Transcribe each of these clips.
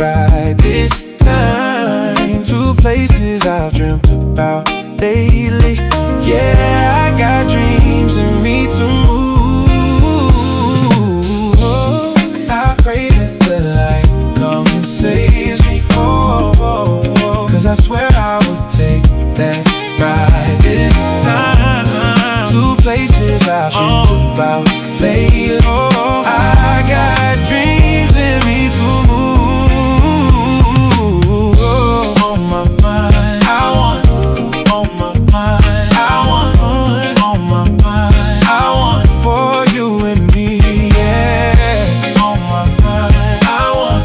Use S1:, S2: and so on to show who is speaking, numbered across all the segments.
S1: right this time to places I've dreamt about lately. Yeah, I got dreams in me to move. Oh, I pray that the light comes and saves me. Cause I swear I would take that ride this time to places I've dreamt about lately. Oh, I got dreams in me to move. Oh, on my mind, I want. On my mind, I want. On my mind, I want for you and me, yeah. On my mind, I want.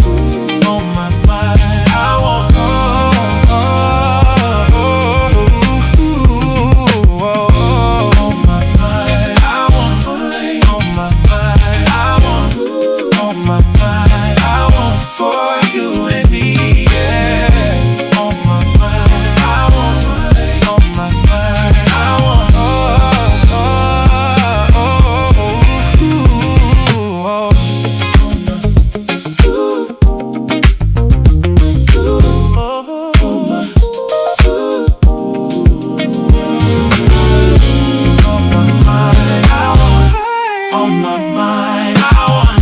S1: On my mind, I want. Oh, oh, oh, oh, oh. On my mind, I want. On my mind, I want. On my mind, I want for you and me, yeah. On my mind, I want. On my mind, I want. Oh, oh, oh, oh, on my mind, I want. On my mind, I want.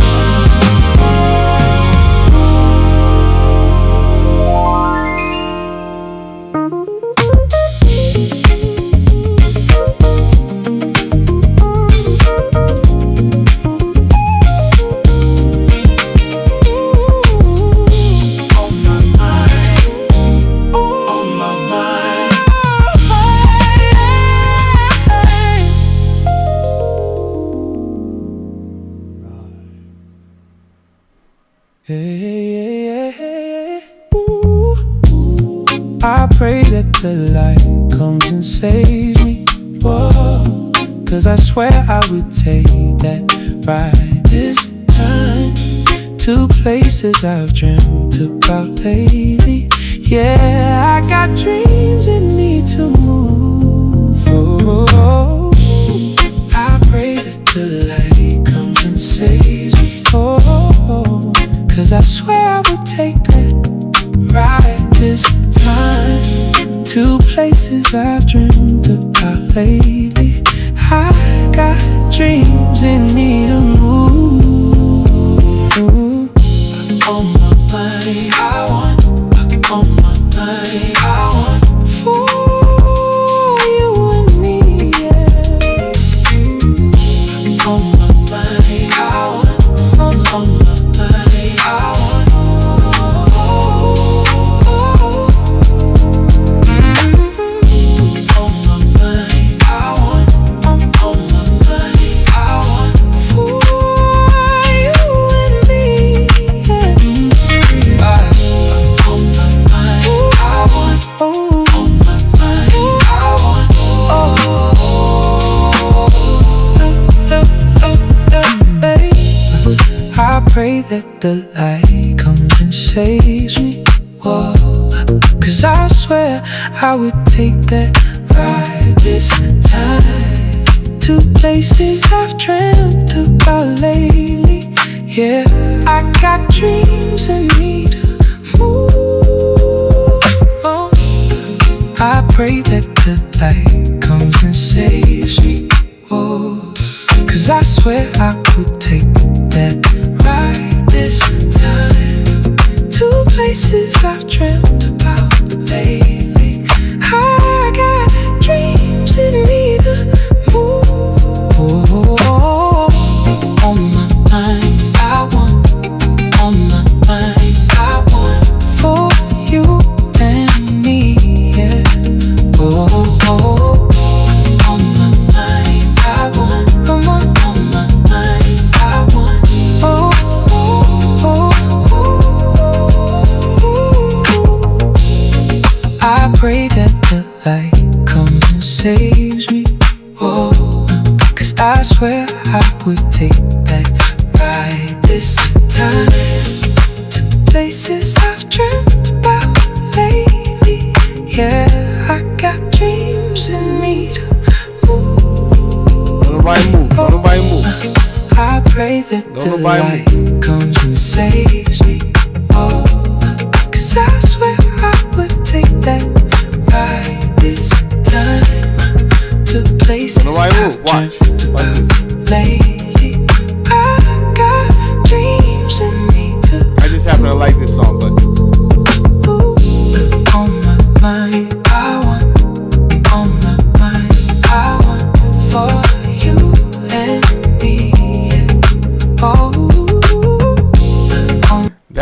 S1: On my mind, on my mind. Hey, ooh. I pray that the light comes and saves me. Whoa, cause I swear I would take that ride this time to places I've dreamt about lately. Yeah, I got dreams in me to move. Oh, I pray that the light comes and saves me. Oh, cause I swear I would take that ride this time to places I've dreamt about lately. I got dreams in me to move. On my mind, I want. On my mind, I want for you and me, yeah. On my mind, I want. On my mind, I want. On my mind, I want. On my mind, I want for you and me, yeah. On my mind, I want. On my mind, I want. I pray that the light comes and saves me. Whoa, cause I swear I would take that ride this time to places I've dreamt about lately. Yeah, I got dreams in me to move. Oh, I pray that the light comes and saves me. Whoa, cause I swear I would take that ride this time to places I've dreamt about lately. I got dreams in me to move. On my mind, I want. On my mind, I want for you and me, yeah. Oh, oh. On my mind, I want. On my mind, I want. Oh, oh, oh. I pray that the light comes and saves me. Oh, cause I swear I would take that ride this time to places I've dreamt about lately. Yeah, I got dreams in me to move.
S2: Don't nobody move, don't nobody move.
S1: I pray that
S2: Don't
S1: the
S2: nobody
S1: light comes and saves me. Oh,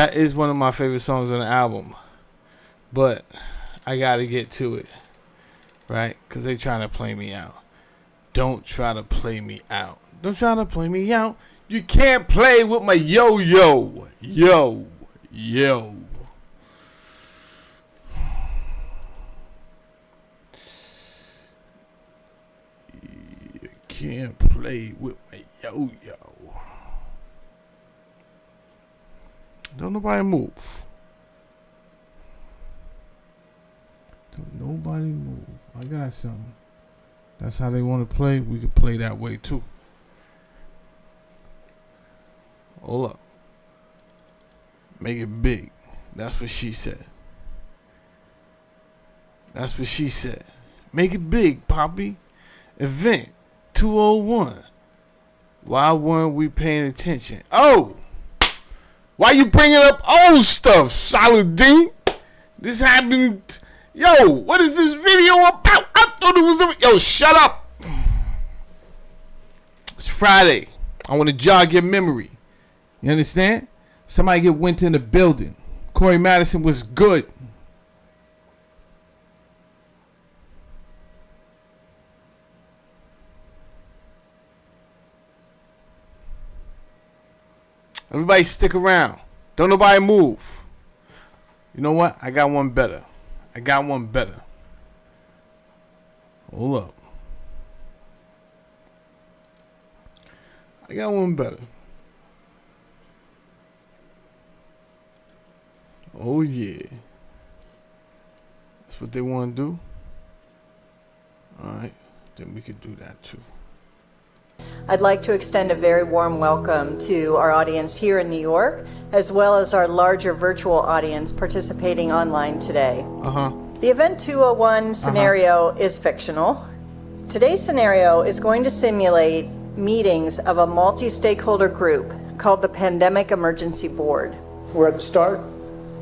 S2: That is one of my favorite songs on the album. But I got to get to it. Right? Because they trying to play me out. Don't try to play me out. Don't try to play me out. You can't play with my yo-yo. Yo. Yo. You can't play with my yo-yo. Don't nobody move. Don't nobody move. I got something. That's how they want to play. We can play that way too. Hold up. Make it big. That's what she said. That's what she said. Make it big, Poppy. Event 201. Why weren't we paying attention? Oh! Why you bringing up old stuff, Saladin? This happened. Yo, what is this video about? I thought it was. Yo, shut up. It's Friday. I want to jog your memory. You understand? Somebody went in the building. Corey Madison was good. Everybody stick around. Don't nobody move. You know what? I got one better. Hold up. I got one better. Oh yeah. That's what they want to do. Alright. Then we could do that too.
S3: I'd like to extend a very warm welcome to our audience here in New York, as well as our larger virtual audience participating online today. The Event 201 scenario is fictional. Today's scenario is going to simulate meetings of a multi-stakeholder group called the Pandemic Emergency Board.
S4: We're at the start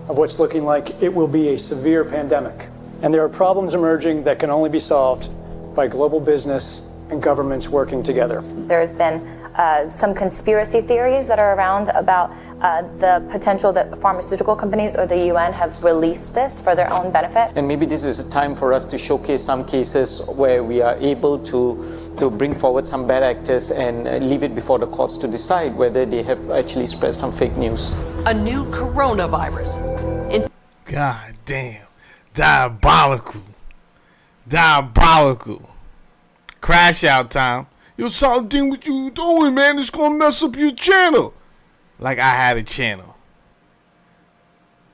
S4: of what's looking like it will be a severe pandemic. And there are problems emerging that can only be solved by global business and governments working together.
S5: There's been some conspiracy theories that are around about the potential that pharmaceutical companies or the UN have released this for their own benefit.
S6: And maybe this is a time for us to showcase some cases where we are able to bring forward some bad actors and leave it before the courts to decide whether they have actually spread some fake news.
S7: A new coronavirus.
S2: God damn. Diabolical. Crash out time. Yo, Saladin, what you doing, man? It's gonna mess up your channel. Like I had a channel.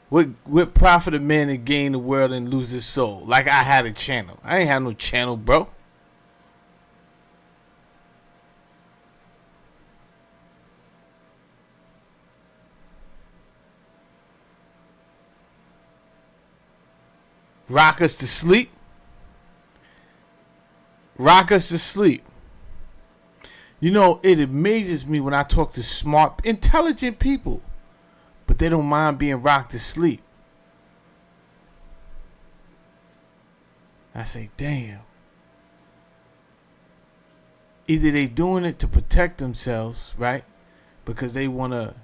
S2: What profit a man to gain the world and lose his soul? Like I had a channel. I ain't have no channel, bro. Rock us to sleep. Rock us to sleep. You know, it amazes me when I talk to smart, intelligent people, but they don't mind being rocked to sleep. I say, damn. Either they doing it to protect themselves, right? Because they wanna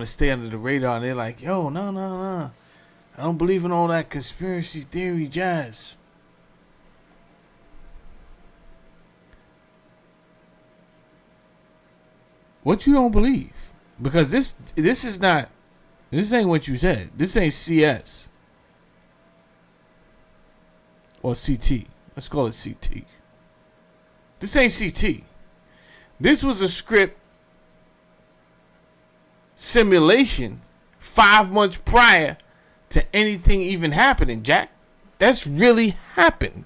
S2: stay under the radar, and they're like, yo, no. I don't believe in all that conspiracy theory jazz. What you don't believe? Because this ain't what you said. This ain't CS or CT. Let's call it CT. This ain't CT. This was a script simulation 5 months prior to anything even happening, Jack. That's really happened.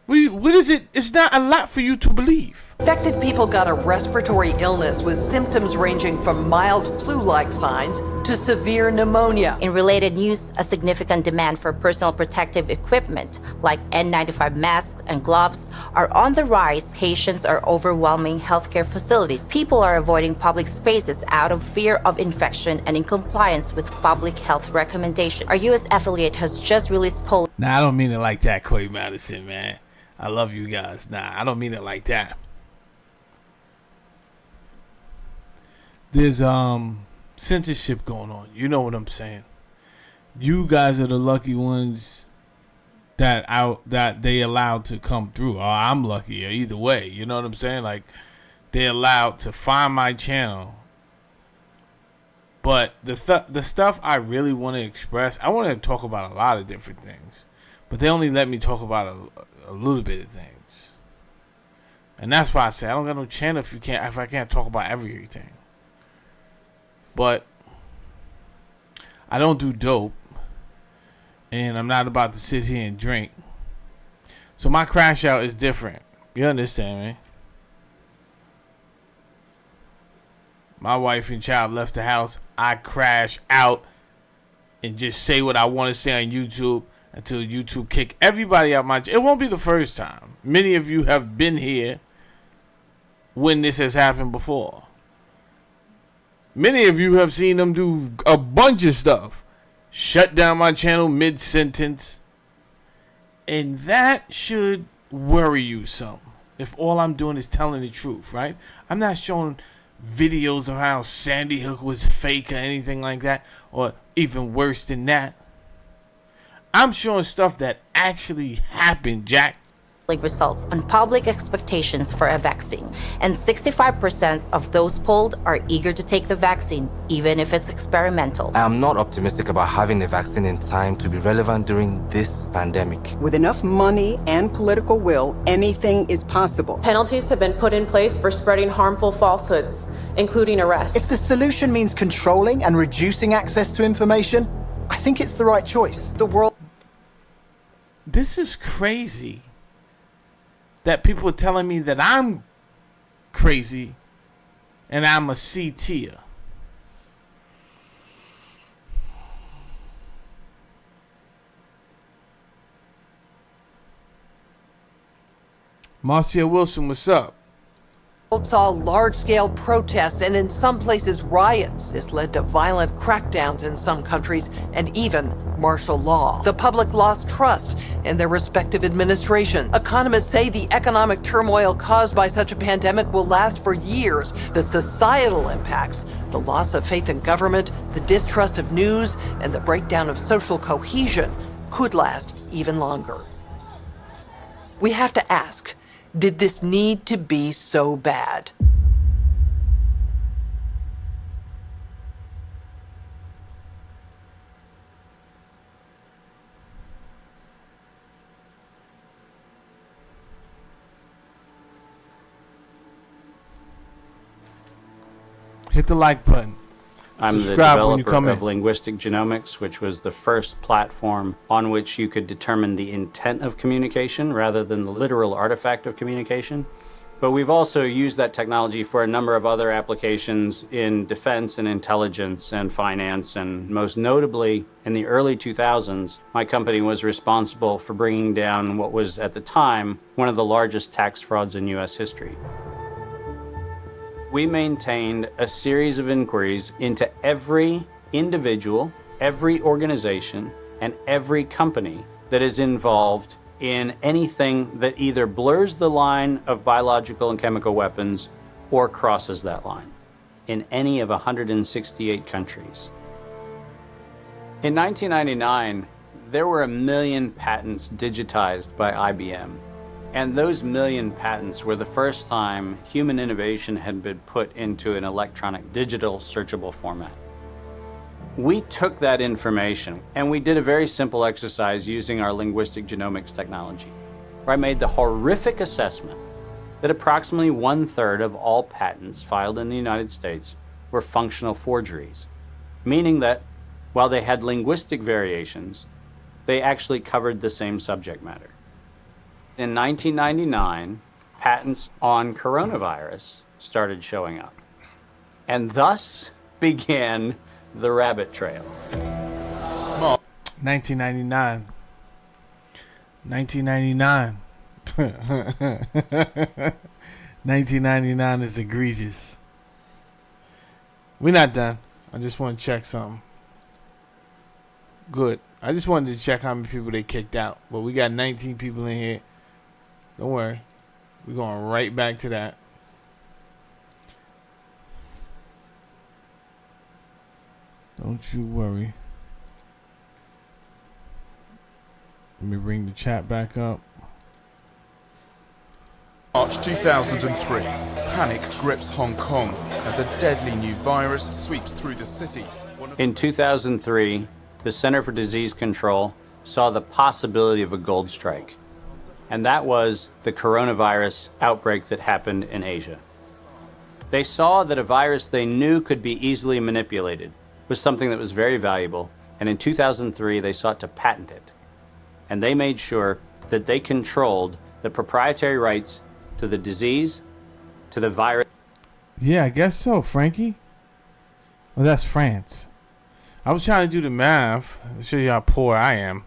S2: What is it? It's not a lot for you to believe.
S7: Affected people got a respiratory illness with symptoms ranging from mild flu-like signs to severe pneumonia.
S5: In related news, a significant demand for personal protective equipment like N95 masks and gloves are on the rise. Patients are overwhelming healthcare facilities. People are avoiding public spaces out of fear of infection and in compliance with public health recommendations. Our U.S. affiliate has just released polling.
S2: Nah, I don't mean it like that, Corey Madison, man. I love you guys. Nah, I don't mean it like that. There's censorship going on. You know what I'm saying? You guys are the lucky ones that they allowed to come through. Or I'm lucky, or either way. You know what I'm saying? Like, they allowed to find my channel. But the stuff I really want to express, I want to talk about a lot of different things. But they only let me talk about a little bit of things. And that's why I say I don't got no channel if I can't talk about everything. But I don't do dope. And I'm not about to sit here and drink. So my crash out is different. You understand me? My wife and child left the house. I crash out and just say what I want to say on YouTube until YouTube kick everybody out my channel. It won't be the first time. Many of you have been here when this has happened before. Many of you have seen them do a bunch of stuff. Shut down my channel mid-sentence. And that should worry you some. If all I'm doing is telling the truth, right? I'm not showing videos of how Sandy Hook was fake or anything like that. Or even worse than that. I'm showing stuff that actually happened, Jack.
S5: Results on public expectations for a vaccine, and 65% of those polled are eager to take the vaccine, even if it's experimental.
S8: I am not optimistic about having the vaccine in time to be relevant during this pandemic.
S9: With enough money and political will, anything is possible.
S10: Penalties have been put in place for spreading harmful falsehoods, including arrests.
S11: If the solution means controlling and reducing access to information, I think it's the right choice.
S7: The world.
S2: This is crazy. That people are telling me that I'm crazy and I'm a C-tier. Marcia Wilson, what's up?
S7: Saw large-scale protests and in some places riots. This led to violent crackdowns in some countries and even martial law. The public lost trust in their respective administration. Economists say the economic turmoil caused by such a pandemic will last for years. The societal impacts, the loss of faith in government, the distrust of news, and the breakdown of social cohesion could last even longer. We have to ask, did this need to be so bad?
S2: Hit the like button.
S12: I'm the
S2: Subscribe when you
S12: developer
S2: come
S12: of
S2: in.
S12: Linguistic Genomics, which was the first platform on which you could determine the intent of communication rather than the literal artifact of communication. But we've also used that technology for a number of other applications in defense and intelligence and finance, and most notably in the early 2000s, my company was responsible for bringing down what was at the time one of the largest tax frauds in US history. We maintained a series of inquiries into every individual, every organization, and every company that is involved in anything that either blurs the line of biological and chemical weapons or crosses that line in any of 168 countries. In 1999, there were 1 million patents digitized by IBM. And those 1 million patents were the first time human innovation had been put into an electronic digital searchable format. We took that information and we did a very simple exercise using our linguistic genomics technology, where I made the horrific assessment that approximately 1/3 of all patents filed in the United States were functional forgeries, meaning that while they had linguistic variations, they actually covered the same subject matter. In 1999, patents on coronavirus started showing up. And thus began the rabbit trail.
S2: 1999. 1999. 1999 is egregious. We're not done. I just want to check something. Good. I just wanted to check how many people they kicked out. But we got 19 people in here. Don't worry. We're going right back to that. Don't you worry. Let me bring the chat back up.
S13: March 2003, panic grips Hong Kong as a deadly new virus sweeps through the city.
S12: In 2003, the Center for Disease Control saw the possibility of a gold strike, and that was the coronavirus outbreak that happened in Asia. They saw that a virus they knew could be easily manipulated was something that was very valuable, and in 2003 they sought to patent it. And they made sure that they controlled the proprietary rights to the disease, to the virus.
S2: Yeah, I guess so, Frankie. Well, that's France. I was trying to do the math to show you how poor I am.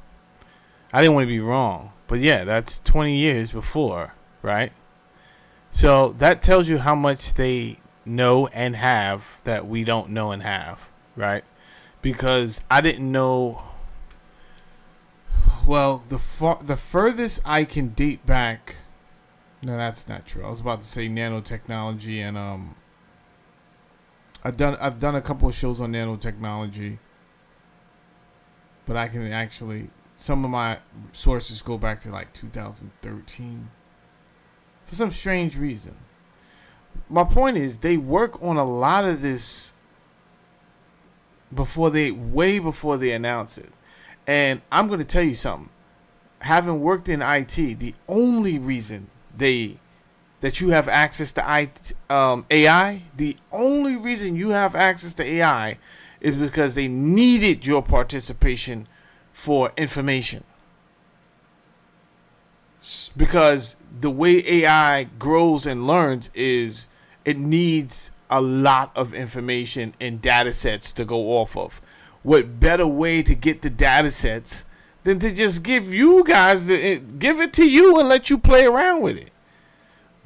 S2: I didn't want to be wrong. But yeah, that's 20 years before, right? So that tells you how much they know and have that we don't know and have, right? Because I didn't know. Well, the furthest I can date back. No, that's not true. I was about to say nanotechnology, and I've done a couple of shows on nanotechnology, but I can actually, some of my sources go back to like 2013 for some strange reason. My point is, they work on a lot of this way before they announce it. And I'm going to tell you something. Having worked in IT, the only reason that you have access to AI, the only reason you have access to AI is because they needed your participation for information. Because the way AI grows and learns is it needs a lot of information and data sets to go off of. What better way to get the data sets than to just give you guys, give it to you and let you play around with it.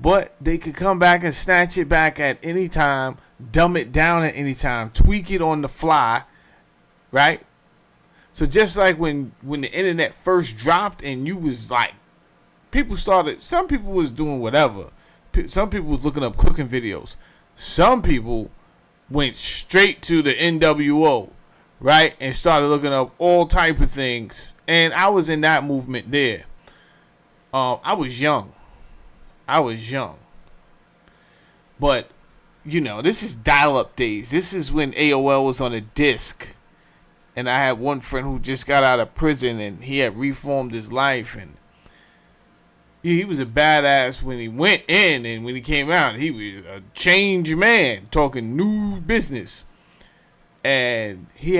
S2: But they could come back and snatch it back at any time, dumb it down at any time, tweak it on the fly, right? So just like when the internet first dropped and you was like, some people was doing whatever. Some people was looking up cooking videos. Some people went straight to the NWO, right? And started looking up all type of things. And I was in that movement there. I was young. But, you know, this is dial-up days. This is when AOL was on a disc. And I had one friend who just got out of prison and he had reformed his life. And he was a badass when he went in, and when he came out, he was a changed man, talking new business. And he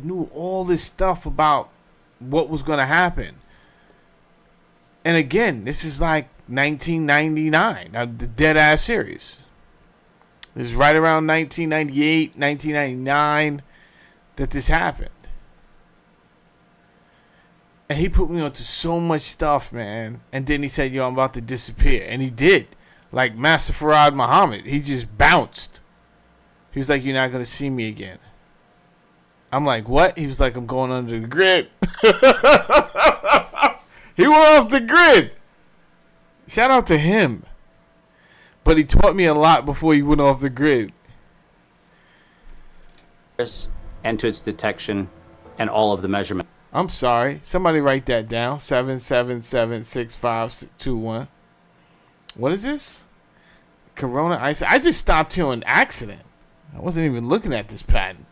S2: knew all this stuff about what was going to happen. And again, this is like 1999, the Dead Ass series. This is right around 1998, 1999 that this happened. And he put me onto so much stuff, man. And then he said, yo, I'm about to disappear. And he did. Like Master Farad Muhammad. He just bounced. He was like, you're not going to see me again. I'm like, what? He was like, I'm going under the grid. He went off the grid. Shout out to him. But he taught me a lot before he went off the grid.
S12: And to its detection and all of the measurement.
S2: I'm sorry. Somebody write that down. 7776521. What is this? Corona isolate. I just stopped here on accident. I wasn't even looking at this patent.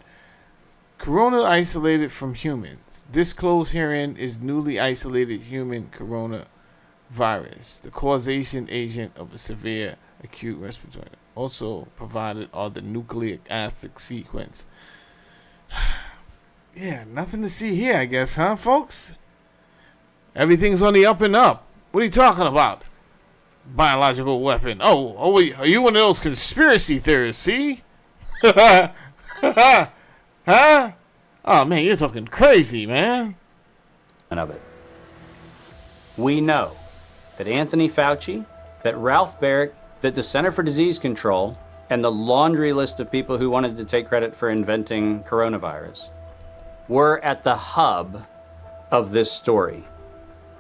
S2: Corona isolated from humans. Disclosed herein is newly isolated human coronavirus. The causation agent of a severe acute respiratory. Also provided are the nucleic acid sequence. Yeah, nothing to see here, I guess, huh, folks? Everything's on the up and up. What are you talking about? Biological weapon. Oh, are you one of those conspiracy theorists, see? Huh? Oh, man, you're talking crazy, man.
S12: Of it. We know that Anthony Fauci, that Ralph Baric, that the Center for Disease Control, and the laundry list of people who wanted to take credit for inventing coronavirus were at the hub of this story.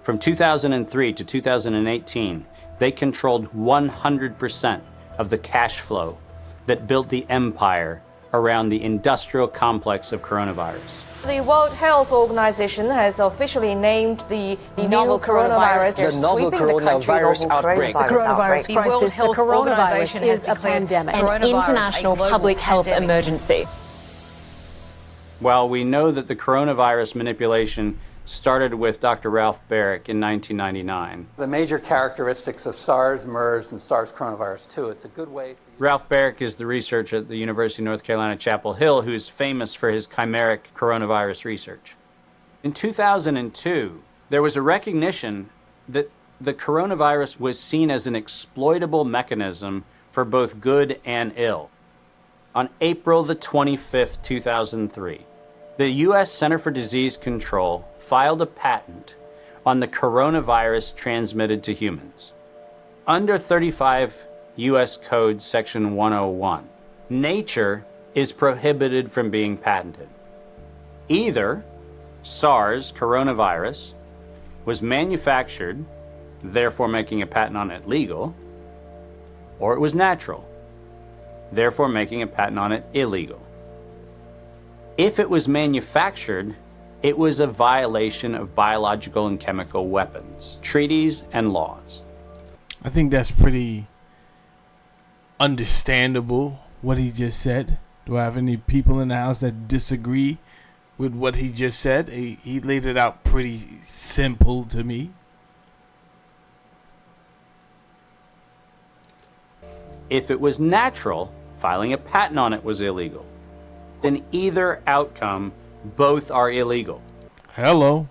S12: From 2003 to 2018, they controlled 100% of the cash flow that built the empire around the industrial complex of coronavirus.
S10: The World Health Organization has officially named the novel coronavirus
S14: the novel coronavirus outbreak.
S10: The World Health Organization has declared
S15: an international public health emergency.
S12: While we know that the coronavirus manipulation started with Dr. Ralph Baric in 1999.
S14: The major characteristics of SARS, MERS, and SARS coronavirus 2. It's a good way for
S12: Ralph Baric is the researcher at the University of North Carolina, Chapel Hill, who is famous for his chimeric coronavirus research. In 2002, there was a recognition that the coronavirus was seen as an exploitable mechanism for both good and ill. On April the 25th, 2003, the U.S. Center for Disease Control filed a patent on the coronavirus transmitted to humans. Under 35 U.S. Code Section 101, nature is prohibited from being patented. Either SARS coronavirus was manufactured, therefore making a patent on it legal, or it was natural, therefore making a patent on it illegal. If it was manufactured, it was a violation of biological and chemical weapons, treaties, and laws.
S2: I think that's pretty understandable, what he just said. Do I have any people in the house that disagree with what he just said? He laid it out pretty simple to me.
S12: If it was natural, filing a patent on it was illegal. In either outcome, both are illegal.
S2: Hello,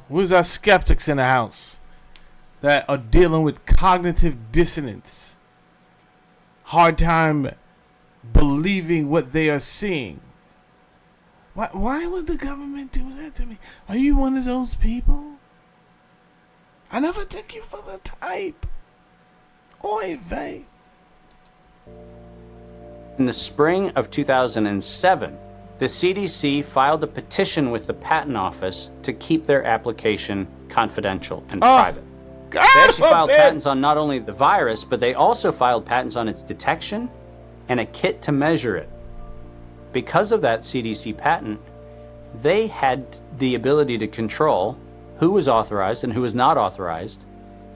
S2: who's our skeptics in the house that are dealing with cognitive dissonance, hard time believing what they are seeing? Why would the government do that to me? Are you one of those people? I never took you for the type. Oy vey.
S12: In the spring of 2007, the CDC filed a petition with the Patent Office to keep their application confidential and private. They actually filed patents on not only the virus, but they also filed patents on its detection and a kit to measure it. Because of that CDC patent, they had the ability to control who was authorized and who was not authorized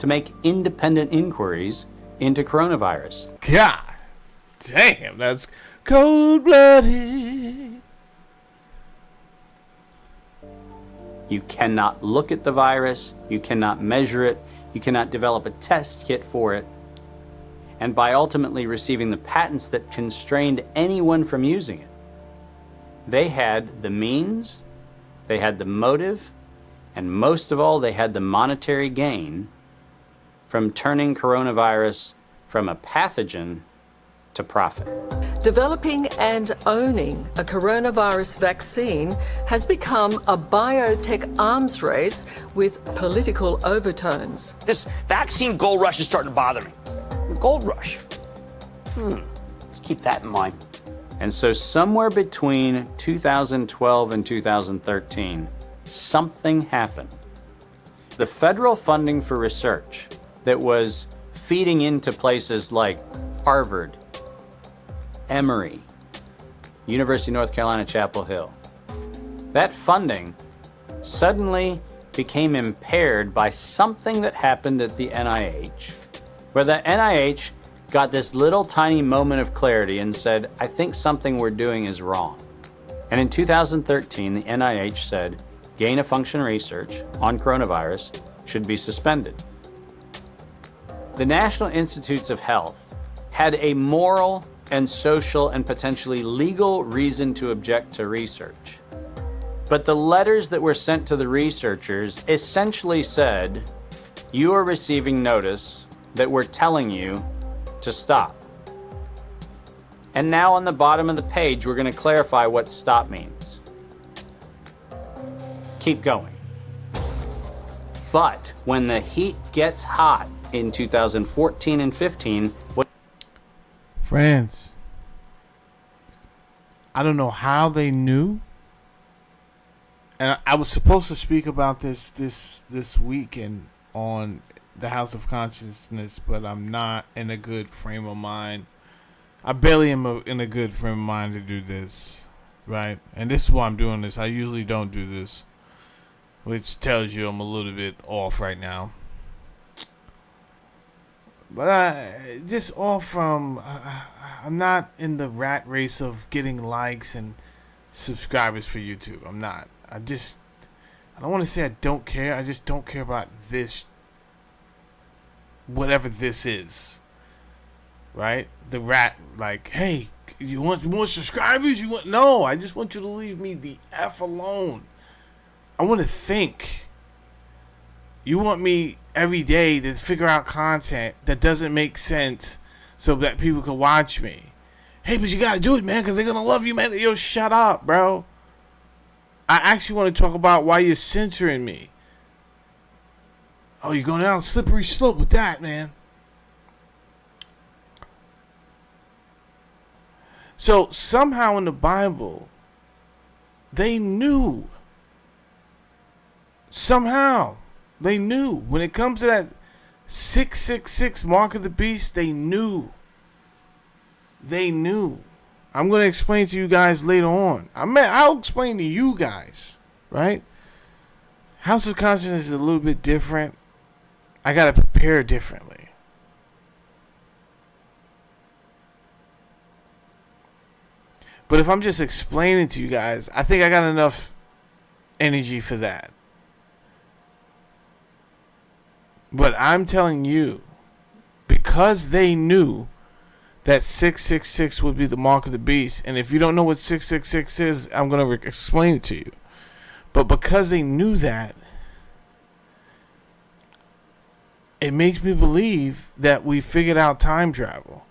S12: to make independent inquiries into coronavirus.
S2: God damn, that's cold-blooded.
S12: You cannot look at the virus, you cannot measure it, you cannot develop a test kit for it. And by ultimately receiving the patents that constrained anyone from using it, they had the means, they had the motive, and most of all, they had the monetary gain from turning coronavirus from a pathogen to profit.
S16: Developing and owning a coronavirus vaccine has become a biotech arms race with political overtones.
S17: This vaccine gold rush is starting to bother me. Gold rush. Let's keep that in mind.
S12: And so somewhere between 2012 and 2013, something happened. The federal funding for research that was feeding into places like Harvard, Emory, University of North Carolina, Chapel Hill, that funding suddenly became impaired by something that happened at the NIH, where the NIH got this little tiny moment of clarity and said, I think something we're doing is wrong. And in 2013, the NIH said, gain-of-function research on coronavirus should be suspended. The National Institutes of Health had a moral and social and potentially legal reason to object to research. But the letters that were sent to the researchers essentially said, you are receiving notice that we're telling you to stop. And now on the bottom of the page, we're going to clarify what stop means. Keep going. But when the heat gets hot in 2014 and 15,
S2: Friends, I don't know how they knew. And I was supposed to speak about this weekend on the House of Consciousness, but I'm not in a good frame of mind. I barely am in a good frame of mind to do this, right? And this is why I'm doing this. I usually don't do this, which tells you I'm a little bit off right now. But I'm not in the rat race of getting likes and subscribers for YouTube. I'm not. I don't want to say I don't care. I just don't care about this, whatever this is, right? The rat, like, hey, you want more subscribers? No, I just want you to leave me the F alone. I want to think. You want me every day to figure out content that doesn't make sense so that people can watch me. Hey, but you got to do it, man, because they're going to love you, man. Yo, shut up, bro. I actually want to talk about why you're censoring me. Oh, you're going down a slippery slope with that, man. So somehow in the Bible, they knew. Somehow they knew. When it comes to that 666 mark of the beast, they knew. They knew. I'm going to explain to you guys later on. I'll explain to you guys, right? House of Consciousness is a little bit different. I got to prepare differently. But if I'm just explaining to you guys, I think I got enough energy for that. But I'm telling you, because they knew that 666 would be the mark of the beast, and if you don't know what 666 is, I'm going to explain it to you. But because they knew that, it makes me believe that we figured out time travel.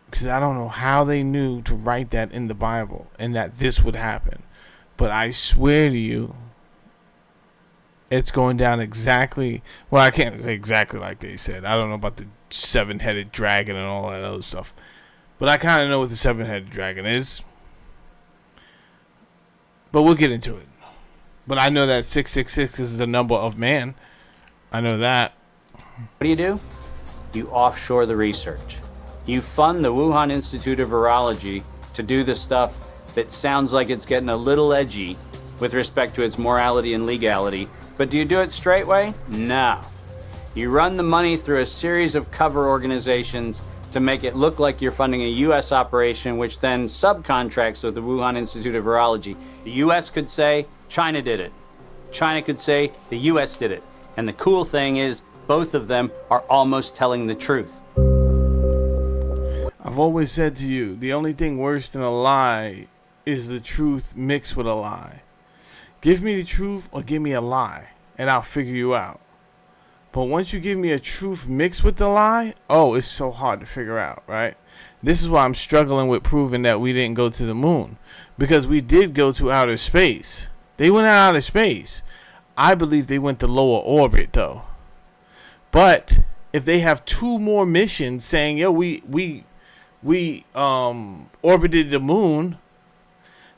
S2: Because I don't know how they knew to write that in the Bible and that this would happen. But I swear to you, it's going down exactly... Well, I can't say exactly like they said. I don't know about the 7-headed dragon and all that other stuff. But I kind of know what the 7-headed dragon is. But we'll get into it. But I know that 666 is the number of man. I know that.
S12: What do? You offshore the research. You fund the Wuhan Institute of Virology to do the stuff that sounds like it's getting a little edgy with respect to its morality and legality. But do you do it straight way? No. You run the money through a series of cover organizations to make it look like you're funding a U.S. operation, which then subcontracts with the Wuhan Institute of Virology. The U.S. could say, China did it. China could say, the U.S. did it. And the cool thing is, both of them are almost telling the truth.
S2: I've always said to you, the only thing worse than a lie is the truth mixed with a lie. Give me the truth or give me a lie, and I'll figure you out. But once you give me a truth mixed with the lie, oh, it's so hard to figure out, right? This is why I'm struggling with proving that we didn't go to the moon. Because we did go to outer space. They went out outer space. I believe they went to lower orbit, though. But if they have 2 more missions saying, yo, we orbited the moon,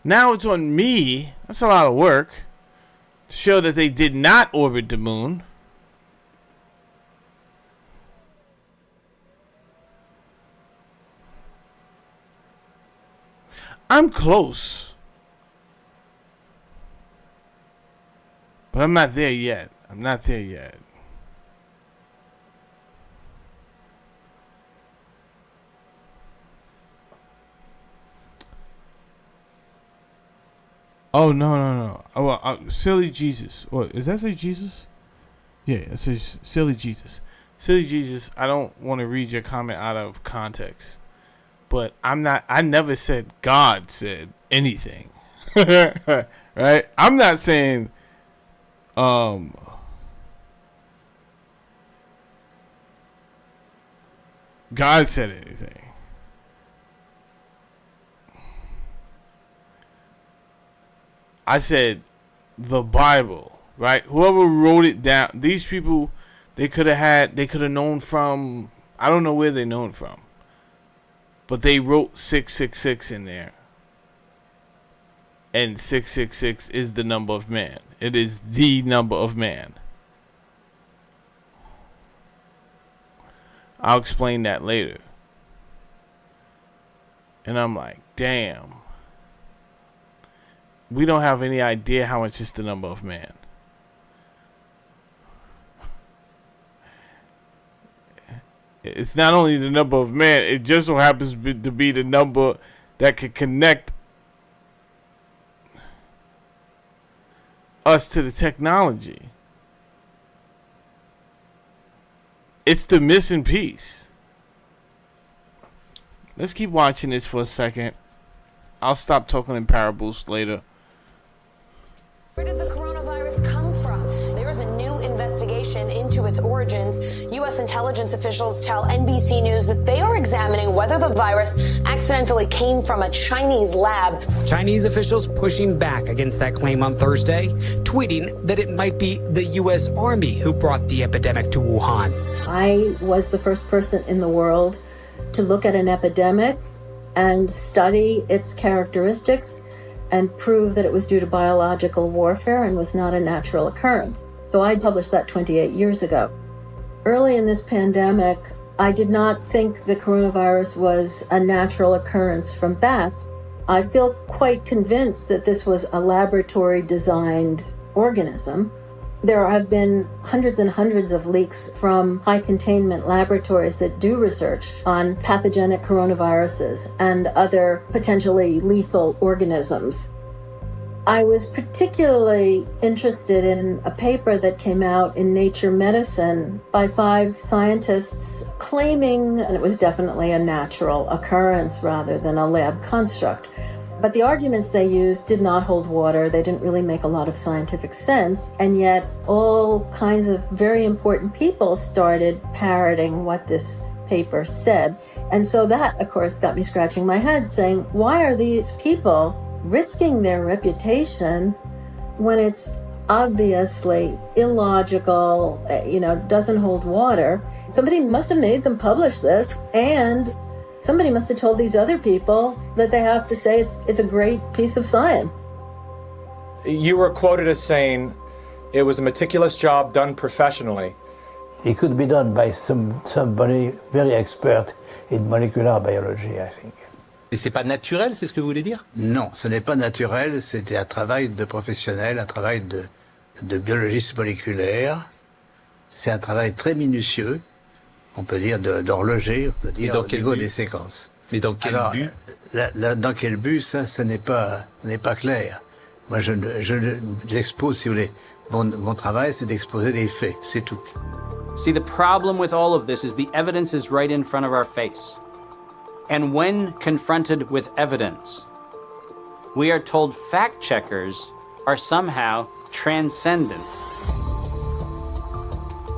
S2: now it's on me. That's a lot of work to show that they did not orbit the moon. I'm close, but I'm not there yet. I'm not there yet. Oh, no. Oh, silly Jesus. What, does that say Jesus? Yeah, it says silly Jesus. Silly Jesus, I don't want to read your comment out of context. But I never said God said anything. Right? I'm not saying God said anything. I said the Bible, right? Whoever wrote it down, these people, they could have known from, I don't know where they known from. But they wrote 666 in there. And 666 is the number of man. It is the number of man. I'll explain that later. And I'm like, damn. We don't have any idea how much is the number of man. It's not only the number of man, it just so happens to be the number that can connect us to the technology. It's the missing piece. Let's keep watching this for a second. I'll stop talking in parables later.
S15: Where did the coronavirus come from? There is a new investigation into its origins. U.S. intelligence officials tell NBC News that they are examining whether the virus accidentally came from a Chinese lab.
S18: Chinese officials pushing back against that claim on Thursday, tweeting that it might be the U.S. Army who brought the epidemic to Wuhan.
S3: I was the first person in the world to look at an epidemic and study its characteristics and prove that it was due to biological warfare and was not a natural occurrence. So I published that 28 years ago. Early in this pandemic, I did not think the coronavirus was a natural occurrence from bats. I feel quite convinced that this was a laboratory-designed organism. There have been hundreds and hundreds of leaks from high-containment laboratories that do research on pathogenic coronaviruses and other potentially lethal organisms. I was particularly interested in a paper that came out in Nature Medicine by 5 scientists claiming, and it was definitely a natural occurrence rather than a lab construct. But the arguments they used did not hold water. They didn't really make a lot of scientific sense. And yet all kinds of very important people started parroting what this paper said. And so that, of course, got me scratching my head saying, why are these people risking their reputation when it's obviously illogical, doesn't hold water? Somebody must have made them publish this, and somebody must have told these other people that they have to say it's a great piece of science.
S19: You were quoted as saying it was a meticulous job done professionally.
S20: It could be done by somebody very expert in molecular biology, I think.
S8: Et c'est pas naturel, c'est ce que vous voulez dire?
S20: Non, ce n'est pas naturel, c'était un travail de professionnel, un travail de biologiste moléculaire. C'est un travail très minutieux, on peut dire d'horloger, on peut dire au niveau des séquences.
S8: Mais dans quel but?
S20: Dans quel but, ça n'est pas clair. Moi, j'expose, si vous voulez, mon travail, c'est d'exposer les faits, c'est tout.
S12: See, the problem with all of this is the evidence is right in front of our face. And when confronted with evidence, we are told fact checkers are somehow transcendent.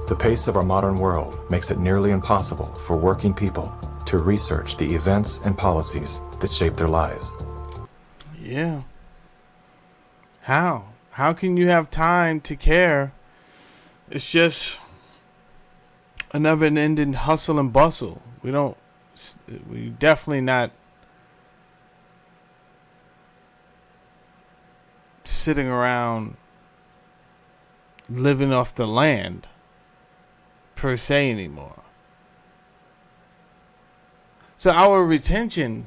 S21: The pace of our modern world makes it nearly impossible for working people to research the events and policies that shape their lives.
S2: Yeah. How? How can you have time to care? It's just a never-ending hustle and bustle. We definitely not sitting around living off the land per se anymore. So our retention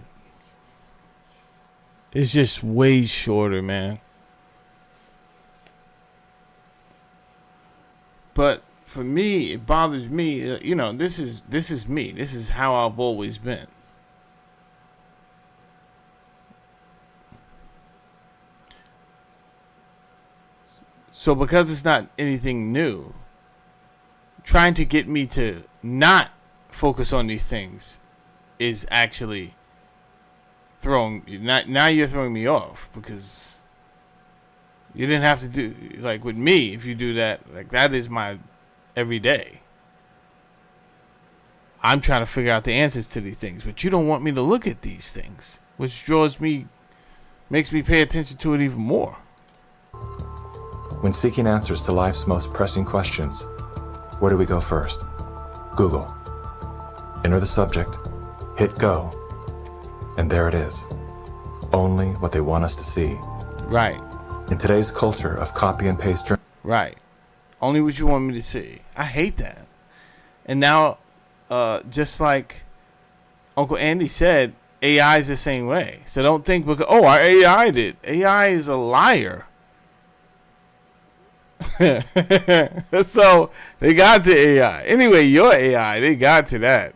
S2: is just way shorter, man. But for me, it bothers me. This is me. This is how I've always been. So because it's not anything new, trying to get me to not focus on these things is actually now you're throwing me off, because you didn't have to do, like with me, if you do that, like that is my every day. I'm trying to figure out the answers to these things, but you don't want me to look at these things, which makes me pay attention to it even more.
S21: When seeking answers to life's most pressing questions, where do we go first? Google. Enter the subject, hit go, and there it is. Only what they want us to see.
S2: Right.
S21: In today's culture of copy and paste.
S2: Right. Only what you want me to see. I hate that. And now just like Uncle Andy said, AI is the same way. So don't think because our AI did. AI is a liar. So they got to AI. Anyway, your AI, they got to that.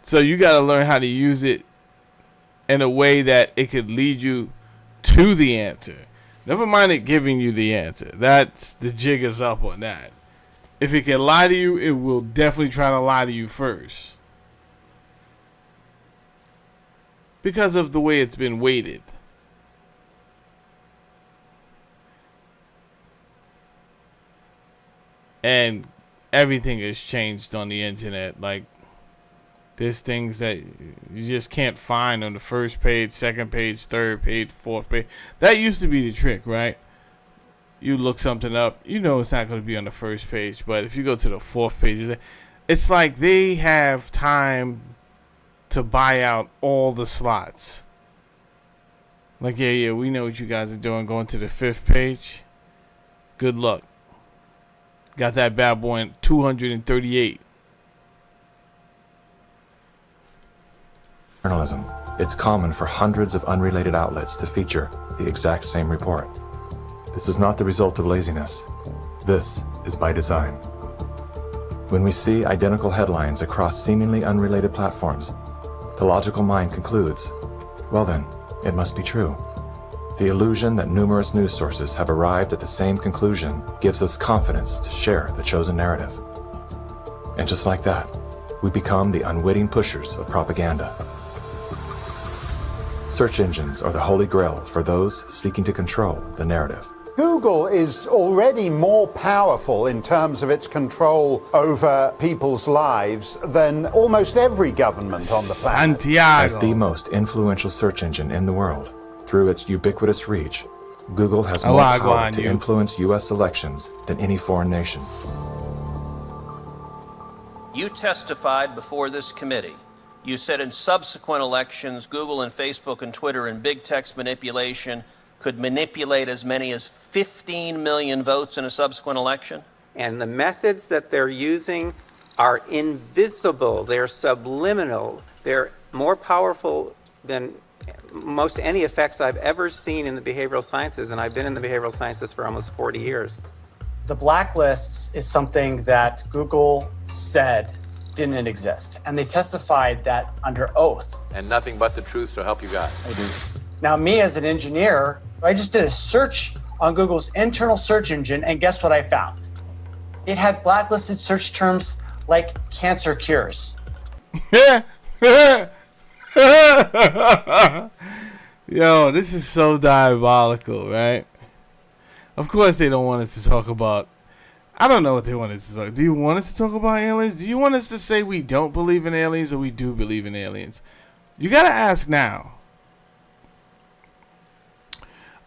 S2: So you got to learn how to use it in a way that it could lead you to the answer. Never mind it giving you the answer. That's the jig is up on that. If it can lie to you, it will definitely try to lie to you first. Because of the way it's been weighted. And everything has changed on the internet. Like, there's things that you just can't find on the first page, second page, third page, fourth page. That used to be the trick, right? You look something up, you know it's not going to be on the first page. But if you go to the fourth page, it's like they have time to buy out all the slots. Like, yeah, we know what you guys are doing. Going to the fifth page. Good luck. Got that bad boy in 238.
S21: Journalism. It's common for hundreds of unrelated outlets to feature the exact same report. This is not the result of laziness. This is by design. When we see identical headlines across seemingly unrelated platforms, the logical mind concludes, well then, it must be true. The illusion that numerous news sources have arrived at the same conclusion gives us confidence to share the chosen narrative. And just like that, we become the unwitting pushers of propaganda. Search engines are the holy grail for those seeking to control the narrative.
S1: Google is already more powerful in terms of its control over people's lives than almost every government on the planet.
S2: Santiago.
S21: As the most influential search engine in the world, through its ubiquitous reach, Google has more power to influence U.S. elections than any foreign nation.
S22: You testified before this committee. You said in subsequent elections, Google and Facebook and Twitter and big text manipulation could manipulate as many as 15 million votes in a subsequent election?
S14: And the methods that they're using are invisible, they're subliminal, they're more powerful than most any effects I've ever seen in the behavioral sciences, and I've been in the behavioral sciences for almost 40 years.
S23: The blacklists is something that Google said didn't exist, and they testified that under oath.
S24: And nothing but the truth, so help you God.
S23: I do. Now, me as an engineer, I just did a search on Google's internal search engine, and guess what I found? It had blacklisted search terms like cancer cures.
S2: Yo, this is so diabolical, right? Of course they don't want us to talk about... I don't know what they want us to talk. Do you want us to talk about aliens? Do you want us to say we don't believe in aliens or we do believe in aliens? You gotta ask now.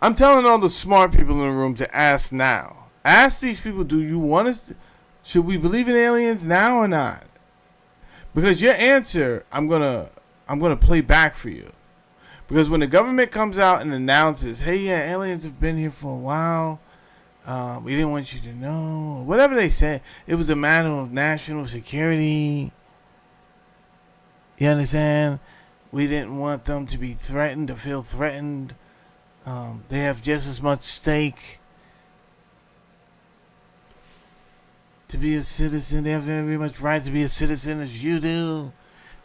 S2: I'm telling all the smart people in the room to ask now. Ask these people, do you want us to, should we believe in aliens now or not? Because your answer, I'm gonna play back for you. Because when the government comes out and announces, hey, yeah, aliens have been here for a while, we didn't want you to know, whatever they said, it was a matter of national security. You understand? We didn't want them to be threatened, to feel threatened. They have just as much stake to be a citizen. They have very much right to be a citizen as you do.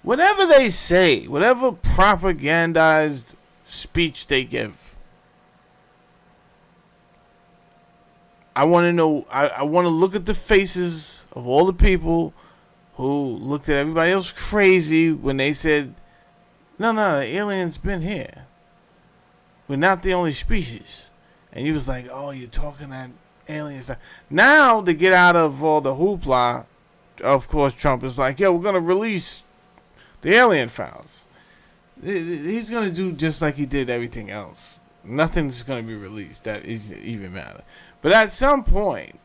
S2: Whatever they say, whatever propagandized speech they give, I want to know, I want to look at the faces of all the people who looked at everybody else crazy when they said, no, the aliens been here. We're not the only species. And you was like, oh, you're talking that aliens. Now, to get out of all the hoopla, of course, Trump is like, yo, we're going to release the alien files. He's going to do just like he did everything else. Nothing's going to be released that isn't even matter. But at some point,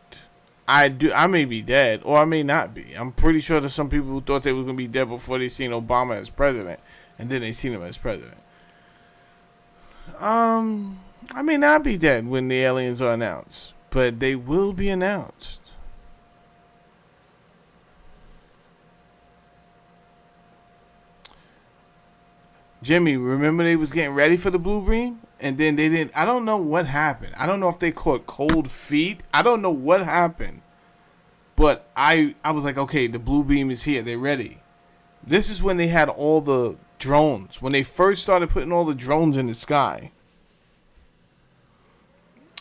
S2: I may be dead or I may not be. I'm pretty sure there's some people who thought they were going to be dead before they seen Obama as president. And then they seen him as president. I may not be dead when the aliens are announced, but they will be announced. Jimmy, remember they was getting ready for the blue beam? And then they didn't. I don't know what happened. I don't know if they caught cold feet. I don't know what happened. But I was like, okay, the blue beam is here. They're ready. This is when they had all the drones. When they first started putting all the drones in the sky.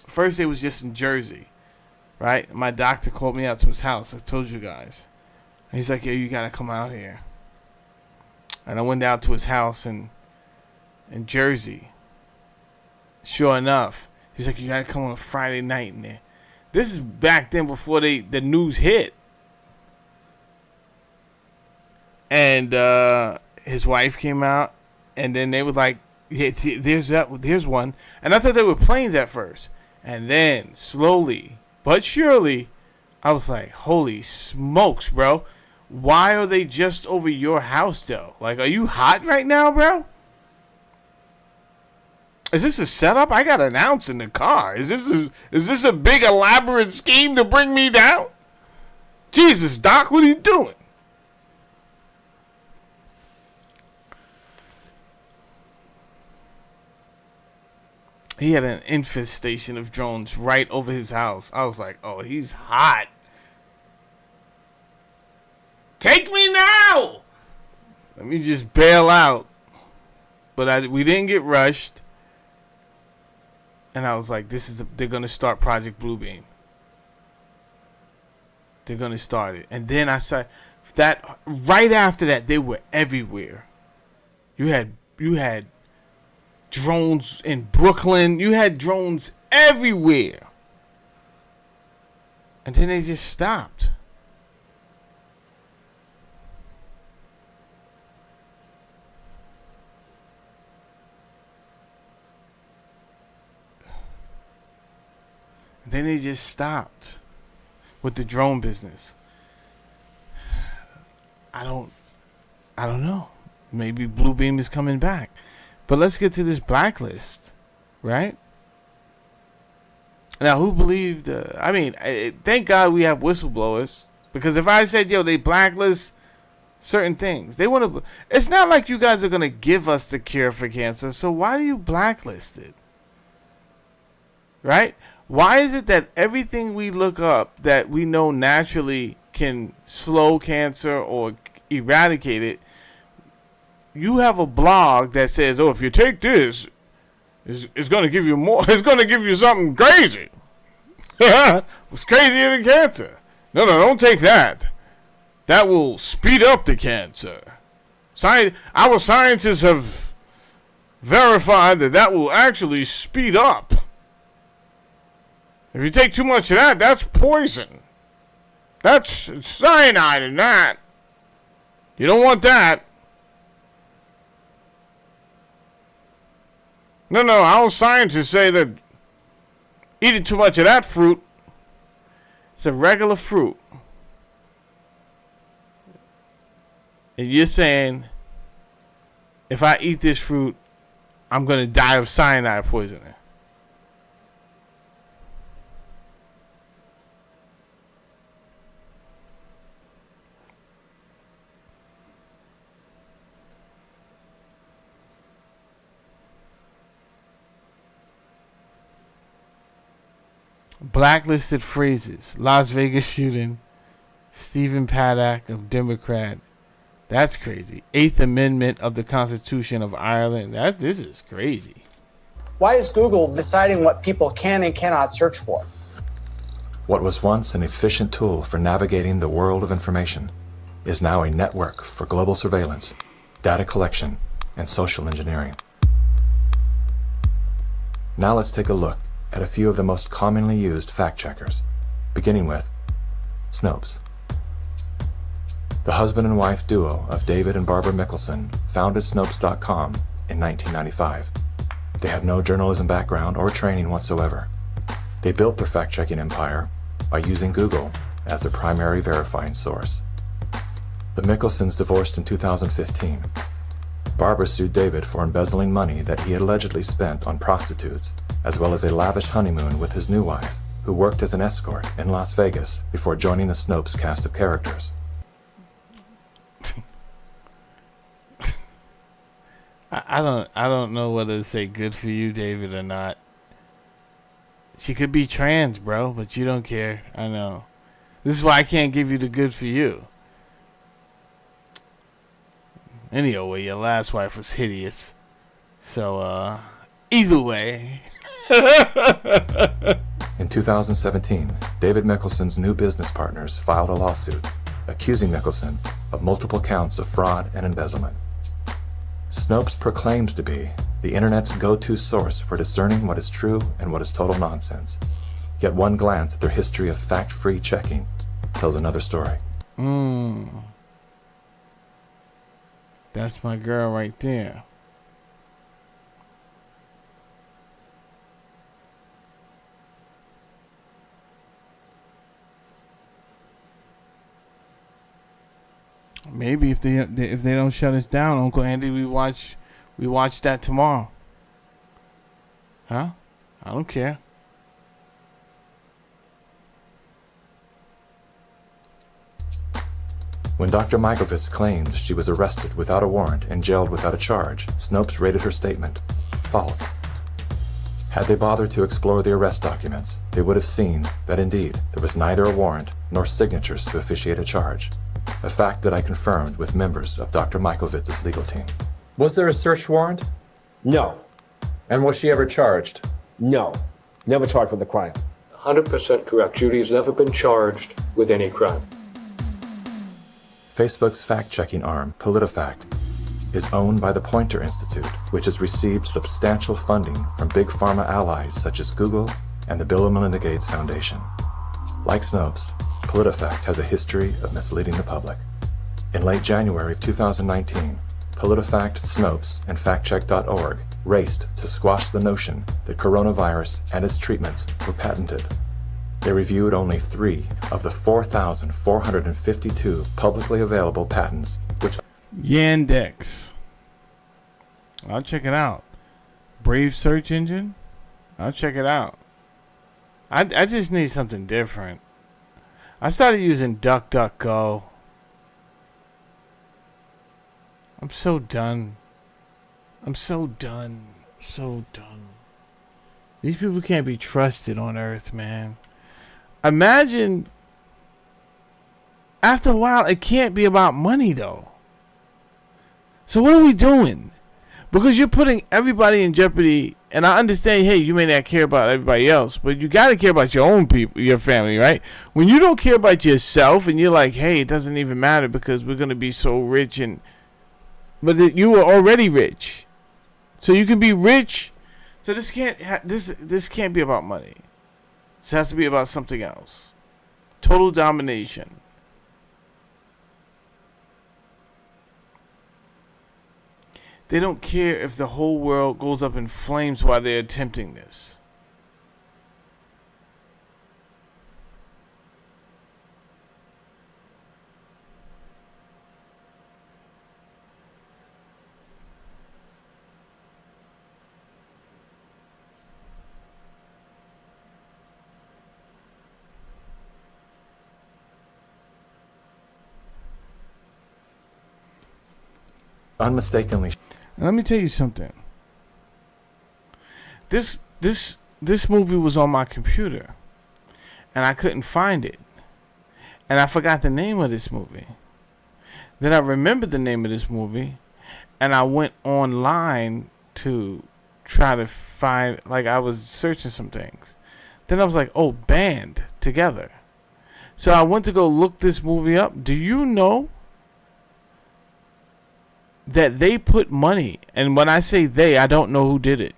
S2: First, it was just in Jersey, right? My doctor called me out to his house. I told you guys. And he's like, yeah, you got to come out here. And I went down to his house in Jersey. Sure enough, he's like, you got to come on a Friday night in there. This is back then before the news hit. And his wife came out, and then they was like, yeah, there's one. And I thought they were planes at first. And then slowly but surely, I was like, holy smokes, bro. Why are they just over your house, though? Like, are you hot right now, bro? Is this a setup? I got an ounce in the car. Is this a big elaborate scheme to bring me down? Jesus, Doc, what are you doing? He had an infestation of drones right over his house. I was like, oh, he's hot. Take me now! Let me just bail out. But we didn't get rushed. And I was like, they're going to start Project Bluebeam. They're going to start it. And then I saw that right after that, they were everywhere. You had drones in Brooklyn. You had drones everywhere. And then they just stopped. Then they just stopped with the drone business. I don't know. Maybe Bluebeam is coming back. But let's get to this blacklist, right? Now, who believed? Thank God we have whistleblowers. Because if I said, yo, they blacklist certain things, they want to. It's not like you guys are going to give us the cure for cancer. So why do you blacklist it? Right? Why is it that everything we look up that we know naturally can slow cancer or eradicate it, you have a blog that says, oh, if you take this, it's going to give you more. It's going to give you something crazy. It's crazier than cancer. No, don't take that. That will speed up the cancer. Our scientists have verified that will actually speed up. If you take too much of that, that's poison. That's cyanide in that. You don't want that. No, our scientists say that eating too much of that fruit, it's a regular fruit. And you're saying, if I eat this fruit, I'm going to die of cyanide poisoning. Blacklisted phrases. Las Vegas shooting. Stephen Paddock of Democrat. That's crazy. 8th Amendment of the Constitution of Ireland. This is crazy.
S23: Why is Google deciding what people can and cannot search for?
S21: What was once an efficient tool for navigating the world of information is now a network for global surveillance, data collection, and social engineering. Now let's take a look at a few of the most commonly used fact checkers, beginning with Snopes. The husband and wife duo of David and Barbara Mickelson founded Snopes.com in 1995. They have no journalism background or training whatsoever. They built their fact-checking empire by using Google as their primary verifying source. The Mickelsons divorced in 2015. Barbara sued David for embezzling money that he had allegedly spent on prostitutes, as well as a lavish honeymoon with his new wife, who worked as an escort in Las Vegas before joining the Snopes cast of characters.
S2: I don't know whether to say good for you, David, or not. She could be trans, bro, but you don't care. I know. This is why I can't give you the good for you. Anyway, your last wife was hideous. So, either way.
S21: In 2017, David Mickelson's new business partners filed a lawsuit accusing Mickelson of multiple counts of fraud and embezzlement. Snopes proclaims to be the internet's go-to source for discerning what is true and what is total nonsense. Yet one glance at their history of fact-free checking tells another story.
S2: That's my girl right there. Maybe if they don't shut us down, Uncle Andy, we watch that tomorrow. Huh? I don't care.
S21: When Dr. Mikovits claimed she was arrested without a warrant and jailed without a charge, Snopes rated her statement false. Had they bothered to explore the arrest documents, they would have seen that indeed there was neither a warrant nor signatures to officiate a charge, a fact that I confirmed with members of Dr. Mikovits' legal team.
S4: Was there a search warrant?
S5: No.
S4: And was she ever charged?
S5: No. Never charged with a crime.
S6: 100% correct. Judy has never been charged with any crime.
S21: Facebook's fact-checking arm, PolitiFact, is owned by the Poynter Institute, which has received substantial funding from big pharma allies such as Google and the Bill and Melinda Gates Foundation. Like Snopes, PolitiFact has a history of misleading the public. In late January of 2019, PolitiFact, Snopes, and FactCheck.org raced to squash the notion that coronavirus and its treatments were patented. They reviewed only 3 of the 4,452 publicly available patents, which
S2: Yandex. I'll check it out. Brave search engine. I'll check it out. I just need something different. I started using DuckDuckGo. I'm so done. So done. These people can't be trusted on Earth, man. Imagine, after a while, it can't be about money, though. So what are we doing? Because you're putting everybody in jeopardy, and I understand, hey, you may not care about everybody else, but you got to care about your own people, your family, right? When you don't care about yourself, and you're like, hey, it doesn't even matter because we're going to be so rich, but you were already rich. So you can be rich. So this can't be about money. This has to be about something else. Total domination. They don't care if the whole world goes up in flames while they're attempting this.
S21: unmistakably.
S2: And let me tell you something. This movie was on my computer, and I couldn't find it, and I forgot the name of this movie. Then I remembered the name of this movie, and I went online to try to find, like, I was searching some things. Then I was like, oh, Band Together. So I went to go look this movie up. Do you know that they put money, and when I say they, I don't know who did it,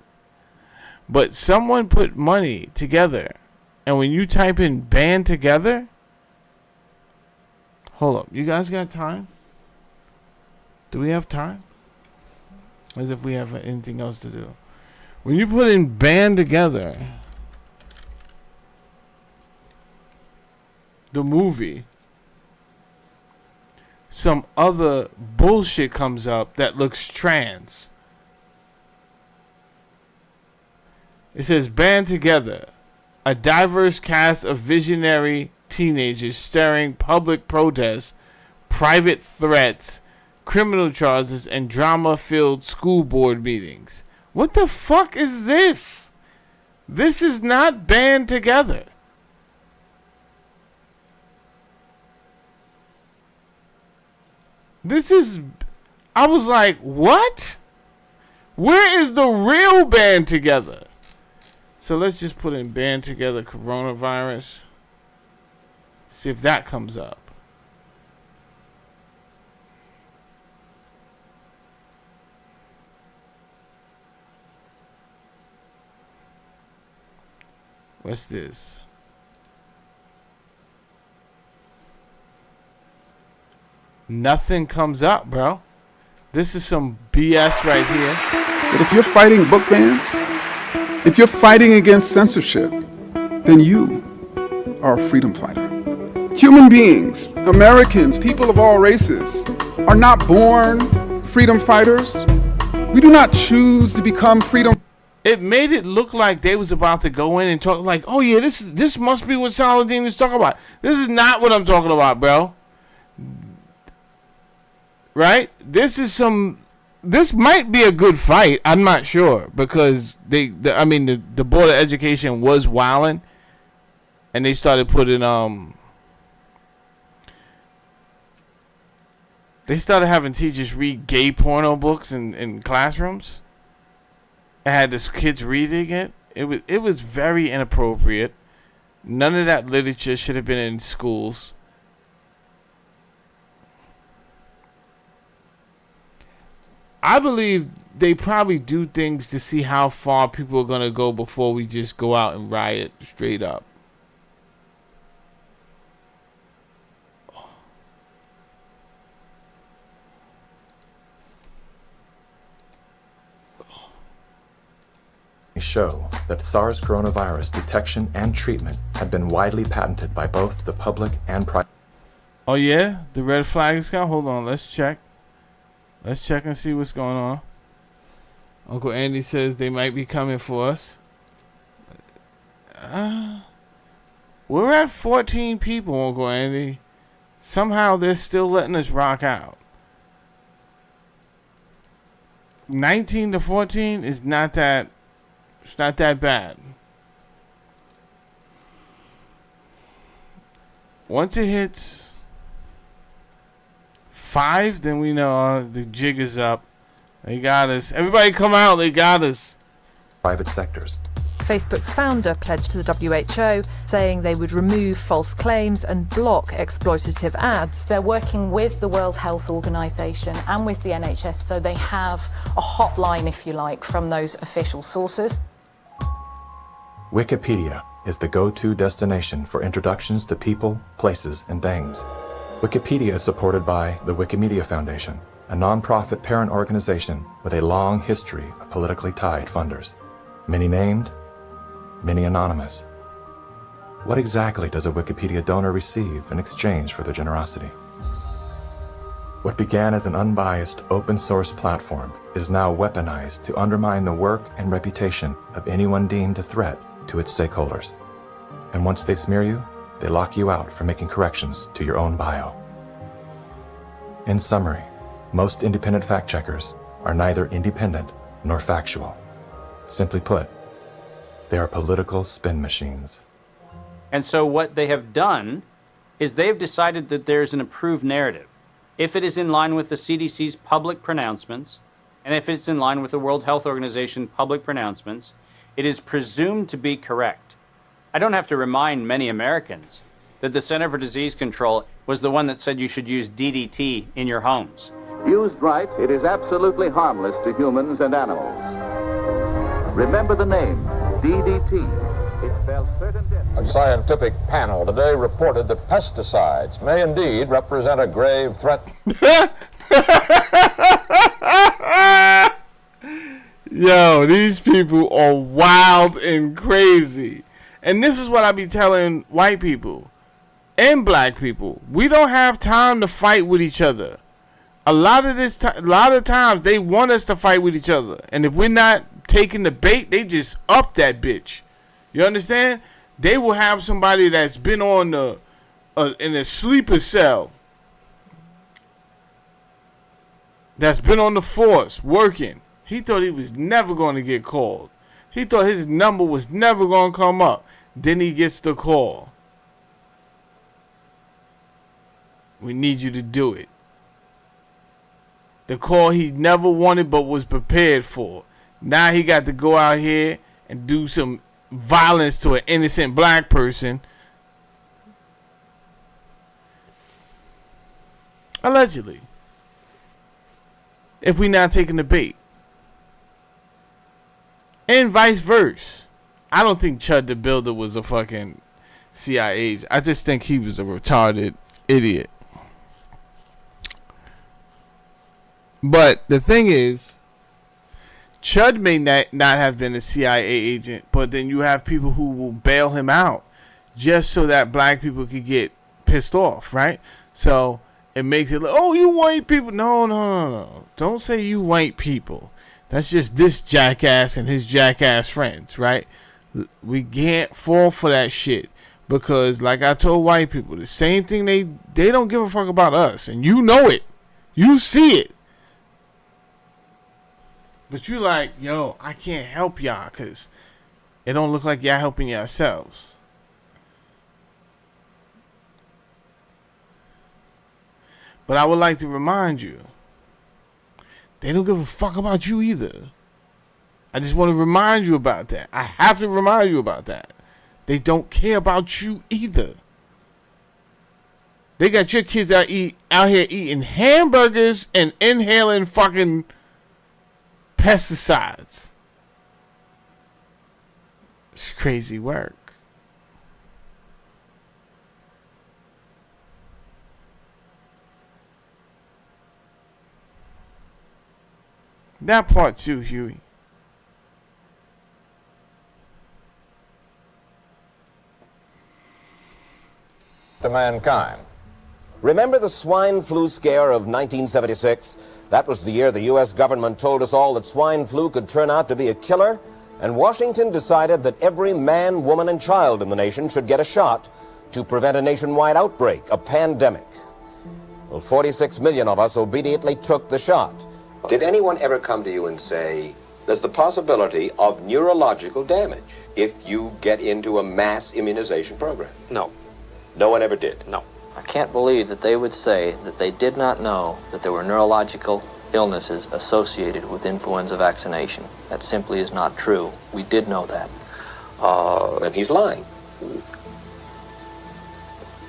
S2: but someone put money together, and when you type in Band Together, hold up, you guys got time? Do we have time? As if we have anything else to do. When you put in Band Together, the movie, some other bullshit comes up that looks trans. It says Band Together, a diverse cast of visionary teenagers stirring public protests, private threats, criminal charges, and drama-filled school board meetings. What the fuck is this? This is not Band Together. This is... I was like, what? Where is the real Band Together? So let's just put in Band Together coronavirus. See if that comes up. What's this? Nothing comes up, bro. This is some BS right here.
S7: But if you're fighting book bans, if you're fighting against censorship, then you are a freedom fighter. Human beings, Americans, people of all races, are not born freedom fighters. We do not choose to become freedom.
S2: It made it look like they was about to go in and talk like, oh yeah, this must be what Saladin is talking about. This is not what I'm talking about, bro. Right? This might be a good fight. I'm not sure because the Board of Education was wilding, and they started putting they started having teachers read gay porno books in classrooms. And had the kids reading it. It was very inappropriate. None of that literature should have been in schools. I believe they probably do things to see how far people are going to go before we just go out and riot straight up.
S21: Show that SARS coronavirus detection and treatment have been widely patented by both the public and private.
S2: Oh yeah? The red flag is gone? Hold on, let's check. Let's check and see what's going on. Uncle Andy says they might be coming for us. We're at 14 people, Uncle Andy. Somehow they're still letting us rock out. 19 to 14 is not that... It's not that bad. Once it hits 5, then we know the jig is up. They got us. Everybody come out. They got us.
S21: Private sectors.
S9: Facebook's founder pledged to the WHO, saying they would remove false claims and block exploitative ads.
S11: They're working with the World Health Organization and with the NHS, so they have a hotline, if you like, from those official sources.
S21: Wikipedia is the go-to destination for introductions to people, places, and things. Wikipedia is supported by the Wikimedia Foundation, a non-profit parent organization with a long history of politically tied funders. Many named, many anonymous. What exactly does a Wikipedia donor receive in exchange for their generosity? What began as an unbiased open-source platform is now weaponized to undermine the work and reputation of anyone deemed a threat to its stakeholders. And once they smear you, they lock you out for making corrections to your own bio. In summary, most independent fact-checkers are neither independent nor factual. Simply put, they are political spin machines.
S12: And so what they have done is they've decided that there's an approved narrative. If it is in line with the CDC's public pronouncements, and if it's in line with the World Health Organization public pronouncements, it is presumed to be correct. I don't have to remind many Americans that the Center for Disease Control was the one that said you should use DDT in your homes.
S13: Used right, it is absolutely harmless to humans and animals. Remember the name, DDT. It spells certain death.
S24: A scientific panel today reported that pesticides may indeed represent a grave threat.
S2: Yo, these people are wild and crazy. And this is what I be telling white people and black people. We don't have time to fight with each other. A lot of times they want us to fight with each other. And if we're not taking the bait, they just up that bitch. You understand? They will have somebody that's been on in a sleeper cell that's been on the force working. He thought he was never going to get called. He thought his number was never going to come up. Then he gets the call. We need you to do it. The call he never wanted but was prepared for. Now he got to go out here and do some violence to an innocent black person. Allegedly. If we not taking the bait. And vice versa. I don't think Chud the Builder was a fucking CIA agent. I just think he was a retarded idiot. But the thing is, Chud may not have been a CIA agent, but then you have people who will bail him out just so that black people could get pissed off, right? So it makes it like, oh, you white people. No. Don't say you white people. That's just this jackass and his jackass friends, right? We can't fall for that shit because, like I told white people, the same thing, they don't give a fuck about us, and you know it. You see it. But you like, yo, I can't help y'all because it don't look like y'all helping yourselves. But I would like to remind you, they don't give a fuck about you either. I just want to remind you about that. I have to remind you about that. They don't care about you either. They got your kids out here eating hamburgers and inhaling fucking pesticides. It's crazy work. That part too, Huey.
S24: To mankind.
S10: Remember the swine flu scare of 1976? That was the year the U.S. government told us all that swine flu could turn out to be a killer, and Washington decided that every man, woman, and child in the nation should get a shot to prevent a nationwide outbreak, a pandemic. Well, 46 million of us obediently took the shot.
S15: Did anyone ever come to you and say, there's the possibility of neurological damage if you get into a mass immunization program?
S6: No.
S15: No one ever did?
S6: No.
S16: I can't believe that they would say that they did not know that there were neurological illnesses associated with influenza vaccination. That simply is not true. We did know that.
S15: Then he's lying.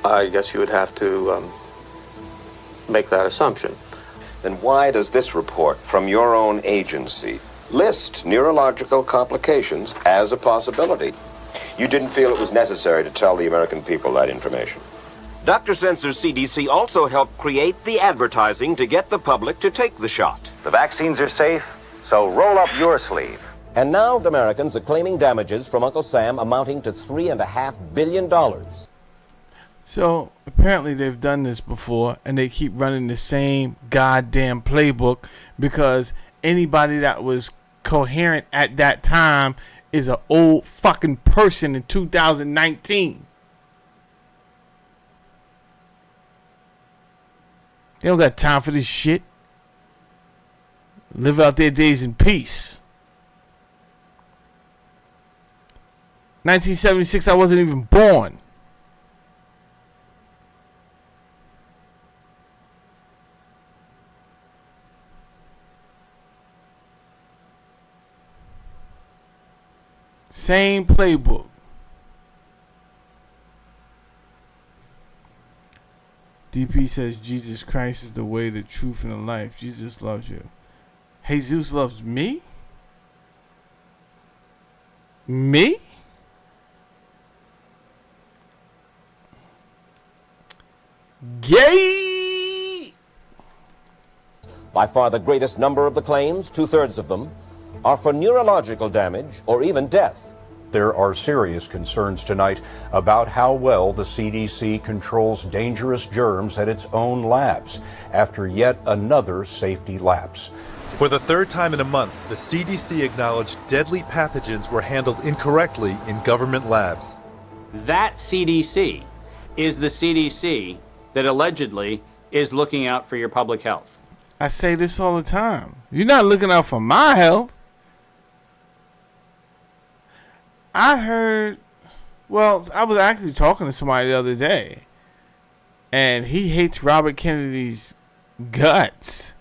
S6: I guess you would have to make that assumption.
S15: Then why does this report from your own agency list neurological complications as a possibility? You didn't feel it was necessary to tell the American people that information.
S10: Dr. Sensor's CDC also helped create the advertising to get the public to take the shot.
S15: The vaccines are safe, so roll up your sleeve.
S10: And now Americans are claiming damages from Uncle Sam amounting to $3.5 billion.
S2: So apparently they've done this before and they keep running the same goddamn playbook because anybody that was coherent at that time is an old fucking person in 2019. They don't got time for this shit. Live out their days in peace. 1976, I wasn't even born. Same playbook. DP says Jesus Christ is the way, the truth, and the life. Jesus loves you. Jesus loves me? Me? Gay!
S10: By far the greatest number of the claims, 2/3 of them, are for neurological damage or even death.
S17: There are serious concerns tonight about how well the CDC controls dangerous germs at its own labs after yet another safety lapse.
S25: For the third time in a month, the CDC acknowledged deadly pathogens were handled incorrectly in government labs.
S12: That CDC is the CDC that allegedly is looking out for your public health.
S2: I say this all the time. You're not looking out for my health. I heard, well, I was actually talking to somebody the other day, and he hates Robert Kennedy's guts.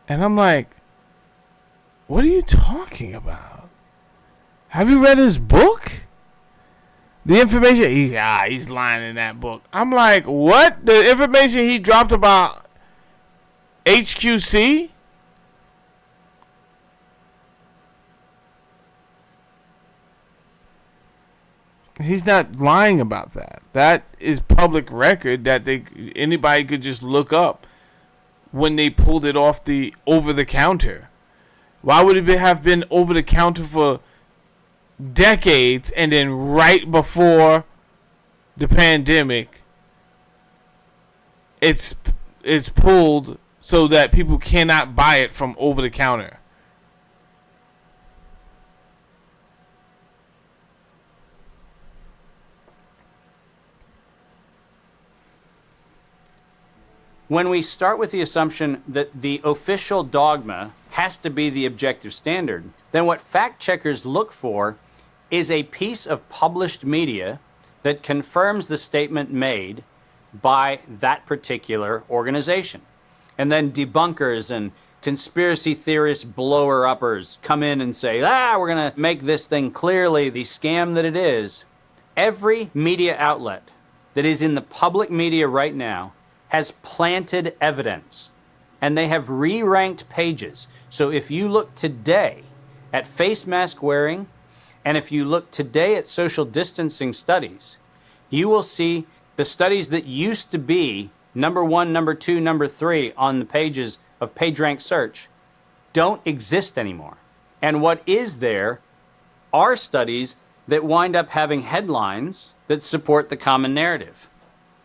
S2: And I'm like, what are you talking about? Have you read his book? The information, he's lying in that book. I'm like, what? The information he dropped about HQC? He's not lying about that. That is public record that anybody could just look up when they pulled it off the over-the-counter. Why would it have been over-the-counter for decades, and then right before the pandemic, it's pulled so that people cannot buy it from over the counter?
S12: When we start with the assumption that the official dogma has to be the objective standard, then what fact checkers look for is a piece of published media that confirms the statement made by that particular organization. And then debunkers and conspiracy theorist blower-uppers come in and say, we're going to make this thing clearly the scam that it is. Every media outlet that is in the public media right now has planted evidence, and they have re-ranked pages. So if you look today at face mask wearing, and if you look today at social distancing studies, you will see the studies that used to be number 1, number 2, number 3 on the pages of PageRank search don't exist anymore. And what is there are studies that wind up having headlines that support the common narrative.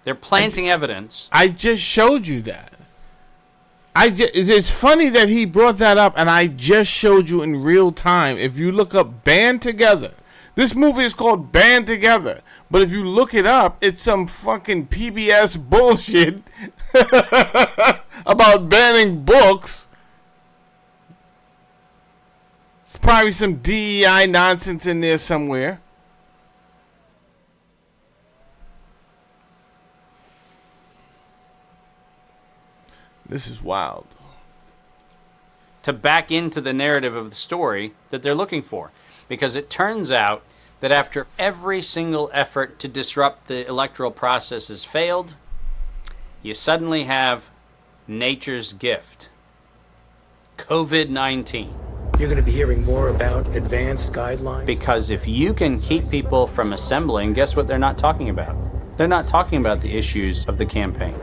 S12: They're planting evidence.
S2: I just showed you that. It's funny that he brought that up, and I just showed you in real time. If you look up Band Together, this movie is called Band Together, but if you look it up, it's some fucking PBS bullshit about banning books. It's probably some DEI nonsense in there somewhere. This is wild.
S12: To back into the narrative of the story that they're looking for. Because it turns out that after every single effort to disrupt the electoral process has failed, you suddenly have nature's gift. COVID-19.
S3: You're going to be hearing more about advanced guidelines.
S12: Because if you can keep people from assembling, guess what they're not talking about? They're not talking about the issues of the campaign.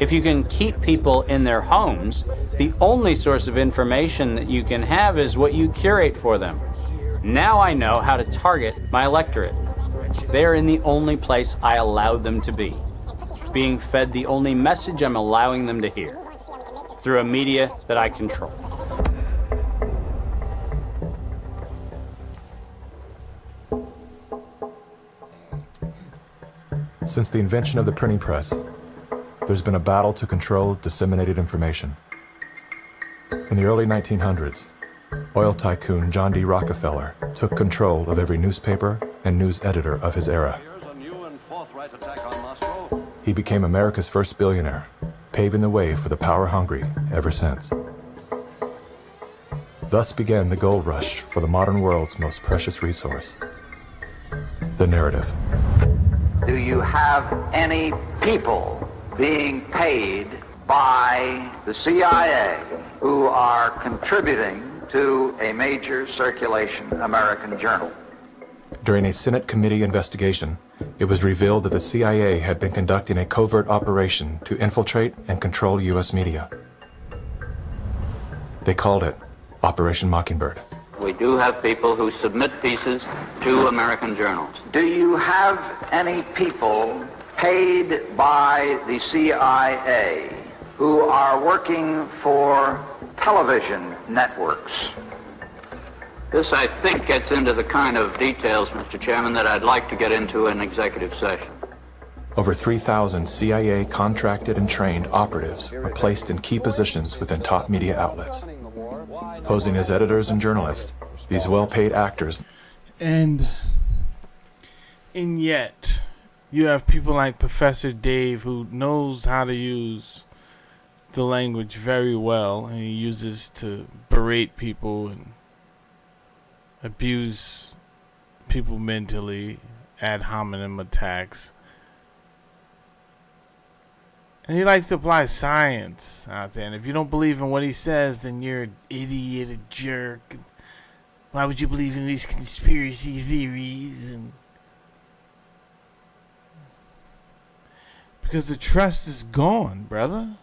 S12: If you can keep people in their homes, the only source of information that you can have is what you curate for them. Now I know how to target my electorate. They're in the only place I allowed them to be, being fed the only message I'm allowing them to hear, through a media that I control.
S21: Since the invention of the printing press, there's been a battle to control disseminated information. In the early 1900s, oil tycoon John D. Rockefeller took control of every newspaper and news editor of his era. He became America's first billionaire, paving the way for the power-hungry ever since. Thus began the gold rush for the modern world's most precious resource, the narrative.
S8: Do you have any people being paid by the CIA who are contributing to a major circulation American journal?
S21: During a Senate committee investigation, it was revealed that the CIA had been conducting a covert operation to infiltrate and control U.S. media. They called it Operation Mockingbird.
S8: We do have people who submit pieces to American journals. Do you have any people paid by the CIA who are working for television networks? This, I think, gets into the kind of details, Mr. Chairman, that I'd like to get into in executive session.
S21: Over 3,000 CIA contracted and trained operatives are placed in key positions within top media outlets. Posing as editors and journalists, these well-paid actors...
S2: And yet, you have people like Professor Dave who knows how to use the language very well, and he uses to berate people and abuse people mentally, ad hominem attacks. And he likes to apply science out there. And if you don't believe in what he says, then you're an idiot, a jerk. Why would you believe in these conspiracy theories? And because the trust is gone, brother.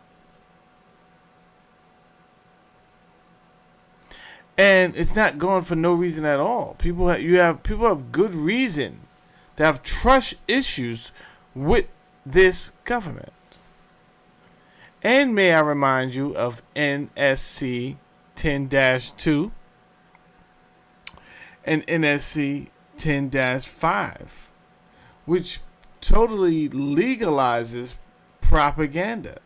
S2: And it's not gone for no reason at all. People have good reason to have trust issues with this government. And may I remind you of NSC 10-2 and NSC 10-5, which totally legalizes propaganda.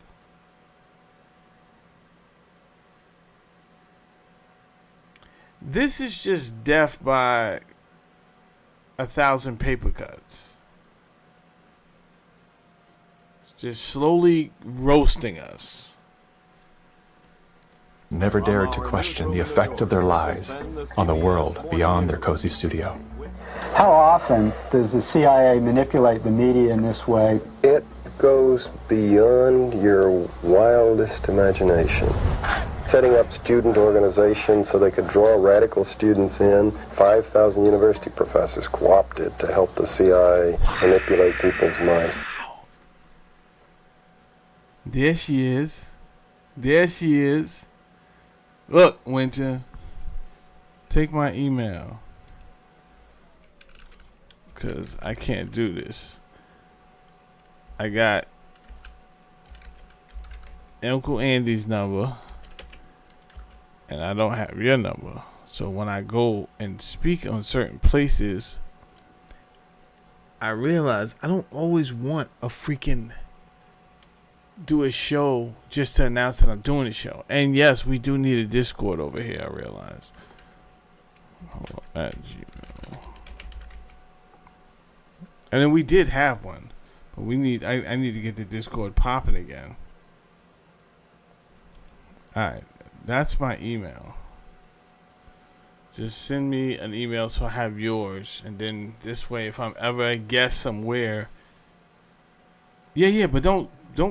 S2: This is just death by 1,000 paper cuts. Just slowly roasting us.
S21: never dared to question the effect of their lies on the world beyond their cozy studio.
S23: How often does the CIA manipulate the media in this way?
S1: It goes beyond your wildest imagination. Setting up student organizations so they could draw radical students in. 5,000 university professors co-opted to help the CIA manipulate people's minds.
S2: There she is. There she is. Look, Winter. Take my email. Because I can't do this. I got Uncle Andy's number. And I don't have your number. So when I go and speak on certain places, I realize I don't always want a freaking do a show just to announce that I'm doing a show. And yes, we do need a Discord over here, I realize. Hold on, at Gmail. And then we did have one. But we need I need to get the Discord popping again. Alright. That's my email. Just send me an email so I have yours. And then this way, if I'm ever a guest somewhere. Yeah, but don't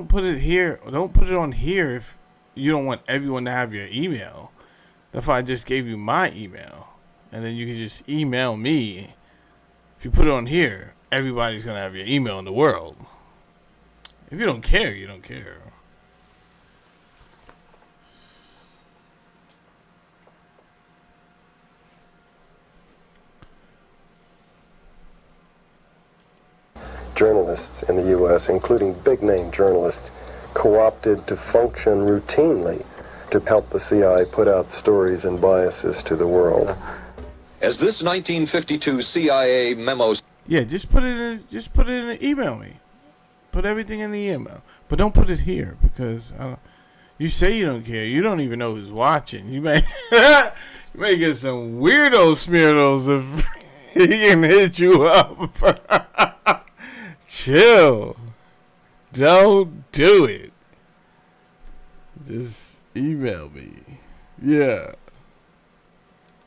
S2: put it here. Don't put it on here if you don't want everyone to have your email. That's why I just gave you my email. And then you can just email me. If you put it on here, everybody's going to have your email in the world. If you don't care, you don't care.
S1: Journalists in the U.S., including big-name journalists, co-opted to function routinely to help the CIA put out stories and biases to the world.
S18: As this 1952 CIA memo...
S2: Yeah, just put it in an email me. Put everything in the email. But don't put it here because you say you don't care. You don't even know who's watching. You may get some weirdo smeardos if he can hit you up. Chill. Don't do it. Just email me. Yeah.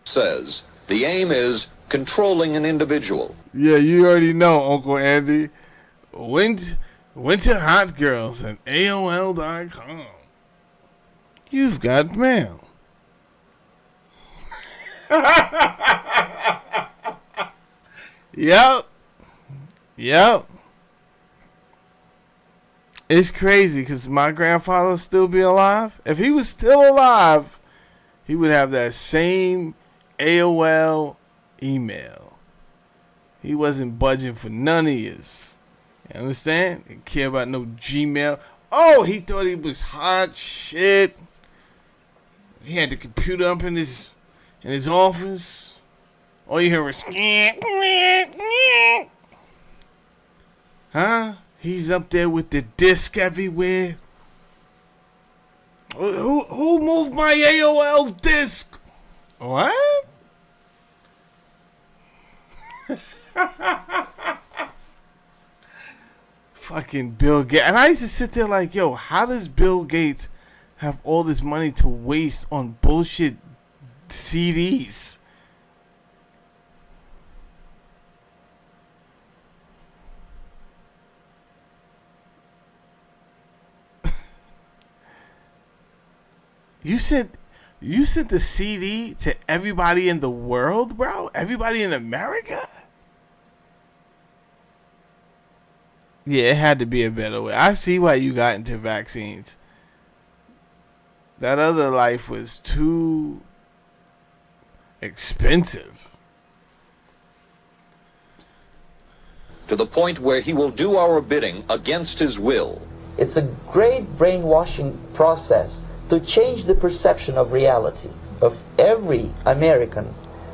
S18: Says the aim is controlling an individual.
S2: Yeah, you already know, Uncle Andy. Winter Hot Girls at AOL.com. You've got mail. Yep. It's crazy because my grandfather will still be alive. If he was still alive, he would have that same AOL email. He wasn't budging for none of his. You understand? He didn't care about no Gmail. Oh, he thought he was hot shit. He had the computer up in his office. All you hear was huh? He's up there with the disc everywhere. Who moved my AOL disc? What? Fucking Bill Gates. And I used to sit there like, yo, how does Bill Gates have all this money to waste on bullshit CDs? You sent the CD to everybody in the world, bro? Everybody in America? Yeah, it had to be a better way. I see why you got into vaccines. That other life was too expensive.
S18: To the point where he will do our bidding against his will.
S4: It's a great brainwashing process to change the perception of reality of every American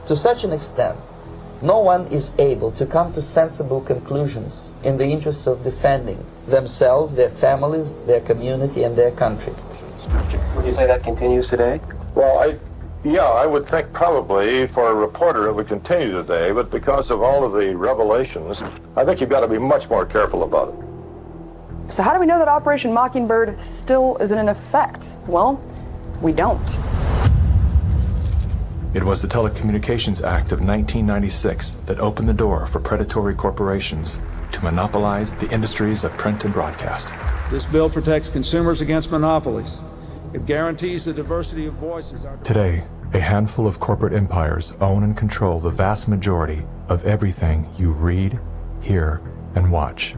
S4: to such an extent no one is able to come to sensible conclusions in the interests of defending themselves, their families, their community, and their country.
S14: Would you say that continues today?
S24: Well, I would think probably for a reporter it would continue today, but because of all of the revelations, I think you've got to be much more careful about it.
S19: So how do we know that Operation Mockingbird still isn't in effect? Well, we don't.
S21: It was the Telecommunications Act of 1996 that opened the door for predatory corporations to monopolize the industries of print and broadcast.
S20: This bill protects consumers against monopolies. It guarantees the diversity of voices.
S21: Today, a handful of corporate empires own and control the vast majority of everything you read, hear, and watch.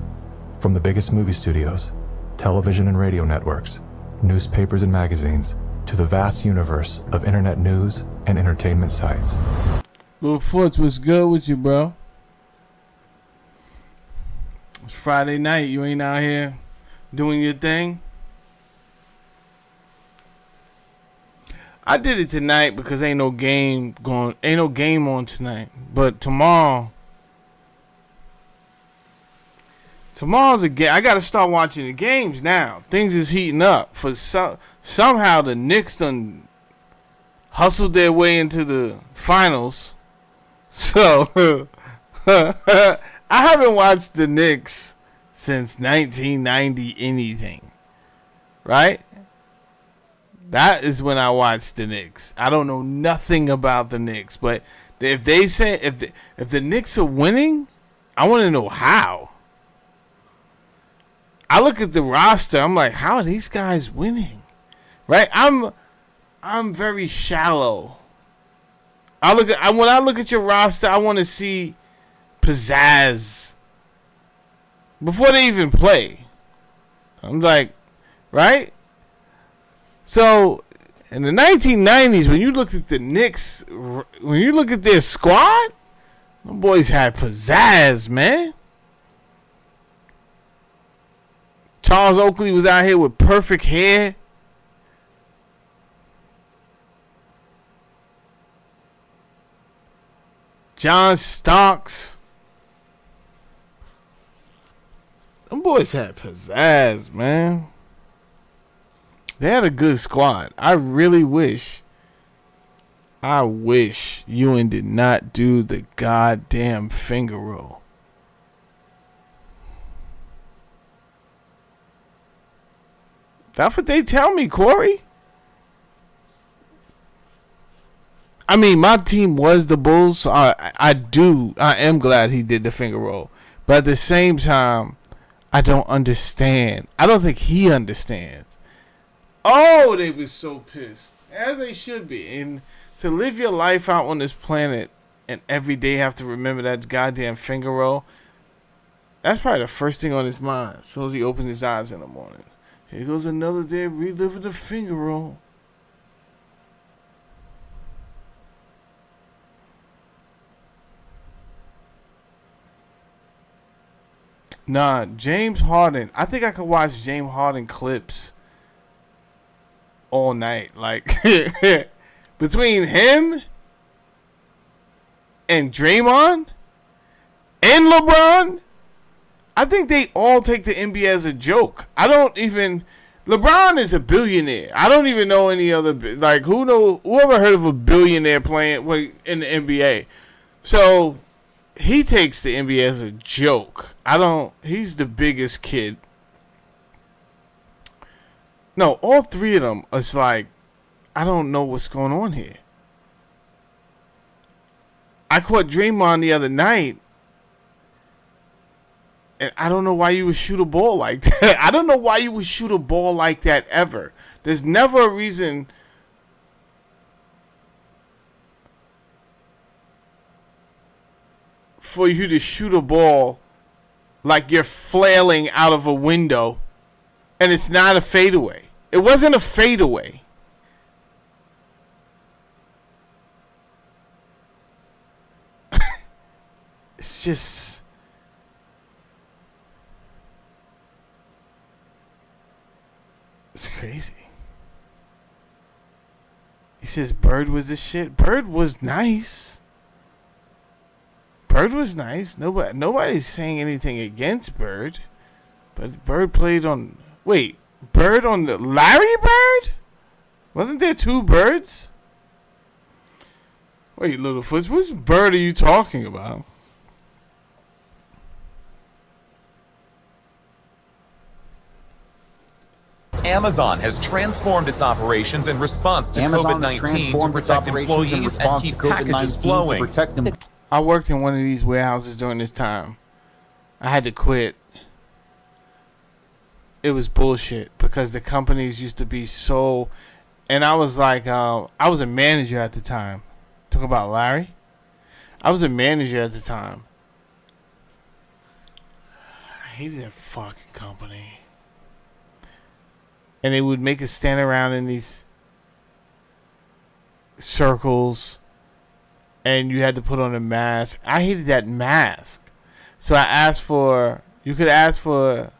S21: From the biggest movie studios, television and radio networks, newspapers and magazines, to the vast universe of internet news and entertainment sites.
S2: Little Foots, what's good with you, bro? It's Friday night. You ain't out here doing your thing? I did it tonight because ain't no game on tonight. But tomorrow's a game. I got to start watching the games now. Things is heating up. For somehow the Knicks done hustled their way into the finals. So I haven't watched the Knicks since 1990 anything. Right? That is when I watched the Knicks. I don't know nothing about the Knicks, but if they say if the Knicks are winning, I want to know how. I look at the roster, I'm like, how are these guys winning? Right? I'm very shallow. When I look at your roster, I want to see pizzazz before they even play. I'm like, right? So, in the 1990s, when you looked at the Knicks, when you look at their squad, them boys had pizzazz, man. Charles Oakley was out here with perfect hair. John Starks. Them boys had pizzazz, man. They had a good squad. I wish Ewing did not do the goddamn finger roll. That's what they tell me, Corey. I mean, my team was the Bulls, so I am glad he did the finger roll. But at the same time, I don't understand. I don't think he understands. Oh, they were so pissed. As they should be. And to live your life out on this planet and every day have to remember that goddamn finger roll, that's probably the first thing on his mind as soon as he opens his eyes in the morning. Here goes another day reliving the finger roll. Nah, James Harden. I think I could watch James Harden clips all night. Like, between him and Draymond and LeBron, I think they all take the NBA as a joke. I don't even. LeBron is a billionaire. I don't even know any other, like, whoever heard of a billionaire playing in the NBA. So he takes the NBA as a joke. He's the biggest kid. No, all three of them, it's like, I don't know what's going on here. I caught Draymond the other night, and I don't know why you would shoot a ball like that. I don't know why you would shoot a ball like that ever. There's never a reason for you to shoot a ball like you're flailing out of a window, and it's not a fadeaway. It wasn't a fadeaway. It's just... It's crazy. He says Bird was the shit. Bird was nice. Bird was nice. Nobody's saying anything against Bird. But Bird played on... Wait, Bird on the... Larry Bird? Wasn't there two Birds? Wait, Littlefoot, which Bird are you talking about?
S5: Amazon has transformed its operations in response to COVID-19 to protect employees and keep packages flowing.
S2: I worked in one of these warehouses during this time. I had to quit. It was bullshit because the companies used to be so... And I was like, I was a manager at the time. Talk about Larry. I was a manager at the time. I hated that fucking company. And they would make us stand around in these circles. And you had to put on a mask. I hated that mask. So I asked for... You could ask for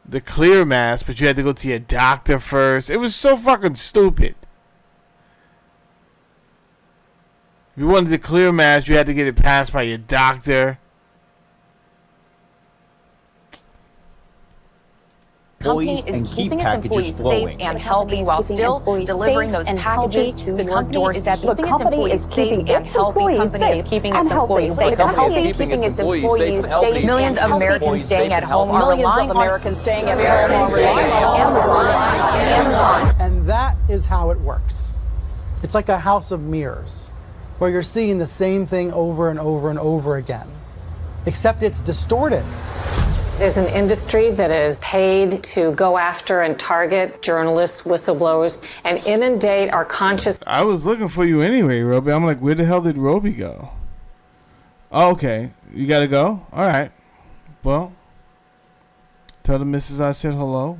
S2: the clear mask, but you had to go to your doctor first. It was so fucking stupid. If you wanted the clear mask, you had to get it passed by your doctor.
S7: Company is keeping its employees safe and healthy while still delivering those packages to your doorstep. Keeping its employees safe and healthy. Company is keeping its employees safe. The company is keeping its employees safe. Millions of Americans staying at home are relying on Amazon.
S9: And that is how it works. It's like a house of mirrors, where you're seeing the same thing over and over and over again, except it's distorted.
S11: There's an industry that is paid to go after and target journalists, whistleblowers, and inundate our conscious...
S2: I was looking for you anyway, Roby. I'm like, where the hell did Roby go? Oh, okay. You gotta go? Alright. Well, tell the missus I said hello.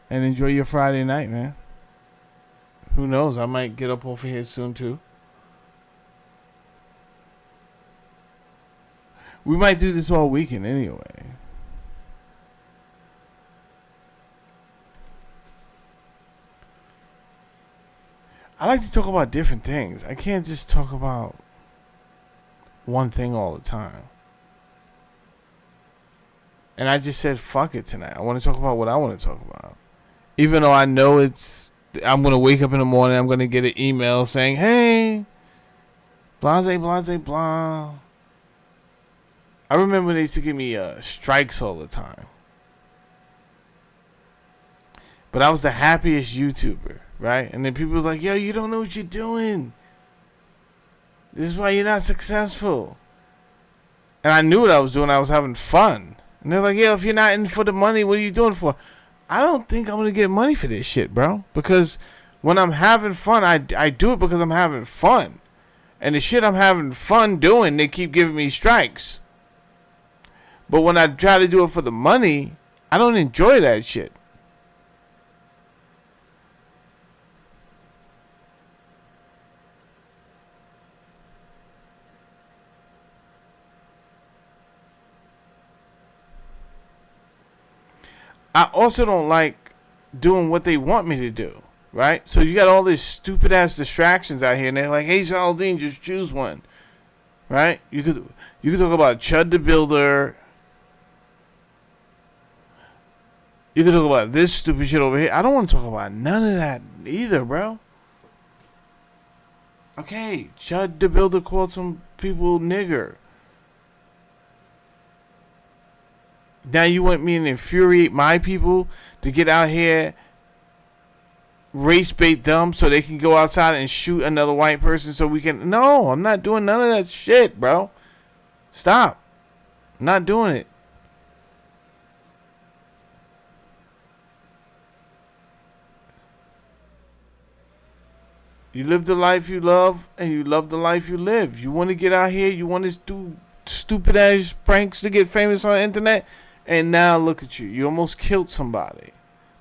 S2: And enjoy your Friday night, man. Who knows? I might get up over here soon, too. We might do this all weekend anyway. I like to talk about different things. I can't just talk about one thing all the time. And I just said, fuck it tonight. I want to talk about what I want to talk about. Even though I know I'm going to wake up in the morning, I'm going to get an email saying, hey, blase, blase, blah. I remember they used to give me strikes all the time. But I was the happiest YouTuber. Right? And then people was like, yo, you don't know what you're doing. This is why you're not successful. And I knew what I was doing. I was having fun. And they're like, yo, if you're not in for the money, what are you doing for? I don't think I'm going to get money for this shit, bro. Because when I'm having fun, I do it because I'm having fun. And the shit I'm having fun doing, they keep giving me strikes. But when I try to do it for the money, I don't enjoy that shit. I also don't like doing what they want me to do, right? So you got all these stupid ass distractions out here, and they're like, "Hey, Charlene, just choose one," right? You could talk about Chud the Builder, You can talk about this stupid shit over here. I don't want to talk about none of that either, bro. Okay, Judd the Builder called some people nigger. Now you want me to infuriate my people to get out here, race bait them so they can go outside and shoot another white person so we can... No, I'm not doing none of that shit, bro. Stop. I'm not doing it. You live the life you love, and you love the life you live. You want to get out here, you want to do stupid ass pranks to get famous on the internet, and now look at you. You almost killed somebody.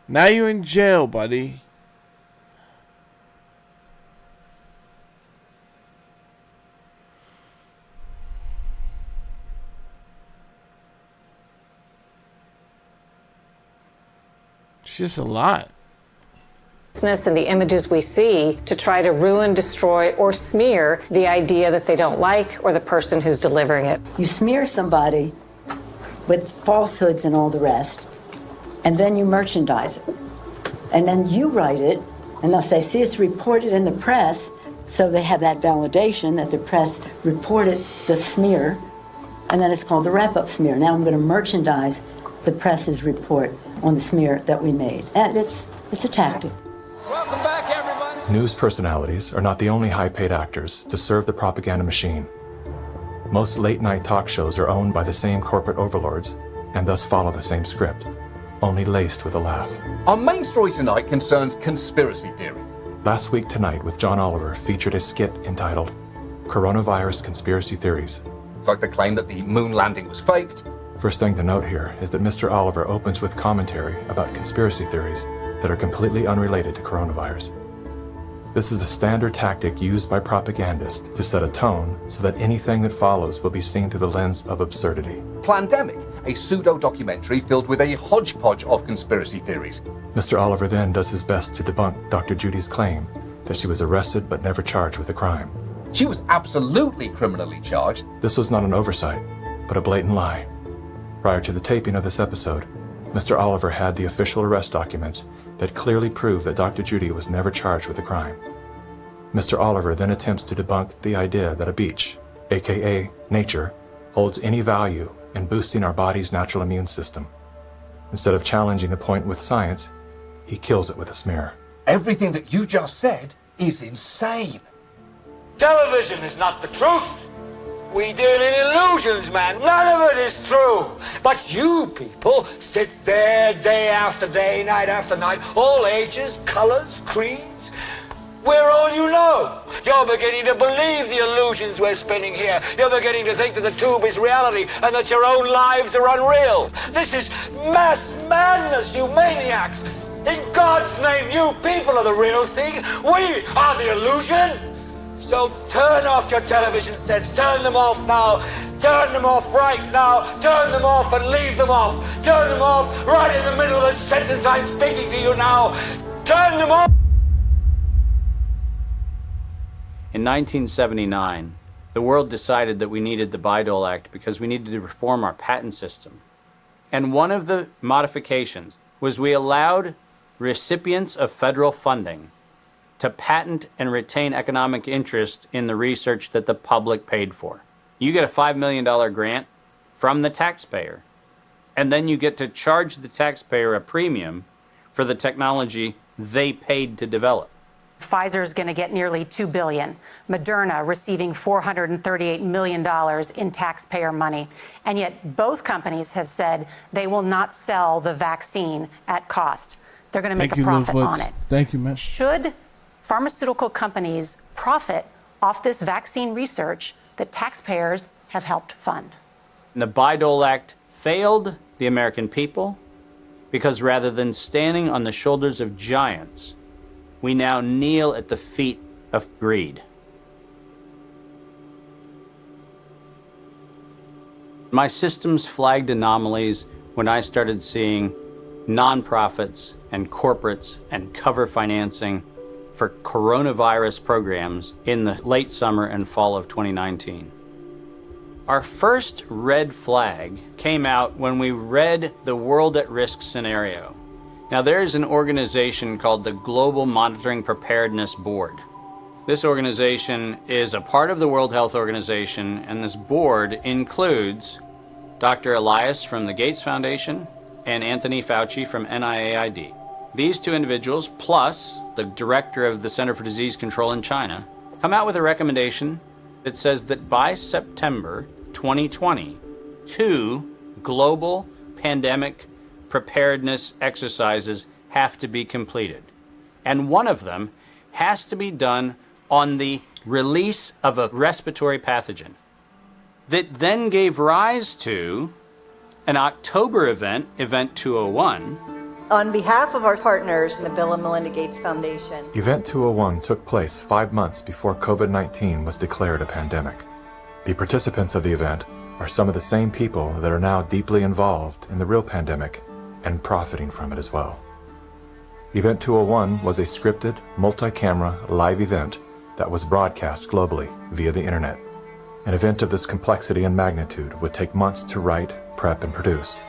S2: Now you're in jail, buddy. It's just a lot.
S11: And the images we see to try to ruin, destroy, or smear the idea that they don't like or the person who's delivering it.
S6: You smear somebody with falsehoods and all the rest, and then you merchandise it. And then you write it, and they'll say, see, it's reported in the press, so they have that validation that the press reported the smear, and then it's called the wrap-up smear. Now I'm going to merchandise the press's report on the smear that we made. And it's a tactic.
S18: Welcome back, everybody.
S21: News personalities are not the only high-paid actors to serve the propaganda machine. Most late-night talk shows are owned by the same corporate overlords and thus follow the same script, only laced with a laugh.
S18: Our main story tonight concerns conspiracy theories.
S21: Last Week Tonight with John Oliver featured a skit entitled Coronavirus Conspiracy Theories.
S18: Like the claim that the moon landing was faked.
S21: First thing to note here is that Mr. Oliver opens with commentary about conspiracy theories that are completely unrelated to coronavirus. This is a standard tactic used by propagandists to set a tone so that anything that follows will be seen through the lens of absurdity.
S18: Plandemic, a pseudo-documentary filled with a hodgepodge of conspiracy theories.
S21: Mr. Oliver then does his best to debunk Dr. Judy's claim that she was arrested but never charged with a crime.
S18: She was absolutely criminally charged.
S21: This was not an oversight, but a blatant lie. Prior to the taping of this episode, Mr. Oliver had the official arrest documents that clearly prove that Dr. Judy was never charged with a crime. Mr. Oliver then attempts to debunk the idea that a beach, aka nature, holds any value in boosting our body's natural immune system. Instead of challenging the point with science, he kills it with a smear.
S18: Everything that you just said is insane.
S13: Television is not the truth. We deal in illusions, man. None of it is true. But you people sit there day after day, night after night, all ages, colors, creeds. We're all you know. You're beginning to believe the illusions we're spinning here. You're beginning to think that the tube is reality and that your own lives are unreal. This is mass madness, you maniacs. In God's name, you people are the real thing. We are the illusion. So turn off your television sets. Turn them off now. Turn them off right now. Turn them off and leave them off. Turn them off right in the middle of the sentence I'm speaking to you now. Turn them off.
S12: In 1979, the world decided that we needed the Bayh-Dole Act because we needed to reform our patent system. And one of the modifications was we allowed recipients of federal funding to patent and retain economic interest in the research that the public paid for. You get a $5 million grant from the taxpayer, and then you get to charge the taxpayer a premium for the technology they paid to develop.
S15: Pfizer's going to get nearly $2 billion. Moderna receiving $438 million in taxpayer money. And yet both companies have said they will not sell the vaccine at cost. They're going to make a profit on it.
S2: Thank you, man.
S15: Should pharmaceutical companies profit off this vaccine research that taxpayers have helped fund?
S12: And the Bayh-Dole Act failed the American people because rather than standing on the shoulders of giants, we now kneel at the feet of greed. My systems flagged anomalies when I started seeing nonprofits and corporates and cover financing for coronavirus programs in the late summer and fall of 2019. Our first red flag came out when we read the World at Risk scenario. Now, there is an organization called the Global Monitoring Preparedness Board. This organization is a part of the World Health Organization, and this board includes Dr. Elias from the Gates Foundation and Anthony Fauci from NIAID. These two individuals, plus the director of the Center for Disease Control in China, come out with a recommendation that says that by September 2020, 2 global pandemic preparedness exercises have to be completed. And one of them has to be done on the release of a respiratory pathogen that then gave rise to an October event, Event 201.
S10: On behalf of our partners in the Bill and Melinda Gates Foundation,
S21: Event 201 took place 5 months before COVID-19 was declared a pandemic. The participants of the event are some of the same people that are now deeply involved in the real pandemic and profiting from it as well. Event 201 was a scripted, multi-camera, live event that was broadcast globally via the internet. An event of this complexity and magnitude would take months to write, prep, and produce,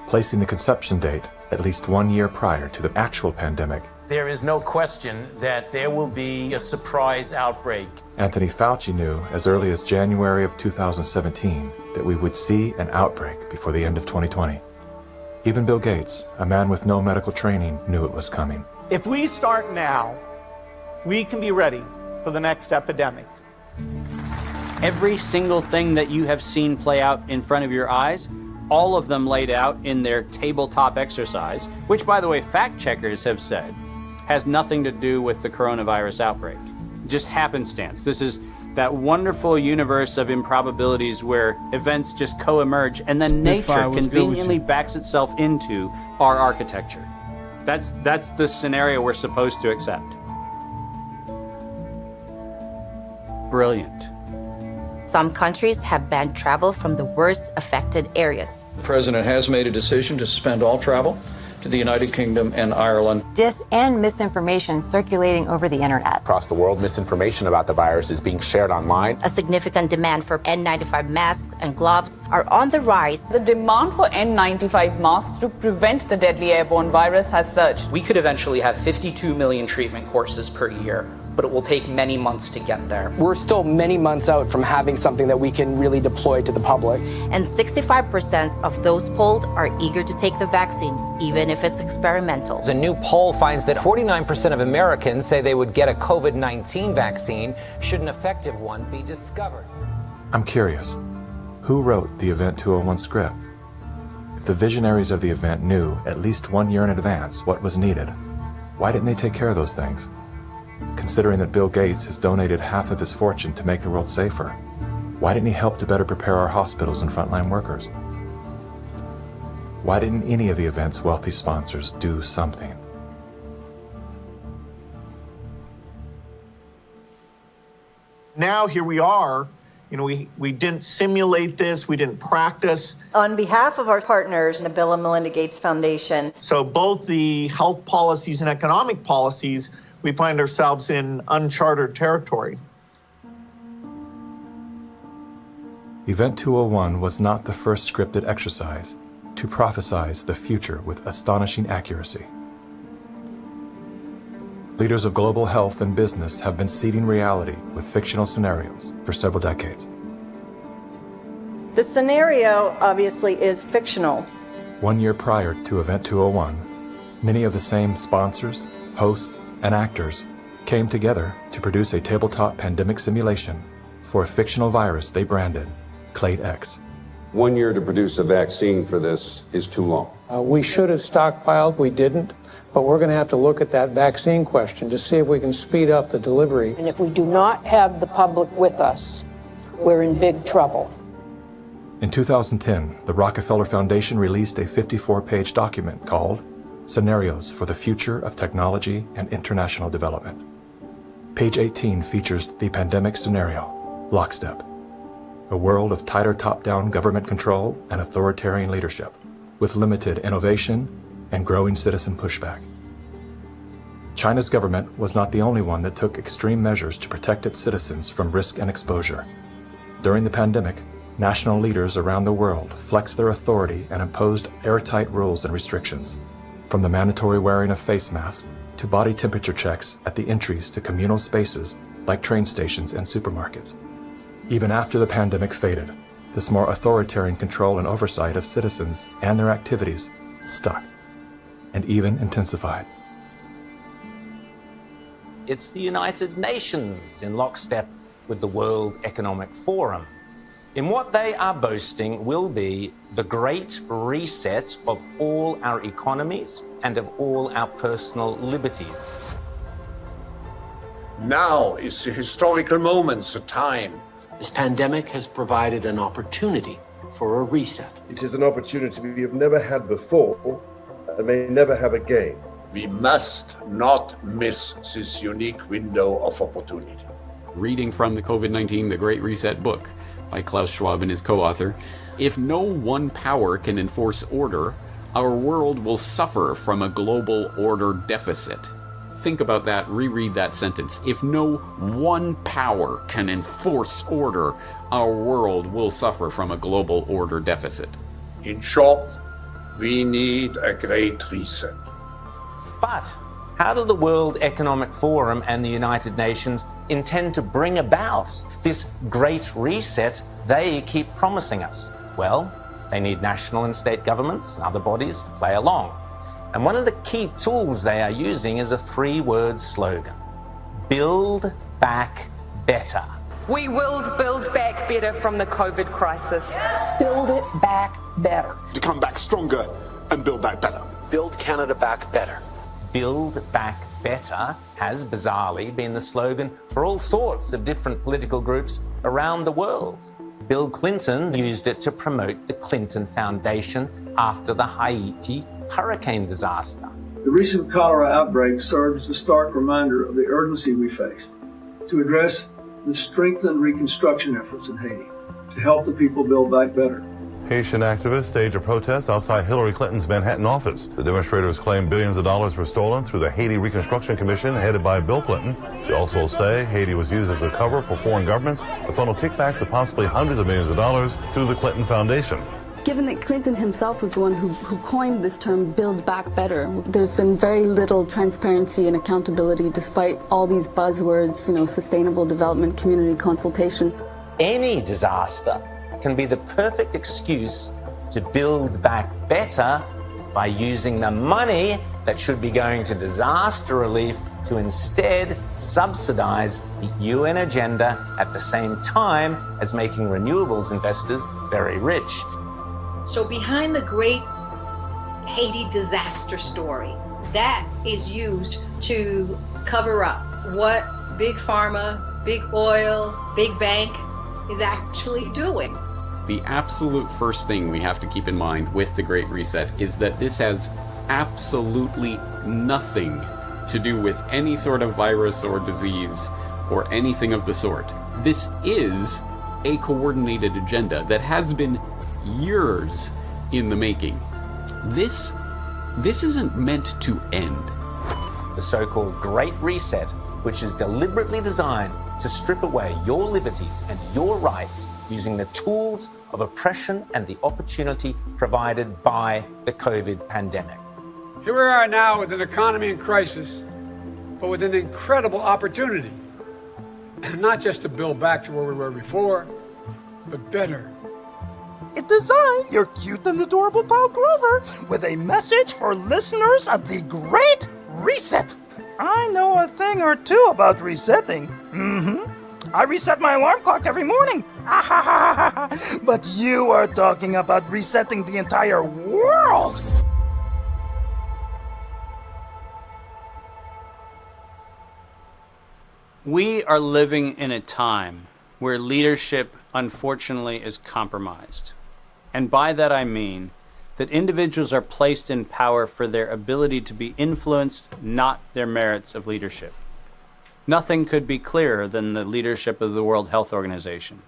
S21: placing the conception date at least 1 year prior to the actual pandemic.
S16: There is no question that there will be a surprise outbreak.
S21: Anthony Fauci knew as early as January of 2017 that we would see an outbreak before the end of 2020. Even Bill Gates, a man with no medical training, knew it was coming.
S17: If we start now, we can be ready for the next epidemic.
S12: Every single thing that you have seen play out in front of your eyes, all of them laid out in their tabletop exercise, which, by the way, fact checkers have said has nothing to do with the coronavirus outbreak. Just happenstance. This is that wonderful universe of improbabilities where events just co-emerge and then nature conveniently backs itself into our architecture. That's the scenario we're supposed to accept. Brilliant.
S22: Some countries have banned travel from the worst affected areas.
S18: The president has made a decision to suspend all travel to the United Kingdom and Ireland.
S7: Dis and misinformation circulating over the internet.
S25: Across the world, misinformation about the virus is being shared online.
S22: A significant demand for N95 masks and gloves are on the rise.
S26: The demand for N95 masks to prevent the deadly airborne virus has surged.
S27: We could eventually have 52 million treatment courses per year, but it will take many months to get there.
S14: We're still many months out from having something that we can really deploy to the public.
S22: And 65% of those polled are eager to take the vaccine, even if it's experimental.
S28: A new poll finds that 49% of Americans say they would get a COVID-19 vaccine should an effective one be discovered.
S21: I'm curious, who wrote the Event 201 script? If the visionaries of the event knew at least 1 year in advance what was needed, why didn't they take care of those things? Considering that Bill Gates has donated half of his fortune to make the world safer, why didn't he help to better prepare our hospitals and frontline workers? Why didn't any of the event's wealthy sponsors do something?
S29: Now here we are. We didn't simulate this, we didn't practice.
S10: On behalf of our partners in the Bill and Melinda Gates Foundation.
S29: So both the health policies and economic policies, we find ourselves in uncharted territory.
S21: Event 201 was not the first scripted exercise to prophesize the future with astonishing accuracy. Leaders of global health and business have been seeding reality with fictional scenarios for several decades.
S10: The scenario obviously is fictional.
S21: 1 year prior to Event 201, many of the same sponsors, hosts, and actors came together to produce a tabletop pandemic simulation for a fictional virus they branded Clade X.
S30: 1 year to produce a vaccine for this is too long.
S31: We should have stockpiled, we didn't, but we're going to have to look at that vaccine question to see if we can speed up the delivery.
S32: And if we do not have the public with us, we're in big trouble.
S21: In 2010, the Rockefeller Foundation released a 54-page document called Scenarios for the Future of Technology and International Development. Page 18 features the pandemic scenario, Lockstep, a world of tighter top-down government control and authoritarian leadership, with limited innovation and growing citizen pushback. China's government was not the only one that took extreme measures to protect its citizens from risk and exposure. During the pandemic, national leaders around the world flexed their authority and imposed airtight rules and restrictions. From the mandatory wearing of face masks to body temperature checks at the entries to communal spaces like train stations and supermarkets. Even after the pandemic faded, this more authoritarian control and oversight of citizens and their activities stuck and even intensified.
S28: It's the United Nations in lockstep with the World Economic Forum. In what they are boasting will be the great reset of all our economies and of all our personal liberties.
S1: Now is a historical moment, a time.
S3: This pandemic has provided an opportunity for a reset.
S4: It is an opportunity we have never had before and may never have again.
S1: We must not miss this unique window of opportunity.
S5: Reading from the COVID-19 The Great Reset book by Klaus Schwab and his co-author, if no one power can enforce order, our world will suffer from a global order deficit. Think about that, reread that sentence. If no one power can enforce order, our world will suffer from a global order deficit.
S1: In short, we need a great reset.
S28: But how do the World Economic Forum and the United Nations intend to bring about this great reset they keep promising us? Well, they need national and state governments and other bodies to play along. And one of the key tools they are using is a 3-word slogan: Build Back Better.
S6: We will build back better from the COVID crisis.
S32: Build it back better.
S4: To come back stronger and build back better.
S3: Build Canada back better.
S28: Build Back Better has bizarrely been the slogan for all sorts of different political groups around the world. Bill Clinton used it to promote the Clinton Foundation after the Haiti hurricane disaster.
S8: The recent cholera outbreak serves as a stark reminder of the urgency we face to address the strengthened reconstruction efforts in Haiti to help the people build back better.
S9: Haitian activists staged a protest outside Hillary Clinton's Manhattan office. The demonstrators claim billions of dollars were stolen through the Haiti Reconstruction Commission headed by Bill Clinton. They also say Haiti was used as a cover for foreign governments to funnel kickbacks of possibly hundreds of millions of dollars through the Clinton Foundation.
S11: Given that Clinton himself was the one who coined this term, Build Back Better, there's been very little transparency and accountability despite all these buzzwords, sustainable development, community consultation.
S28: Any disaster can be the perfect excuse to build back better by using the money that should be going to disaster relief to instead subsidize the UN agenda at the same time as making renewables investors very rich.
S19: So behind the great Haiti disaster story, that is used to cover up what Big Pharma, Big Oil, Big Bank is actually doing.
S5: The absolute first thing we have to keep in mind with the Great Reset is that this has absolutely nothing to do with any sort of virus or disease or anything of the sort. This is a coordinated agenda that has been years in the making. This isn't meant to end.
S28: The so-called Great Reset, which is deliberately designed to strip away your liberties and your rights using the tools of oppression and the opportunity provided by the COVID pandemic.
S20: Here we are now with an economy in crisis, but with an incredible opportunity, not just to build back to where we were before, but better.
S23: It designed your cute and adorable pal Grover with a message for listeners of the Great Reset. I know a thing or two about resetting. I reset my alarm clock every morning. But you are talking about resetting the entire world.
S12: We are living in a time where leadership, unfortunately, is compromised. And by that I mean that individuals are placed in power for their ability to be influenced, not their merits of leadership. Nothing could be clearer than the leadership of the World Health Organization.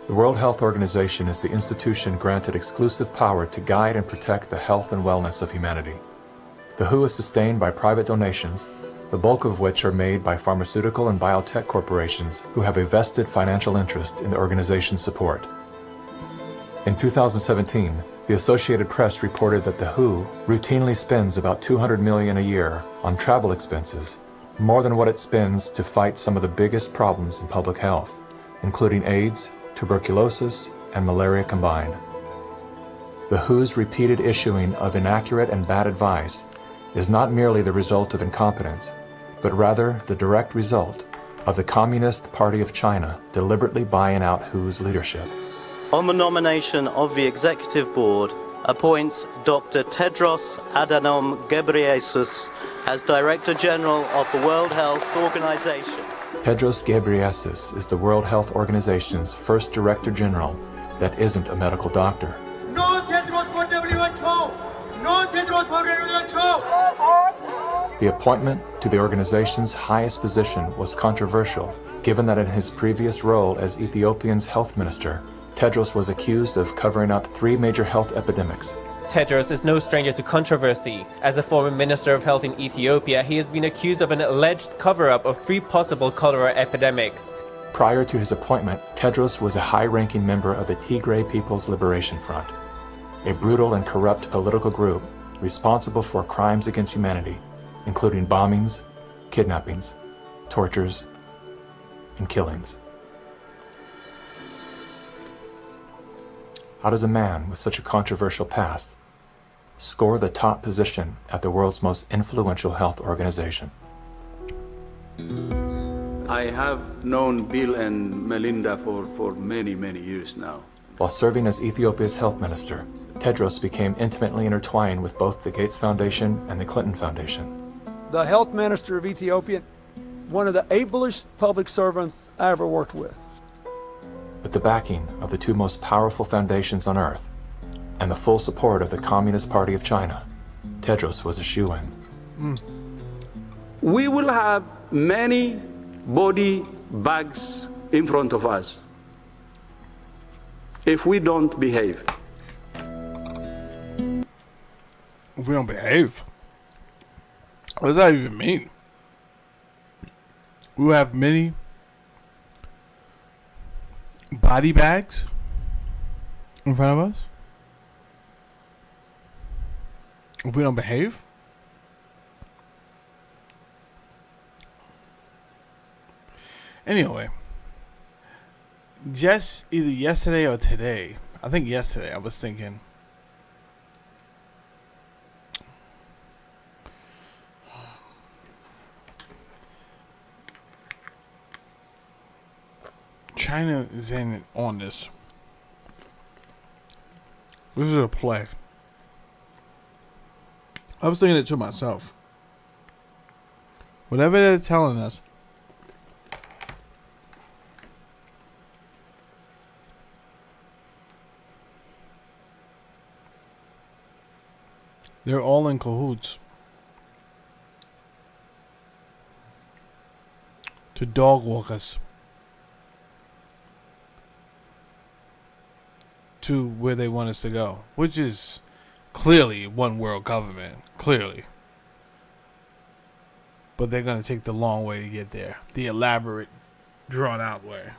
S21: The World Health Organization is the institution granted exclusive power to guide and protect the health and wellness of humanity. The WHO is sustained by private donations, the bulk of which are made by pharmaceutical and biotech corporations who have a vested financial interest in the organization's support. In 2017, The Associated Press reported that the WHO routinely spends about $200 million a year on travel expenses, more than what it spends to fight some of the biggest problems in public health, including AIDS, tuberculosis, and malaria combined. The WHO's repeated issuing of inaccurate and bad advice is not merely the result of incompetence, but rather the direct result of the Communist Party of China deliberately buying out WHO's leadership.
S2: On the nomination of the Executive Board, appoints Dr. Tedros Adhanom Ghebreyesus as Director General of the World Health Organization.
S21: Tedros Ghebreyesus is the World Health Organization's first Director General that isn't a medical doctor.
S7: No Tedros for WHO! No Tedros for WHO!
S21: The appointment to the organization's highest position was controversial, given that in his previous role as Ethiopia's health minister, Tedros was accused of covering up 3 major health epidemics.
S13: Tedros is no stranger to controversy. As a former Minister of Health in Ethiopia, he has been accused of an alleged cover-up of 3 possible cholera epidemics.
S21: Prior to his appointment, Tedros was a high-ranking member of the Tigray People's Liberation Front, a brutal and corrupt political group responsible for crimes against humanity, including bombings, kidnappings, tortures, and killings. How does a man with such a controversial past score the top position at the world's most influential health organization?
S14: I have known Bill and Melinda for many, many years now.
S21: While serving as Ethiopia's health minister, Tedros became intimately intertwined with both the Gates Foundation and the Clinton Foundation.
S15: The health minister of Ethiopia, one of the ablest public servants I ever worked with.
S21: With the backing of the 2 most powerful foundations on earth and the full support of the Communist Party of China, Tedros was a shoo-in.
S14: We will have many body bags in front of us if we don't behave.
S16: If we don't behave? What does that even mean? We will have many body bags in front of us if we don't behave? Anyway, just either yesterday or today, I think yesterday, I was thinking, China is in on this. This is a play. I was thinking it to myself. Whatever they're telling us, they're all in cahoots to dog walk us to where they want us to go, which is clearly one world government, clearly. But they're going to take the long way to get there, the elaborate, drawn out way.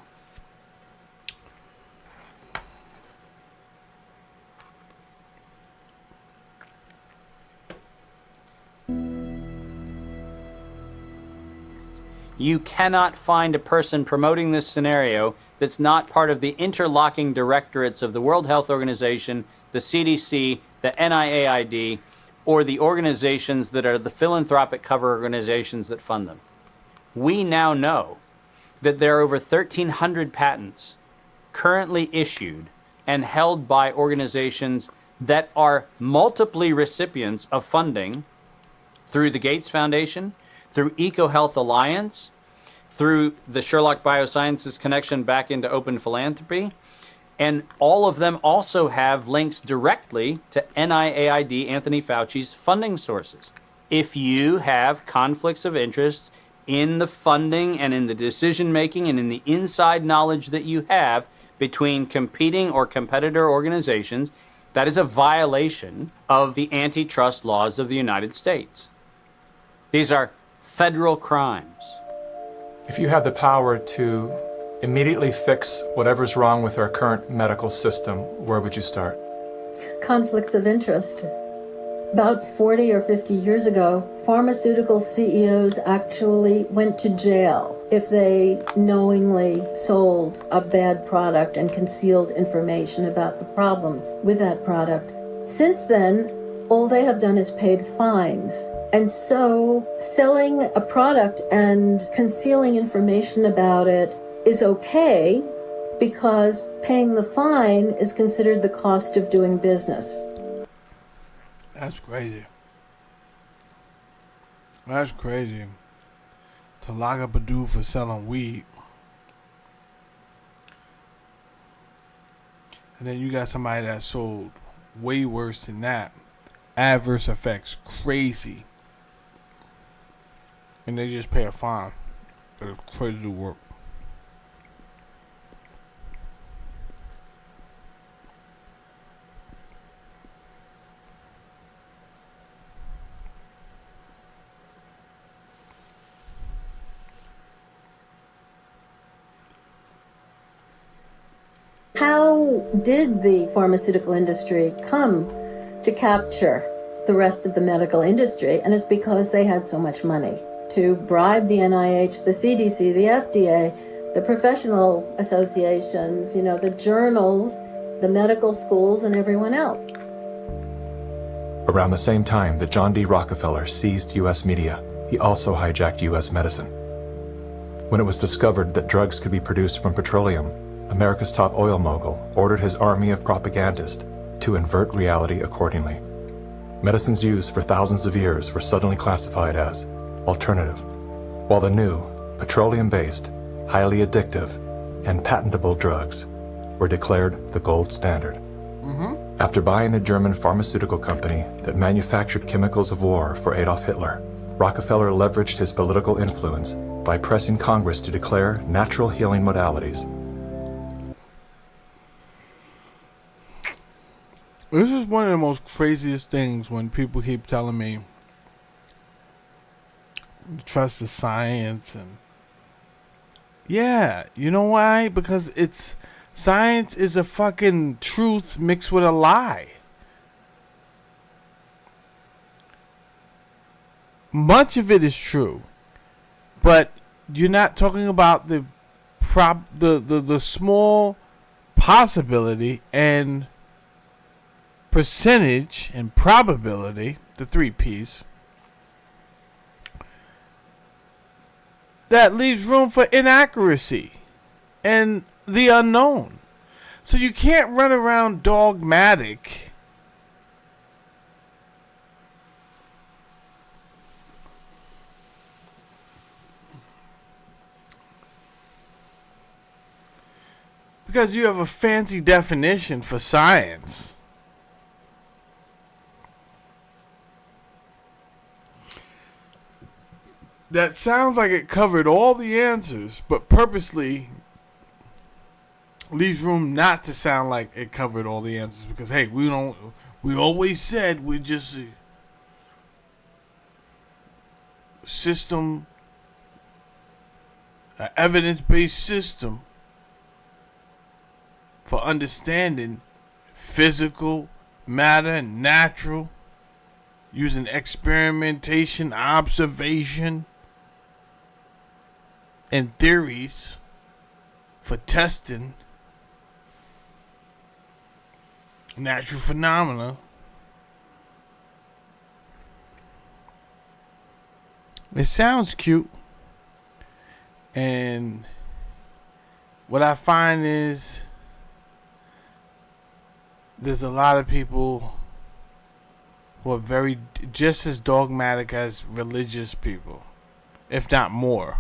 S12: You cannot find a person promoting this scenario that's not part of the interlocking directorates of the World Health Organization, the CDC, the NIAID, or the organizations that are the philanthropic cover organizations that fund them. We now know that there are over 1,300 patents currently issued and held by organizations that are multiply recipients of funding through the Gates Foundation, through EcoHealth Alliance, through the Sherlock Biosciences connection back into open philanthropy. And all of them also have links directly to NIAID, Anthony Fauci's funding sources. If you have conflicts of interest in the funding and in the decision making and in the inside knowledge that you have between competing or competitor organizations, that is a violation of the antitrust laws of the United States. These are federal crimes.
S21: If you had the power to immediately fix whatever's wrong with our current medical system, where would you start?
S1: conflicts of interest. About 40 or 50 years ago, pharmaceutical CEOs actually went to jail if they knowingly sold a bad product and concealed information about the problems with that product. Since then, all they have done is paid fines. And so selling a product and concealing information about it is okay because paying the fine is considered the cost of doing business.
S16: That's crazy. That's crazy. To lock up a dude for selling weed. And then you got somebody that sold way worse than that. Adverse effects. Crazy. And they just pay a fine. It's crazy work.
S1: How did the pharmaceutical industry come to capture the rest of the medical industry? And it's because they had so much money to bribe the NIH, the CDC, the FDA, the professional associations, the journals, the medical schools, and everyone else.
S21: Around the same time that John D. Rockefeller seized U.S. media, he also hijacked U.S. medicine. When it was discovered that drugs could be produced from petroleum, America's top oil mogul ordered his army of propagandists to invert reality accordingly. Medicines used for thousands of years were suddenly classified as alternative, while the new, petroleum-based, highly addictive, and patentable drugs were declared the gold standard. After buying the German pharmaceutical company that manufactured chemicals of war for Adolf Hitler, Rockefeller leveraged his political influence by pressing Congress to declare natural healing modalities.
S16: This is one of the most craziest things when people keep telling me trust the science. And yeah, you know why? Because science is a fucking truth mixed with a lie. Much of it is true, but you're not talking about the small possibility and percentage and probability, the 3 P's, that leaves room for inaccuracy and the unknown. So you can't run around dogmatic because you have a fancy definition for science. That sounds like it covered all the answers, but purposely leaves room not to sound like it covered all the answers because, hey, we always said we're just a system, an evidence-based system for understanding physical matter and natural, using experimentation, observation, and theories for testing natural phenomena. It sounds cute, and what I find is there's a lot of people who are just as dogmatic as religious people, if not more.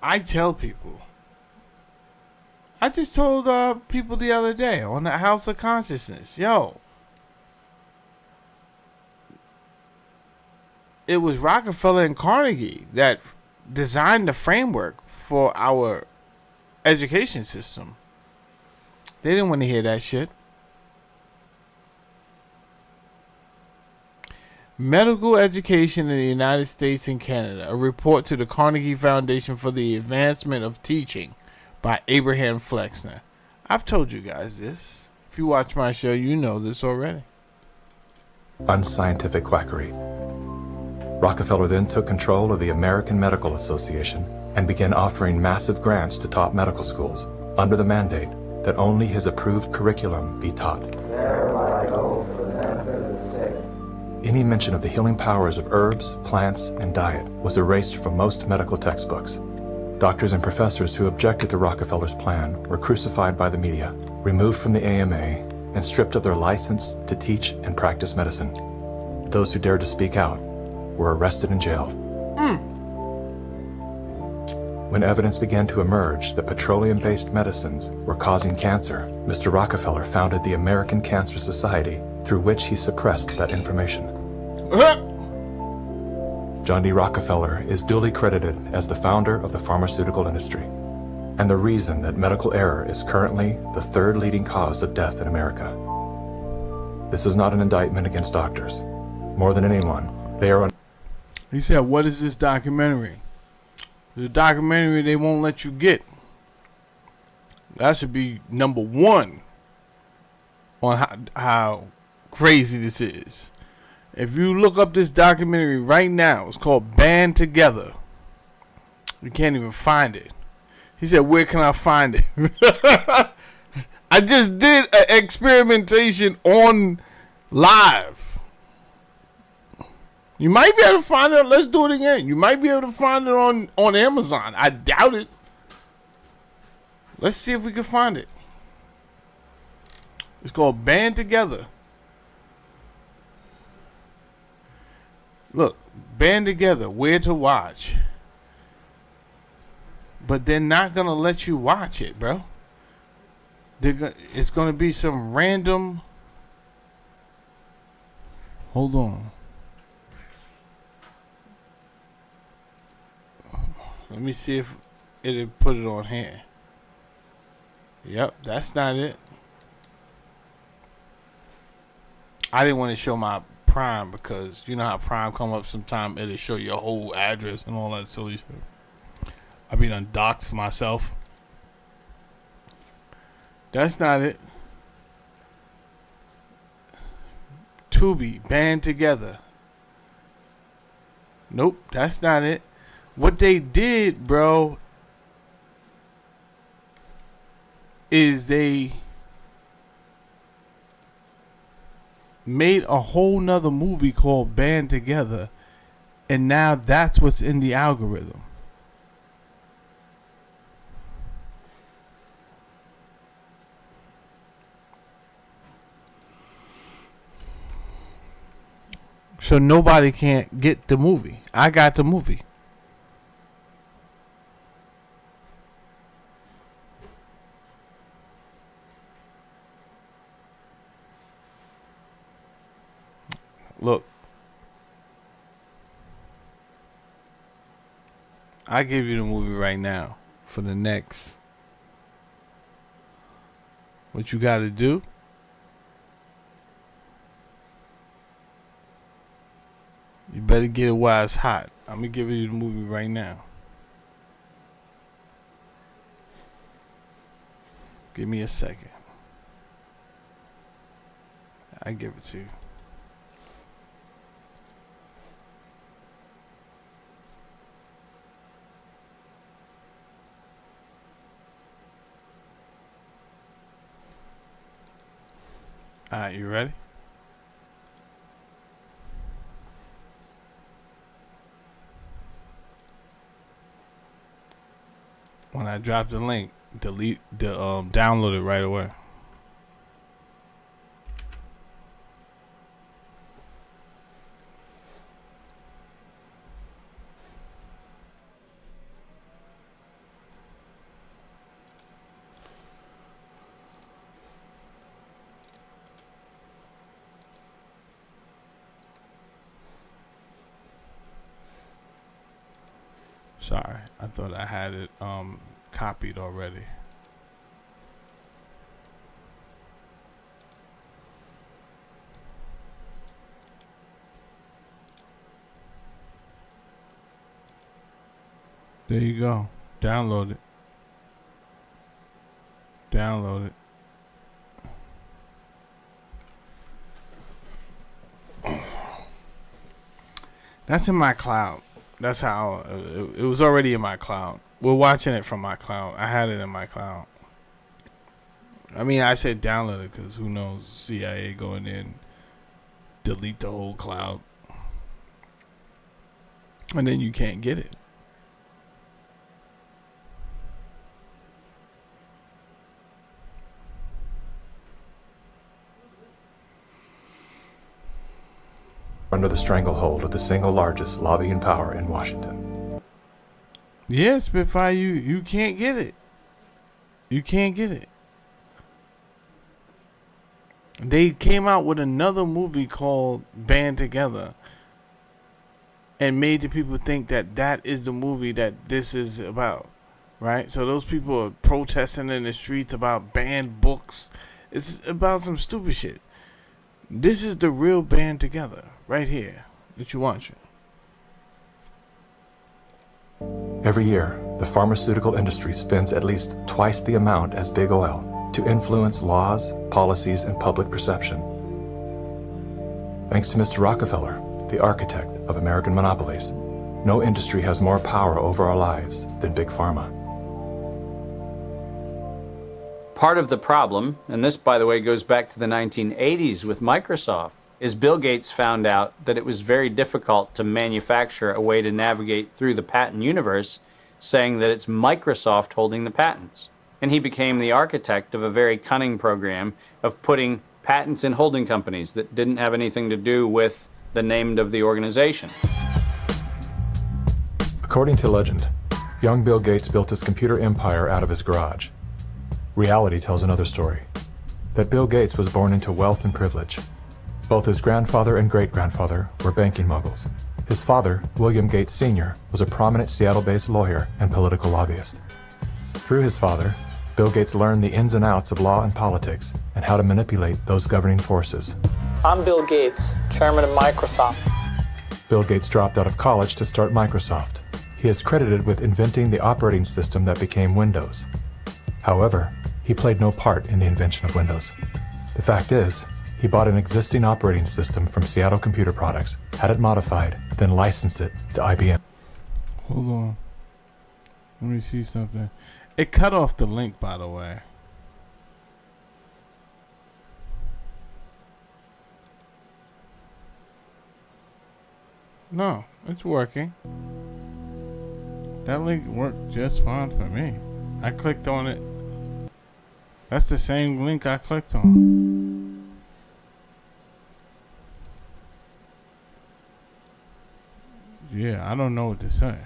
S16: I tell people. I just told people the other day on the House of Consciousness, yo, it was Rockefeller and Carnegie that designed the framework for our education system. They didn't want to hear that shit. Medical Education in the United States and Canada, a report to the Carnegie Foundation for the Advancement of Teaching by Abraham Flexner. I've told you guys this. If you watch my show, you know this already.
S21: Unscientific quackery. Rockefeller then took control of the American Medical Association and began offering massive grants to top medical schools under the mandate that only his approved curriculum be taught. Any mention of the healing powers of herbs, plants, and diet was erased from most medical textbooks. Doctors and professors who objected to Rockefeller's plan were crucified by the media, removed from the AMA, and stripped of their license to teach and practice medicine. Those who dared to speak out were arrested and jailed. When evidence began to emerge that petroleum-based medicines were causing cancer, Mr. Rockefeller founded the American Cancer Society, through which he suppressed that information. John D. Rockefeller is duly credited as the founder of the pharmaceutical industry, and the reason that medical error is currently the third leading cause of death in America. This is not an indictment against doctors. More than anyone, they are...
S16: He said, what is this documentary? The documentary they won't let you get. That should be number one on how crazy this is. If you look up this documentary right now, it's called Band Together. You can't even find it. He said, where can I find it? I just did an experimentation on live. You might be able to find it. Let's do it again. You might be able to find it on Amazon. I doubt it. Let's see if we can find it. It's called Band Together. Look, Band Together, where to watch. But they're not going to let you watch it, bro. It's going to be some random... Hold on. Let me see if it'll put it on here. Yep, that's not it. I didn't want to show my Prime because you know how Prime come up sometime, it'll show your whole address and all that silly shit. I be done doxed myself. That's not it. Tubi, Band Together. Nope, that's not it. What they did, bro, is they made a whole nother movie called Band Together, and now that's what's in the algorithm. So nobody can't get the movie. I got the movie. Look, I give you the movie right now for the next. What you got to do? You better get it while it's hot. I'm going to give you the movie right now. Give me a second. I give it to you. Alright, you ready? When I drop the link, download it right away. Sorry, I thought I had it copied already. There you go. Download it. Download it. That's in my cloud. That's how it was already in my cloud. We're watching it from my cloud. I had it in my cloud. I mean, I said download it because who knows? CIA going in, delete the whole cloud, and then you can't get it.
S21: Under the stranglehold of the single largest lobbying power in Washington.
S16: Yeah, Spitfire, you can't get it. You can't get it. They came out with another movie called Band Together and made the people think that that is the movie that this is about, right? So those people are protesting in the streets about banned books. It's about some stupid shit. This is the real Band Together right here that you're watching.
S21: Every year, the pharmaceutical industry spends at least twice the amount as big oil to influence laws, policies, and public perception. Thanks to Mr. Rockefeller, the architect of American monopolies, no industry has more power over our lives than Big Pharma.
S12: Part of the problem, and this, by the way, goes back to the 1980s with Microsoft, is Bill Gates found out that it was very difficult to manufacture a way to navigate through the patent universe, saying that it's Microsoft holding the patents. And he became the architect of a very cunning program of putting patents in holding companies that didn't have anything to do with the name of the organization.
S21: According to legend, young Bill Gates built his computer empire out of his garage. Reality tells another story, that Bill Gates was born into wealth and privilege. Both his grandfather and great-grandfather were banking moguls. His father, William Gates Sr., was a prominent Seattle-based lawyer and political lobbyist. Through his father, Bill Gates learned the ins and outs of law and politics and how to manipulate those governing forces.
S6: I'm Bill Gates, chairman of Microsoft.
S21: Bill Gates dropped out of college to start Microsoft. He is credited with inventing the operating system that became Windows. However, he played no part in the invention of Windows. The fact is, he bought an existing operating system from Seattle Computer Products, had it modified, then licensed it to IBM.
S16: Hold on. Let me see something. It cut off the link, by the way. No, it's working. That link worked just fine for me. I clicked on it. That's the same link I clicked on. Yeah, I don't know what to say.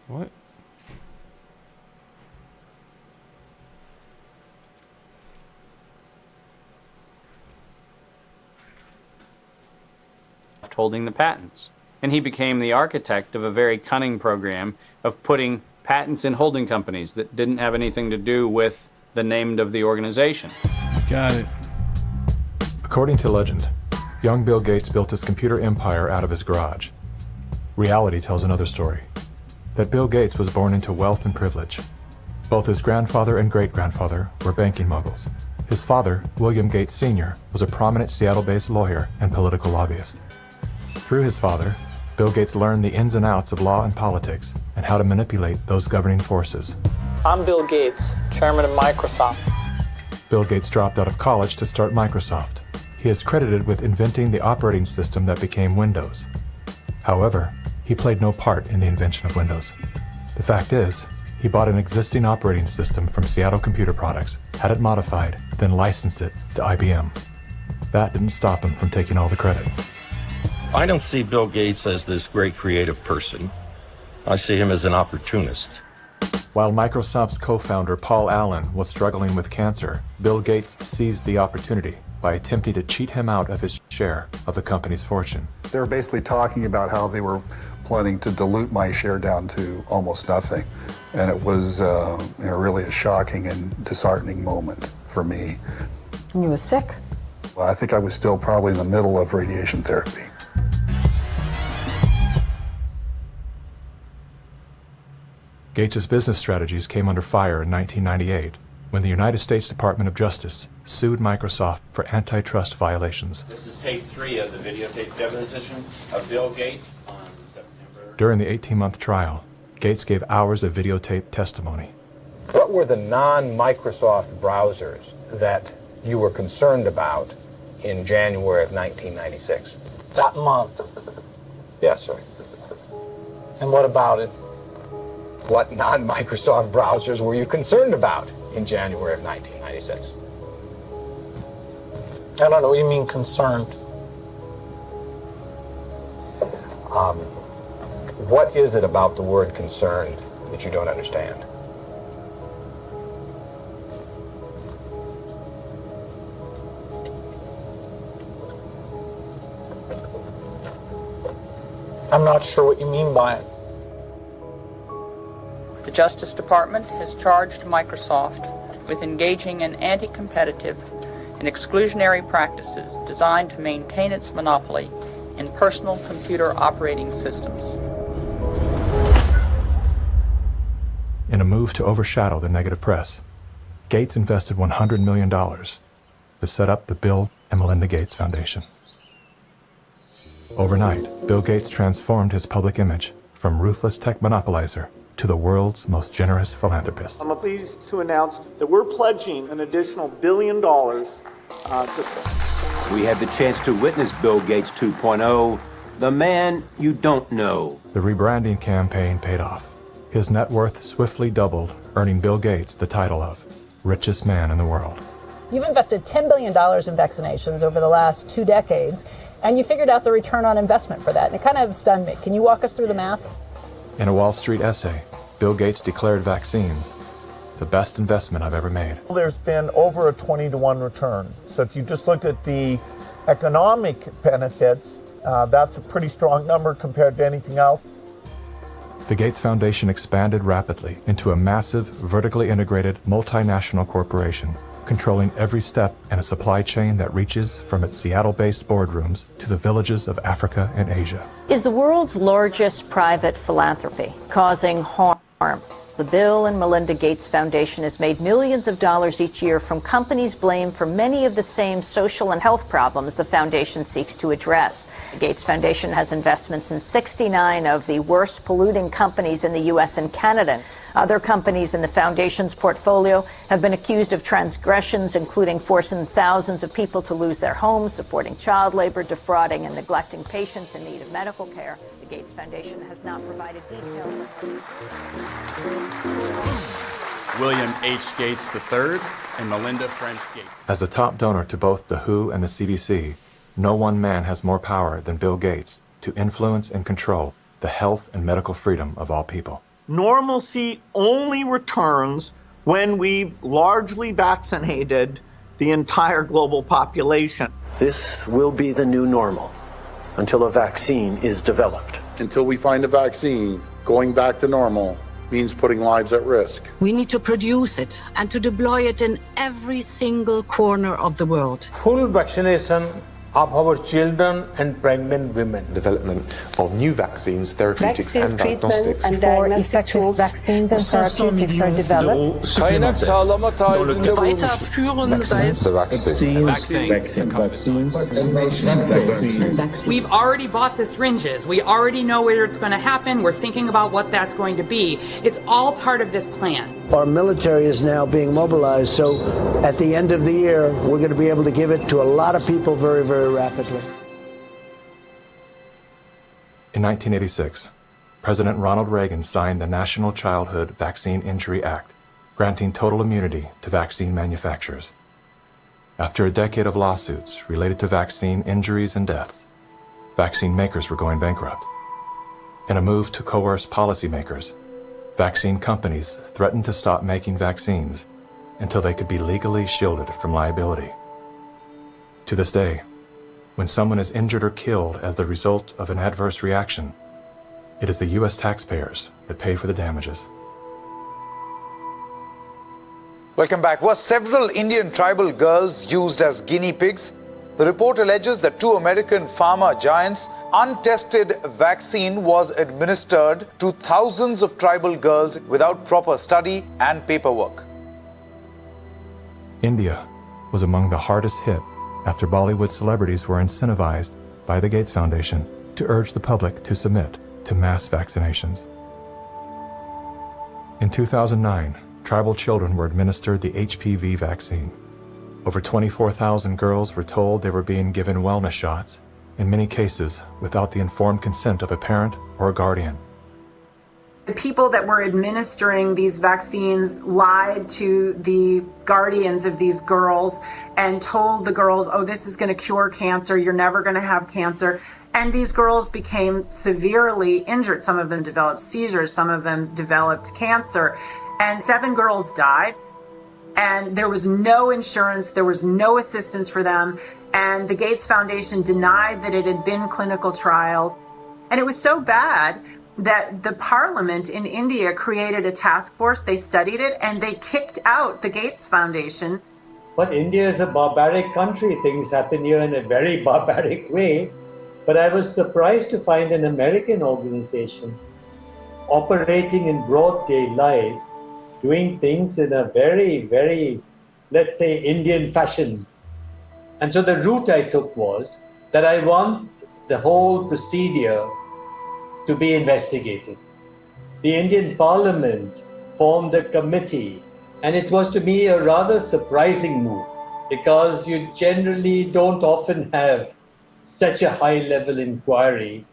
S16: What?
S12: Holding the patents. And he became the architect of a very cunning program of putting patents in holding companies that didn't have anything to do with the name of the organization.
S16: Got it.
S21: According to legend, young Bill Gates built his computer empire out of his garage. Reality tells another story, that Bill Gates was born into wealth and privilege. Both his grandfather and great-grandfather were banking moguls. His father, William Gates Sr., was a prominent Seattle-based lawyer and political lobbyist. Through his father, Bill Gates learned the ins and outs of law and politics and how to manipulate those governing forces.
S6: I'm Bill Gates, chairman of Microsoft.
S21: Bill Gates dropped out of college to start Microsoft. He is credited with inventing the operating system that became Windows. However, he played no part in the invention of Windows. The fact is, he bought an existing operating system from Seattle Computer Products, had it modified, then licensed it to IBM. That didn't stop him from taking all the credit.
S10: I don't see Bill Gates as this great creative person. I see him as an opportunist.
S21: While Microsoft's co-founder Paul Allen was struggling with cancer, Bill Gates seized the opportunity by attempting to cheat him out of his share of the company's fortune.
S4: They were basically talking about how they were planning to dilute my share down to almost nothing. And it was really a shocking and disheartening moment for me.
S17: And you were sick?
S4: Well, I think I was still probably in the middle of radiation therapy.
S21: Gates' business strategies came under fire in 1998 when the United States Department of Justice sued Microsoft for antitrust violations.
S12: This is tape 3 of the videotape deposition of Bill Gates.
S21: During the 18-month trial, Gates gave hours of videotape testimony.
S18: What were the non-Microsoft browsers that you were concerned about in January of 1996?
S6: That month.
S18: Yes, sir.
S6: And what about it?
S18: What non-Microsoft browsers were you concerned about in January of 1996?
S6: I don't know what you mean concerned.
S18: What is it about the word concerned that you don't understand?
S6: I'm not sure what you mean by it.
S22: The Justice Department has charged Microsoft with engaging in anti-competitive and exclusionary practices designed to maintain its monopoly in personal computer operating systems.
S21: In a move to overshadow the negative press, Gates invested $100 million to set up the Bill and Melinda Gates Foundation. Overnight, Bill Gates transformed his public image from ruthless tech monopolizer to the world's most generous philanthropist.
S24: I'm pleased to announce that we're pledging an additional $1 billion
S25: We had the chance to witness Bill Gates 2.0, the man you don't know.
S21: The rebranding campaign paid off. His net worth swiftly doubled, earning Bill Gates the title of richest man in the world.
S26: You've invested $10 billion in vaccinations over the last 2 decades, and you figured out the return on investment for that. And it kind of stunned me. Can you walk us through the math?
S21: In a Wall Street essay, Bill Gates declared vaccines the best investment I've ever made.
S24: There's been over a 20-to-1 return. So if you just look at the economic benefits, that's a pretty strong number compared to anything else.
S21: The Gates Foundation expanded rapidly into a massive, vertically integrated, multinational corporation, controlling every step in a supply chain that reaches from its Seattle-based boardrooms to the villages of Africa and Asia.
S27: Is the world's largest private philanthropy causing harm? The Bill and Melinda Gates Foundation has made millions of dollars each year from companies blamed for many of the same social and health problems the foundation seeks to address. The Gates Foundation has investments in 69 of the worst polluting companies in the U.S. and Canada. Other companies in the foundation's portfolio have been accused of transgressions, including forcing thousands of people to lose their homes, supporting child labor, defrauding and neglecting patients in need of medical care. The Gates Foundation has not provided details of
S5: William H. Gates III and Melinda French Gates.
S21: As a top donor to both the WHO and the CDC, no one man has more power than Bill Gates to influence and control the health and medical freedom of all people.
S24: Normalcy only returns when we've largely vaccinated the entire global population.
S3: This will be the new normal until a vaccine is developed.
S29: Until we find a vaccine, going back to normal means putting lives at risk.
S30: We need to produce it and to deploy it in every single corner of the world.
S24: Full vaccination of our children and pregnant women.
S21: Development of new vaccines, therapeutics and diagnostics.
S26: Before effective vaccines and therapeutics are developed.
S31: We've already bought the syringes. We already know where it's going to happen. We're thinking about what that's going to be. It's all part of this plan.
S32: Our military is now being mobilized, so at the end of the year, we're going to be able to give it to a lot of people very, very rapidly.
S21: In 1986, President Ronald Reagan signed the National Childhood Vaccine Injury Act, granting total immunity to vaccine manufacturers. After a decade of lawsuits related to vaccine injuries and deaths, vaccine makers were going bankrupt. In a move to coerce policymakers, vaccine companies threatened to stop making vaccines until they could be legally shielded from liability. To this day, When someone is injured or killed as the result of an adverse reaction, it is the U.S. taxpayers that pay for the damages.
S2: Welcome back. Were several Indian tribal girls used as guinea pigs? The report alleges that 2 American pharma giants' untested vaccine was administered to thousands of tribal girls without proper study and paperwork.
S21: India was among the hardest hit after Bollywood celebrities were incentivized by the Gates Foundation to urge the public to submit to mass vaccinations. In 2009, tribal children were administered the HPV vaccine. Over 24,000 girls were told they were being given wellness shots, in many cases without the informed consent of a parent or a guardian.
S26: The people that were administering these vaccines lied to the guardians of these girls and told the girls, oh, this is going to cure cancer, you're never going to have cancer. And these girls became severely injured. Some of them developed seizures, some of them developed cancer, and 7 girls died. And there was no insurance, there was no assistance for them. And the Gates Foundation denied that it had been clinical trials. And it was so bad that the parliament in India created a task force, they studied it, and they kicked out the Gates Foundation.
S7: But India is a barbaric country. Things happen here in a very barbaric way. But I was surprised to find an American organization operating in broad daylight, doing things in a very, very, let's say, Indian fashion. And so the route I took was that I want the whole procedure to be investigated. The Indian Parliament formed a committee, and it was to me a rather surprising move because you generally don't often have such a high-level inquiry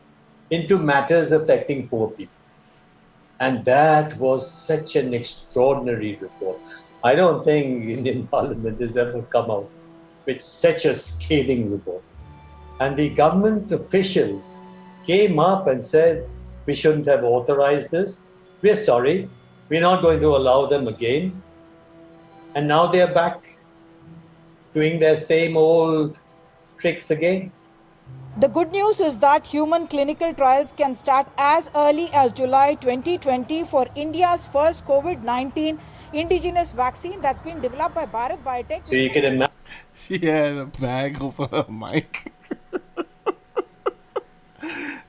S7: into matters affecting poor people. And that was such an extraordinary report. I don't think Indian Parliament has ever come out with such a scathing report. And the government officials came up and said, we shouldn't have authorized this. We're sorry. We're not going to allow them again. And now they're back doing their same old tricks again.
S26: The good news is that human clinical trials can start as early as July 2020 for India's first COVID-19 indigenous vaccine that's been developed by Bharat Biotech.
S7: So you can imagine.
S16: She had a bag over her mic.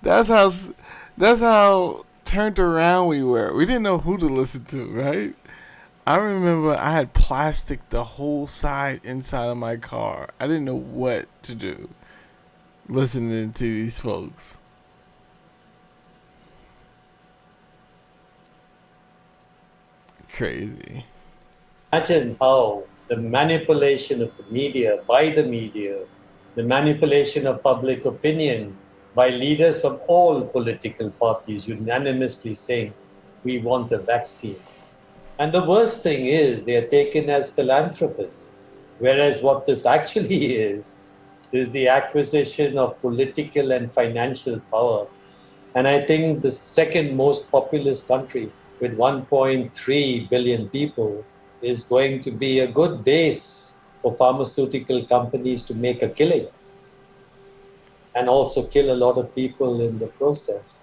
S16: That's how turned around we were. We didn't know who to listen to, right? I remember I had plastic the whole side inside of my car. I didn't know what to do listening to these folks. Crazy.
S7: Imagine how the manipulation of the media, by the media, the manipulation of public opinion by leaders from all political parties unanimously saying, we want a vaccine. And the worst thing is they are taken as philanthropists, whereas what this actually is the acquisition of political and financial power. And I think the second most populous country with 1.3 billion people is going to be a good base for pharmaceutical companies to make a killing and also kill a lot of people in the process.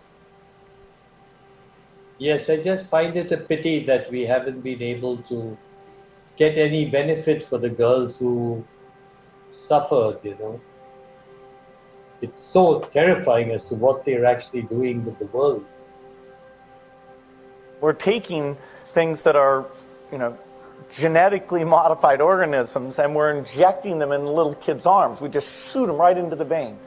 S7: Yes, I just find it a pity that we haven't been able to get any benefit for the girls who suffered, you know. It's so terrifying as to what they're actually doing with the world.
S24: We're taking things that are, genetically modified organisms, and we're injecting them in little kids' arms. We just shoot them right into the vein.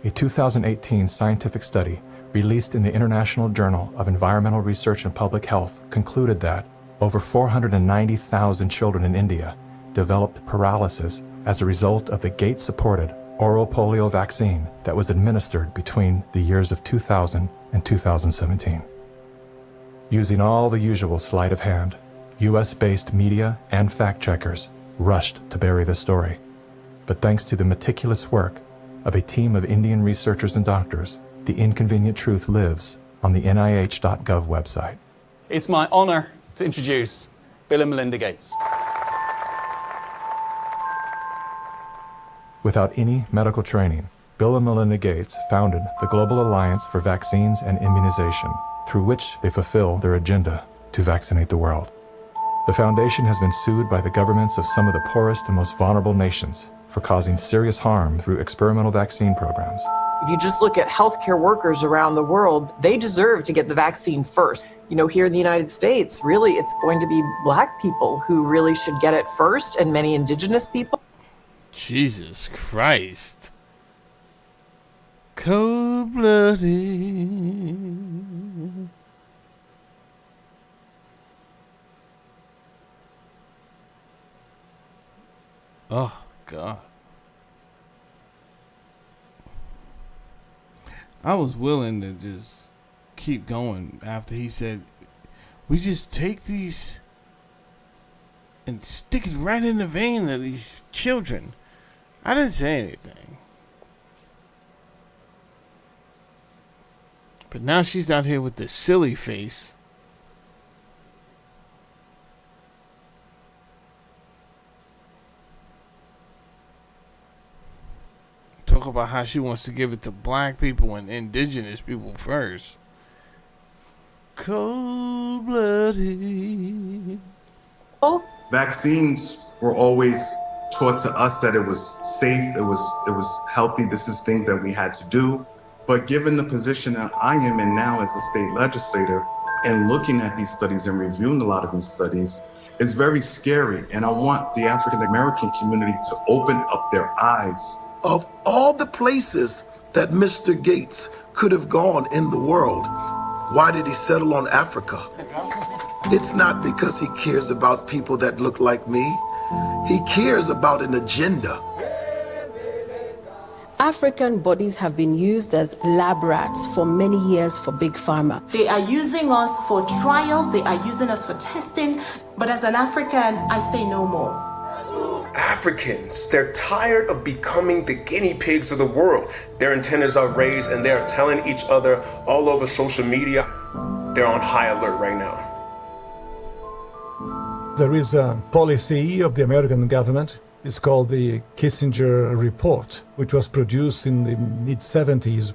S21: A 2018 scientific study released in the International Journal of Environmental Research and Public Health concluded that over 490,000 children in India developed paralysis as a result of the Gates-supported oral polio vaccine that was administered between the years of 2000 and 2017. Using all the usual sleight of hand, US-based media and fact-checkers rushed to bury the story. But thanks to the meticulous work of a team of Indian researchers and doctors, the inconvenient truth lives on the NIH.gov website.
S8: It's my honor to introduce Bill and Melinda Gates.
S21: Without any medical training, Bill and Melinda Gates founded the Global Alliance for Vaccines and Immunization, through which they fulfill their agenda to vaccinate the world. The foundation has been sued by the governments of some of the poorest and most vulnerable nations for causing serious harm through experimental vaccine programs.
S1: If you just look at healthcare workers around the world, they deserve to get the vaccine first. You know, here in the United States, really, it's going to be Black people who really should get it first, and many indigenous people.
S16: Jesus Christ. Cold-blooded. Oh, God. I was willing to just keep going after he said, we just take these and stick it right in the vein of these children. I didn't say anything. But now she's out here with this silly face. Talk about how she wants to give it to Black people and indigenous people first. Cold-blooded.
S9: Vaccines were always taught to us that it was safe, it was healthy. This is things that we had to do. But given the position that I am in now as a state legislator and looking at these studies and reviewing a lot of these studies, it's very scary. And I want the African American community to open up their eyes.
S10: Of all the places that Mr. Gates could have gone in the world, why did he settle on Africa? It's not because he cares about people that look like me. He cares about an agenda.
S11: African bodies have been used as lab rats for many years for Big Pharma.
S13: They are using us for trials, they are using us for testing, but as an African, I say no more.
S14: Africans, they're tired of becoming the guinea pigs of the world. Their antennas are raised and they're telling each other all over social media. They're on high alert right now.
S15: There is a policy of the American government. It's called the Kissinger Report, which was produced in the mid-70s.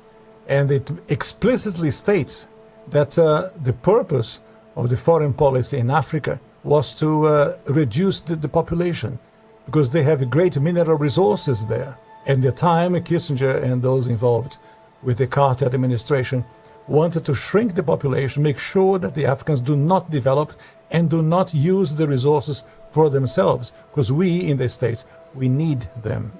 S15: And it explicitly states that the purpose of the foreign policy in Africa was to reduce the population, because they have great mineral resources there. At the time, Kissinger and those involved with the Carter administration wanted to shrink the population, make sure that the Africans do not develop and do not use the resources for themselves, because we in the States, we need them.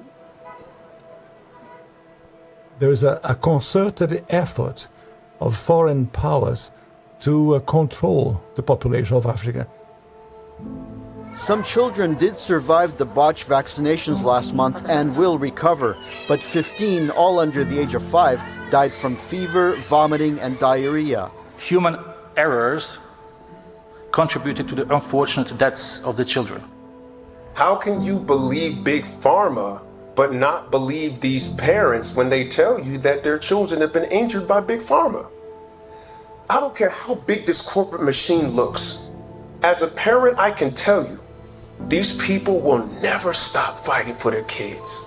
S15: There is a concerted effort of foreign powers to control the population of Africa.
S17: Some children did survive the botched vaccinations last month and will recover, but 15, all under the age of 5, died from fever, vomiting, and diarrhea.
S19: Human errors contributed to the unfortunate deaths of the children.
S14: How can you believe Big Pharma but not believe these parents when they tell you that their children have been injured by Big Pharma? I don't care how big this corporate machine looks. As a parent, I can tell you, these people will never stop fighting for their kids.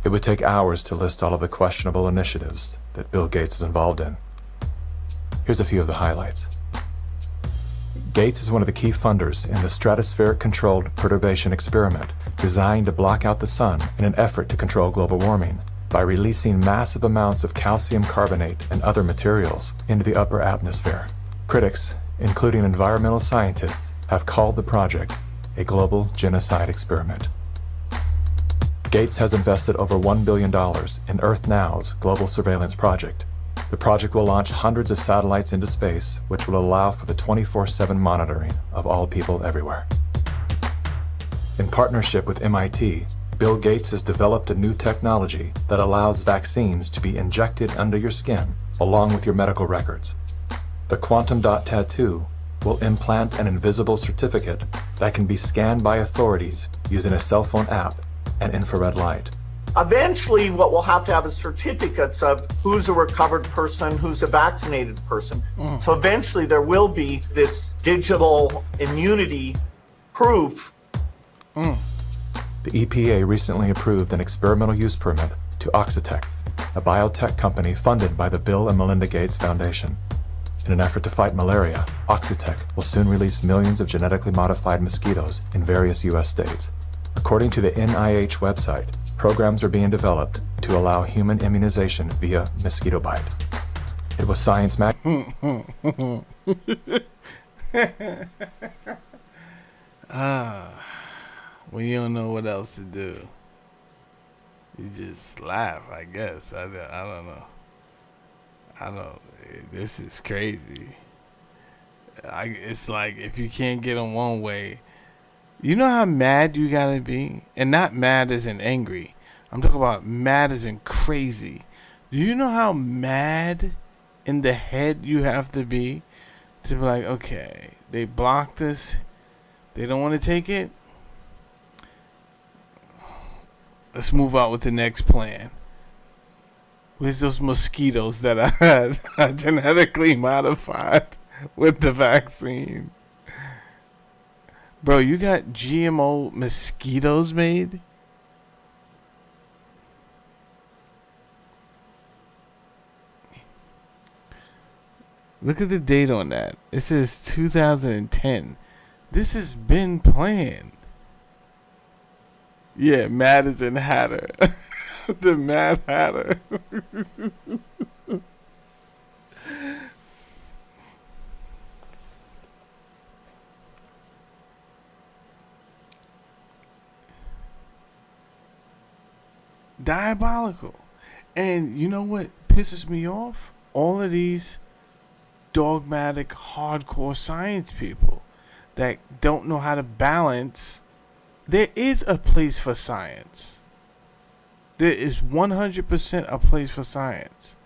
S21: It would take hours to list all of the questionable initiatives that Bill Gates is involved in. Here's a few of the highlights. Gates is one of the key funders in the stratospheric controlled perturbation experiment designed to block out the sun in an effort to control global warming by releasing massive amounts of calcium carbonate and other materials into the upper atmosphere. Critics, including environmental scientists, have called the project a global genocide experiment. Gates has invested over $1 billion in Earth Now's global surveillance project. The project will launch hundreds of satellites into space, which will allow for the 24/7 monitoring of all people everywhere. In partnership with MIT, Bill Gates has developed a new technology that allows vaccines to be injected under your skin along with your medical records. The Quantum Dot Tattoo will implant an invisible certificate that can be scanned by authorities using a cell phone app and infrared light.
S24: Eventually, what we'll have to have is certificates of who's a recovered person, who's a vaccinated person. So eventually there will be this digital immunity proof.
S21: The EPA recently approved an experimental use permit to Oxitec, a biotech company funded by the Bill and Melinda Gates Foundation. In an effort to fight malaria, Oxitec will soon release millions of genetically modified mosquitoes in various U.S. states. According to the NIH website, programs are being developed to allow human immunization via mosquito bite. It was Science Mag.
S16: When you don't know what else to do, you just laugh, I guess. I don't know. This is crazy. It's like if you can't get them one way, you know how mad you gotta be? And not mad as in angry. I'm talking about mad as in crazy. Do you know how mad in the head you have to be like, okay, they blocked us. They don't want to take it. Let's move out with the next plan. Where's those mosquitoes that I had genetically modified with the vaccine? Bro, you got GMO mosquitoes made? Look at the date on that. It says 2010. This has been planned. Yeah, Madison Hatter. The Mad Hatter. Diabolical. And you know what pisses me off? All of these dogmatic, hardcore science people that don't know how to balance. There is a place for science. There is 100% a place for science.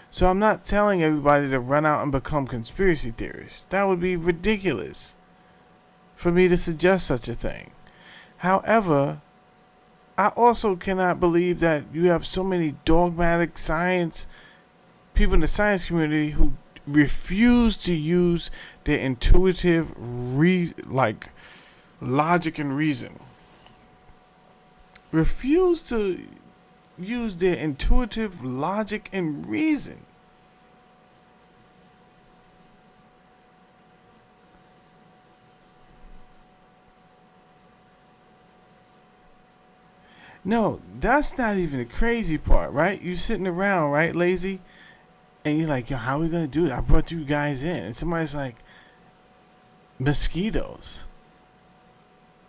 S16: So I'm not telling everybody to run out and become conspiracy theorists. That would be ridiculous for me to suggest such a thing. However, I also cannot believe that you have so many dogmatic science people in the science community who refuse to use their intuitive logic and reason. Refuse to use their intuitive logic and reason. No, that's not even the crazy part, right? You're sitting around, right, lazy? And you're like, yo, how are we going to do it? I brought you guys in. And somebody's like, mosquitoes.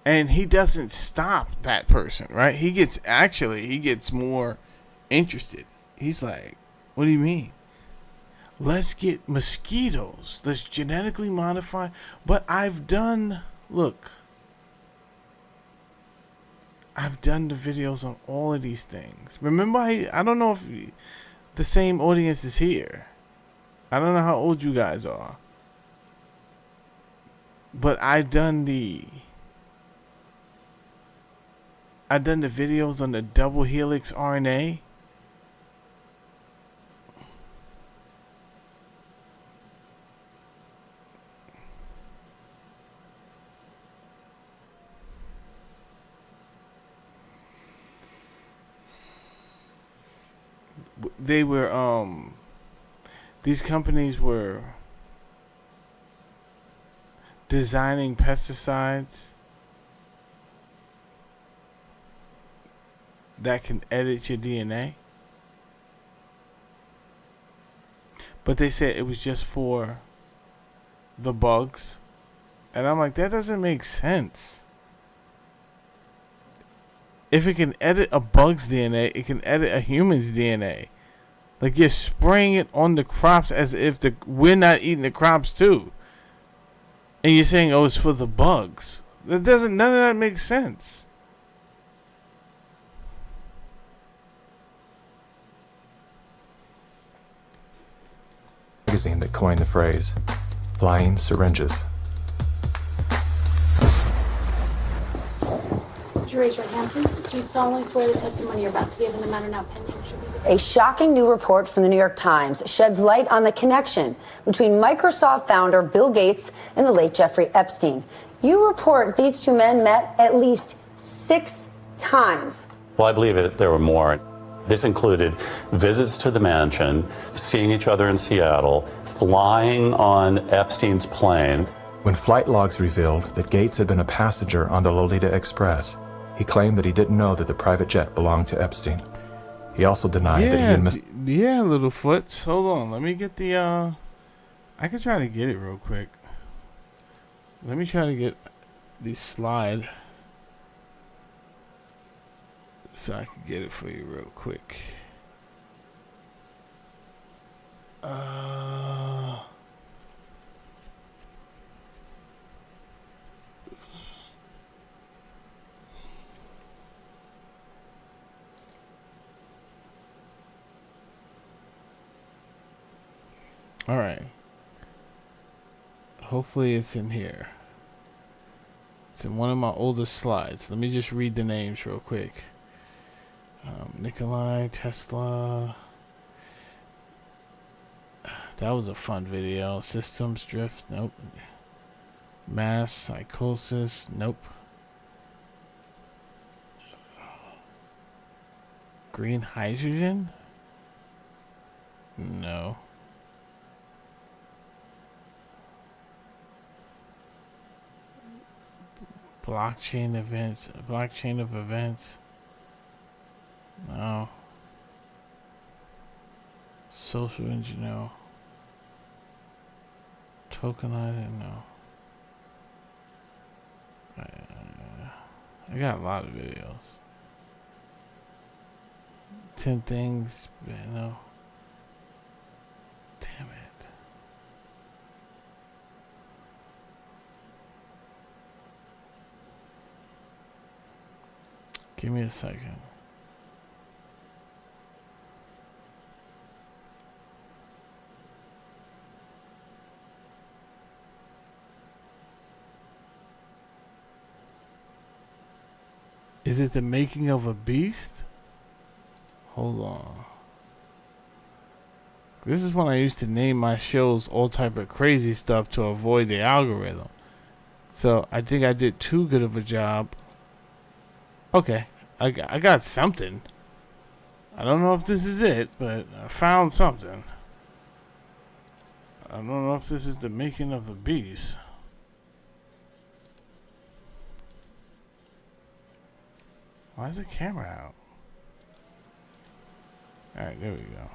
S16: And he doesn't stop that person, right? He gets more interested. He's like, what do you mean? Let's get mosquitoes. Let's genetically modify. But I've done the videos on all of these things. Remember, I don't know if the same audience is here. I don't know how old you guys are. But I've done the videos on the double helix RNA. They were these companies were designing pesticides that can edit your DNA. But they said it was just for the bugs. And I'm like, that doesn't make sense. If it can edit a bug's DNA, it can edit a human's DNA. Like you're spraying it on the crops as if we're not eating the crops too. And you're saying, oh, it's for the bugs. None of that makes sense.
S21: Magazine that coined the phrase flying syringes.
S3: Would you raise your hand, please? Do you solemnly swear the testimony you're about to give in the matter now pending should be the...
S4: A shocking new report from the New York Times sheds light on the connection between Microsoft founder Bill Gates and the late Jeffrey Epstein. You report these two men met at least 6 times.
S5: Well, I believe there were more. This included visits to the mansion, seeing each other in Seattle, flying on Epstein's plane.
S21: When flight logs revealed that Gates had been a passenger on the Lolita Express, he claimed that he didn't know that the private jet belonged to Epstein. He also denied that he had missed...
S16: Yeah, Littlefoots. Hold on. Let me get the... I can try to get it real quick. Let me try to get the slide so I can get it for you real quick. All right. Hopefully it's in here. It's in one of my oldest slides. Let me just read the names real quick. Nikolai Tesla. That was a fun video. Systems drift. Nope. Mass psychosis. Nope. Green hydrogen? No. Blockchain events. Blockchain of events. No. Social engineer. Tokenizing. No. I got a lot of videos. 10 things. No. Damn it. Give me a second. Is it the making of a beast? Hold on. This is when I used to name my shows all type of crazy stuff to avoid the algorithm. So I think I did too good of a job. Okay, I got something. I don't know if this is it, but I found something. I don't know if this is the making of a beast. Why is the camera out? Alright, there we go.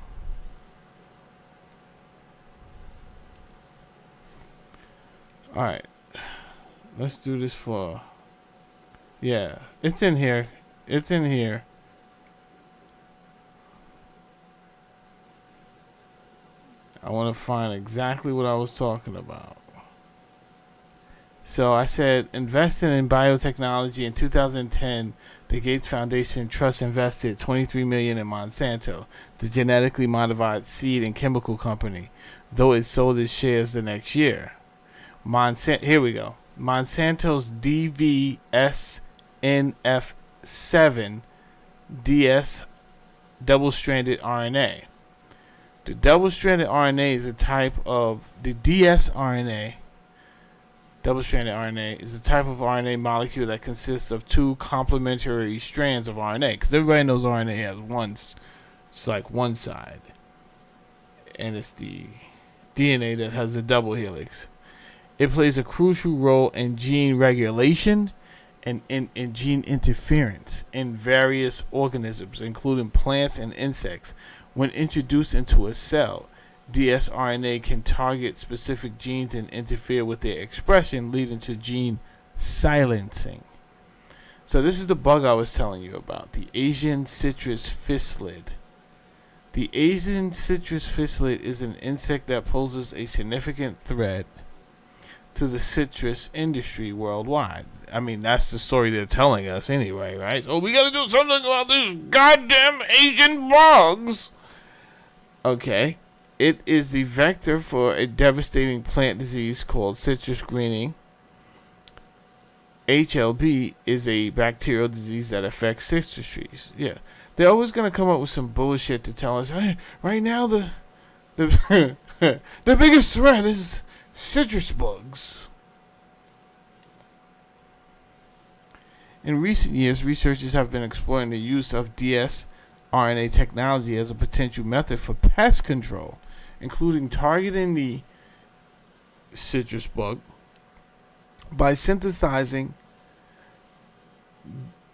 S16: Alright. Let's do this for... Yeah, it's in here. It's in here. I want to find exactly what I was talking about. So I said investing in biotechnology in 2010, the Gates Foundation Trust invested $23 million in Monsanto, the genetically modified seed and chemical company, though it sold its shares the next year. Here we go. Monsanto's DVSNF7 DS double-stranded RNA. The double-stranded RNA is a type of the dsRNA. Double-stranded RNA is a type of RNA molecule that consists of 2 complementary strands of RNA. Because everybody knows RNA has it's like one side, and it's the DNA that has a double helix. It plays a crucial role in gene regulation and in gene interference in various organisms, including plants and insects. When introduced into a cell, dsRNA can target specific genes and interfere with their expression, leading to gene silencing. So this is the bug I was telling you about, the Asian citrus fisslid. The Asian citrus fishlet is an insect that poses a significant threat to the citrus industry worldwide. I mean, that's the story they're telling us anyway, right? So we gotta do something about these goddamn Asian bugs. Okay. It is the vector for a devastating plant disease called citrus greening. HLB is a bacterial disease that affects citrus trees. Yeah. They're always going to come up with some bullshit to tell us, hey, right now the the biggest threat is citrus bugs. In recent years, researchers have been exploring the use of dsRNA technology as a potential method for pest control, including targeting the citrus bug by synthesizing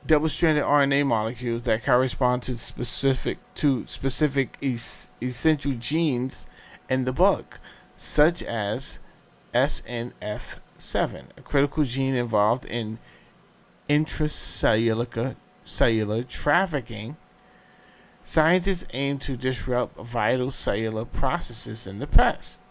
S16: double-stranded RNA molecules that correspond to specific essential genes in the bug, such as SNF7, a critical gene involved in intracellular trafficking. Scientists aim to disrupt vital cellular processes in the pest.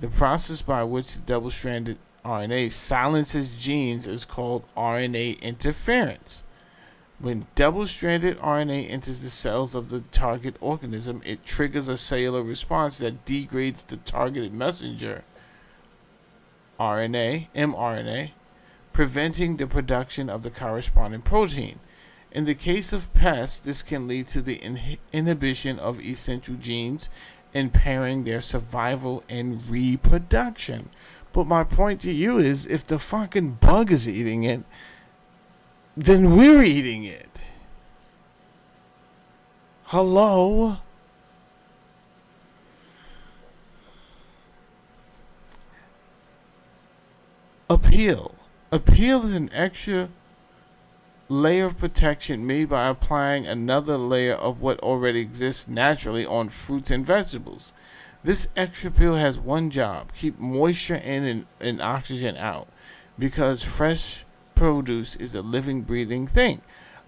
S16: The process by which the double-stranded RNA silences genes is called RNA interference. When double-stranded RNA enters the cells of the target organism, it triggers a cellular response that degrades the targeted messenger RNA, mRNA, preventing the production of the corresponding protein. In the case of pests, this can lead to the inhibition of essential genes, impairing their survival and reproduction. But my point to you is, if the fucking bug is eating it, then we're eating it. Hello? Appeal. Appeal is an extra layer of protection made by applying another layer of what already exists naturally on fruits and vegetables. This extra peel has one job: keep moisture in and oxygen out, because fresh produce is a living, breathing thing.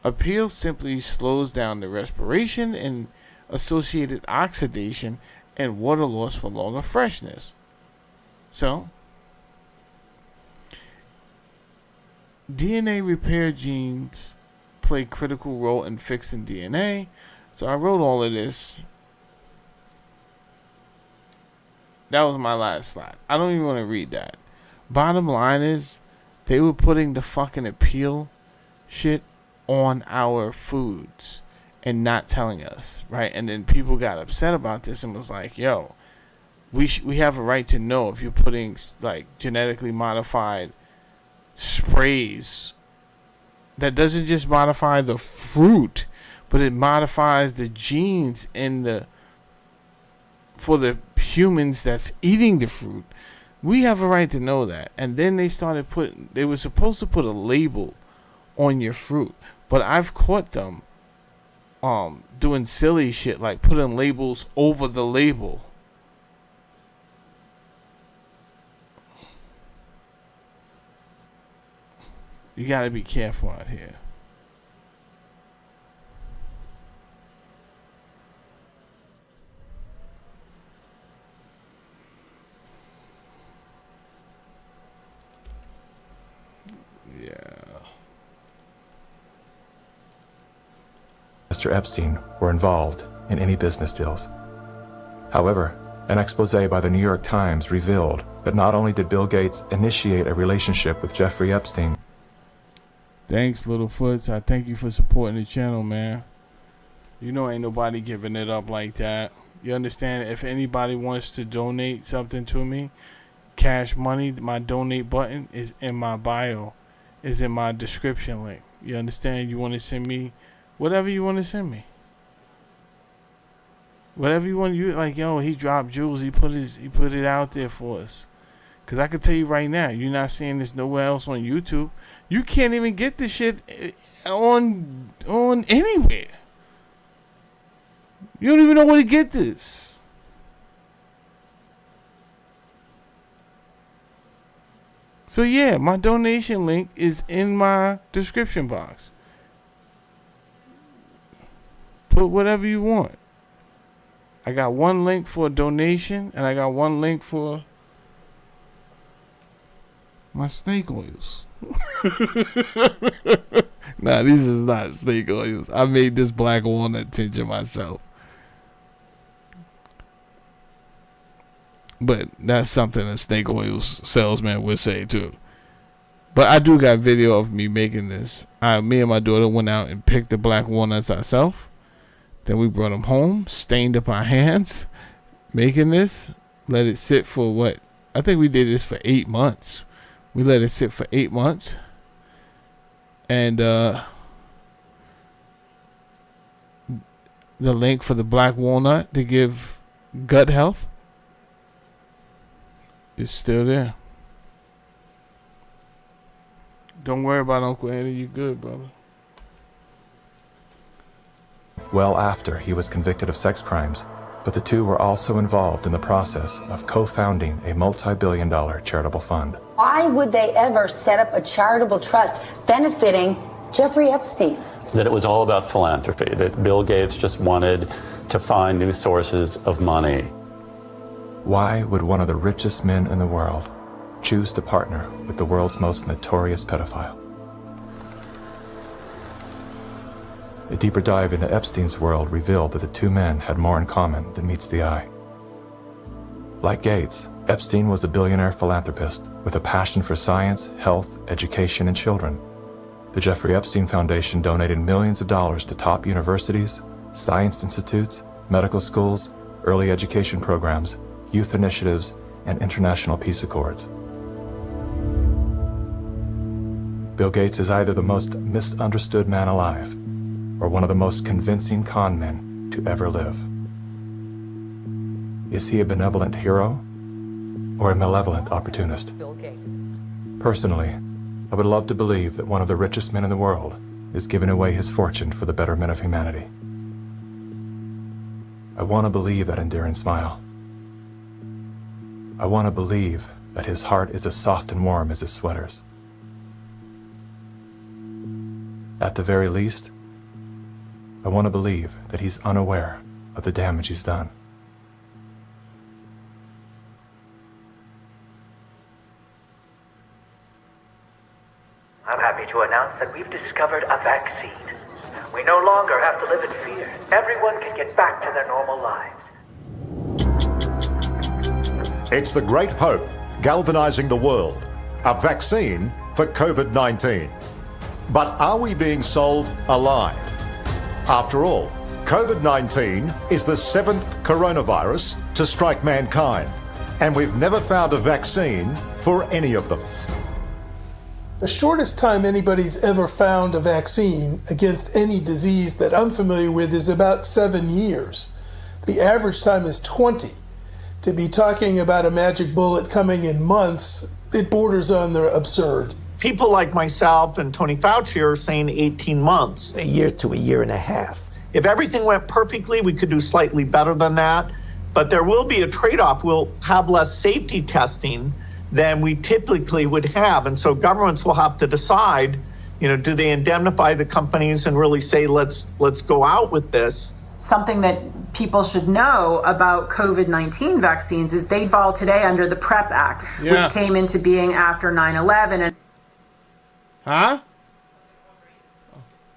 S16: A peel simply slows down the respiration and associated oxidation and water loss for longer freshness. So, DNA repair genes play a critical role in fixing DNA. So I wrote all of this. That was my last slide. I don't even want to read that. Bottom line is, they were putting the fucking appeal shit on our foods and not telling us, right? And then people got upset about this and was like, yo, we have a right to know if you're putting like genetically modified sprays that doesn't just modify the fruit, but it modifies the genes for the humans that's eating the fruit. We have a right to know that. And then they were supposed to put a label on your fruit, but I've caught them doing silly shit like putting labels over the label. You gotta be careful out here. Yeah.
S21: Mr. Epstein were involved in any business deals. However, an expose by the New York Times revealed that not only did Bill Gates initiate a relationship with Jeffrey Epstein.
S16: Thanks, Littlefoots. I thank you for supporting the channel, man. You know ain't nobody giving it up like that. You understand? If anybody wants to donate something to me, Cash Money, my donate button is in my bio, is in my description link. You understand? You want to send me whatever you want to send me. Whatever you want. You like, yo, he dropped jewels. He put it out there for us. Because I can tell you right now, you're not seeing this nowhere else on YouTube. You can't even get this shit on anywhere. You don't even know where to get this. So yeah, my donation link is in my description box. Put whatever you want. I got one link for a donation, and I got one link for my snake oils. Nah, these is not snake oils. I made this black walnut tincture myself. But that's something a snake oils salesman would say too. But I do got video of me making this. Me and my daughter went out and picked the black walnuts ourselves. Then we brought them home, stained up our hands, making this. Let it sit for what? I think we did this for 8 months. We let it sit for 8 months. And the link for the black walnut to give gut health is still there. Don't worry about Uncle Andy. You good, brother.
S21: Well after he was convicted of sex crimes, but the two were also involved in the process of co-founding a multi-billion-dollar charitable fund.
S4: Why would they ever set up a charitable trust benefiting Jeffrey Epstein?
S5: That it was all about philanthropy, that Bill Gates just wanted to find new sources of money.
S21: Why would one of the richest men in the world choose to partner with the world's most notorious pedophile? A deeper dive into Epstein's world revealed that the two men had more in common than meets the eye. Like Gates, Epstein was a billionaire philanthropist with a passion for science, health, education, and children. The Jeffrey Epstein Foundation donated millions of dollars to top universities, science institutes, medical schools, early education programs, youth initiatives, and international peace accords. Bill Gates is either the most misunderstood man alive or one of the most convincing con men to ever live. Is he a benevolent hero or a malevolent opportunist?
S1: Bill Gates.
S21: Personally, I would love to believe that one of the richest men in the world is giving away his fortune for the betterment of humanity. I want to believe that endearing smile. I want to believe that his heart is as soft and warm as his sweaters. At the very least, I want to believe that he's unaware of the damage he's done.
S6: I'm happy to announce that we've discovered a vaccine. We no longer have to live in fear. Everyone can get back to their normal lives.
S12: It's the great hope galvanizing the world. A vaccine for COVID-19. But are we being sold a lie? After all, COVID-19 is the 7th coronavirus to strike mankind, and we've never found a vaccine for any of them.
S6: The shortest time anybody's ever found a vaccine against any disease that I'm familiar with is about 7 years. The average time is 20. To be talking about a magic bullet coming in months, it borders on the absurd.
S24: People like myself and Tony Fauci are saying 18 months.
S18: A year to a year and a half.
S24: If everything went perfectly, we could do slightly better than that. But there will be a trade-off. We'll have less safety testing than we typically would have. And so governments will have to decide, do they indemnify the companies and really say, let's go out with this?
S26: Something that people should know about COVID-19 vaccines is they fall today under the PrEP Act, which came into being after 9/11 and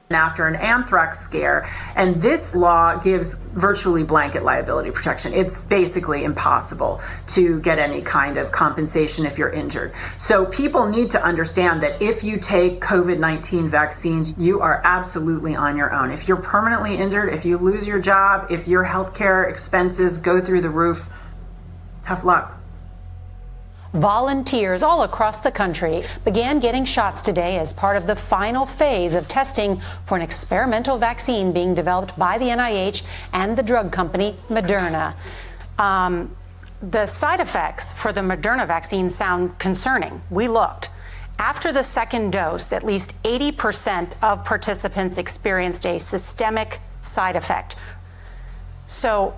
S26: after an anthrax scare. And this law gives virtually blanket liability protection. It's basically impossible to get any kind of compensation if you're injured. So people need to understand that if you take COVID-19 vaccines, you are absolutely on your own. If you're permanently injured, if you lose your job, if your healthcare expenses go through the roof, tough luck.
S20: Volunteers all across the country began getting shots today as part of the final phase of testing for an experimental vaccine being developed by the NIH and the drug company Moderna. The side effects for the Moderna vaccine sound concerning. We looked. After the second dose, at least 80% of participants experienced a systemic side effect. So,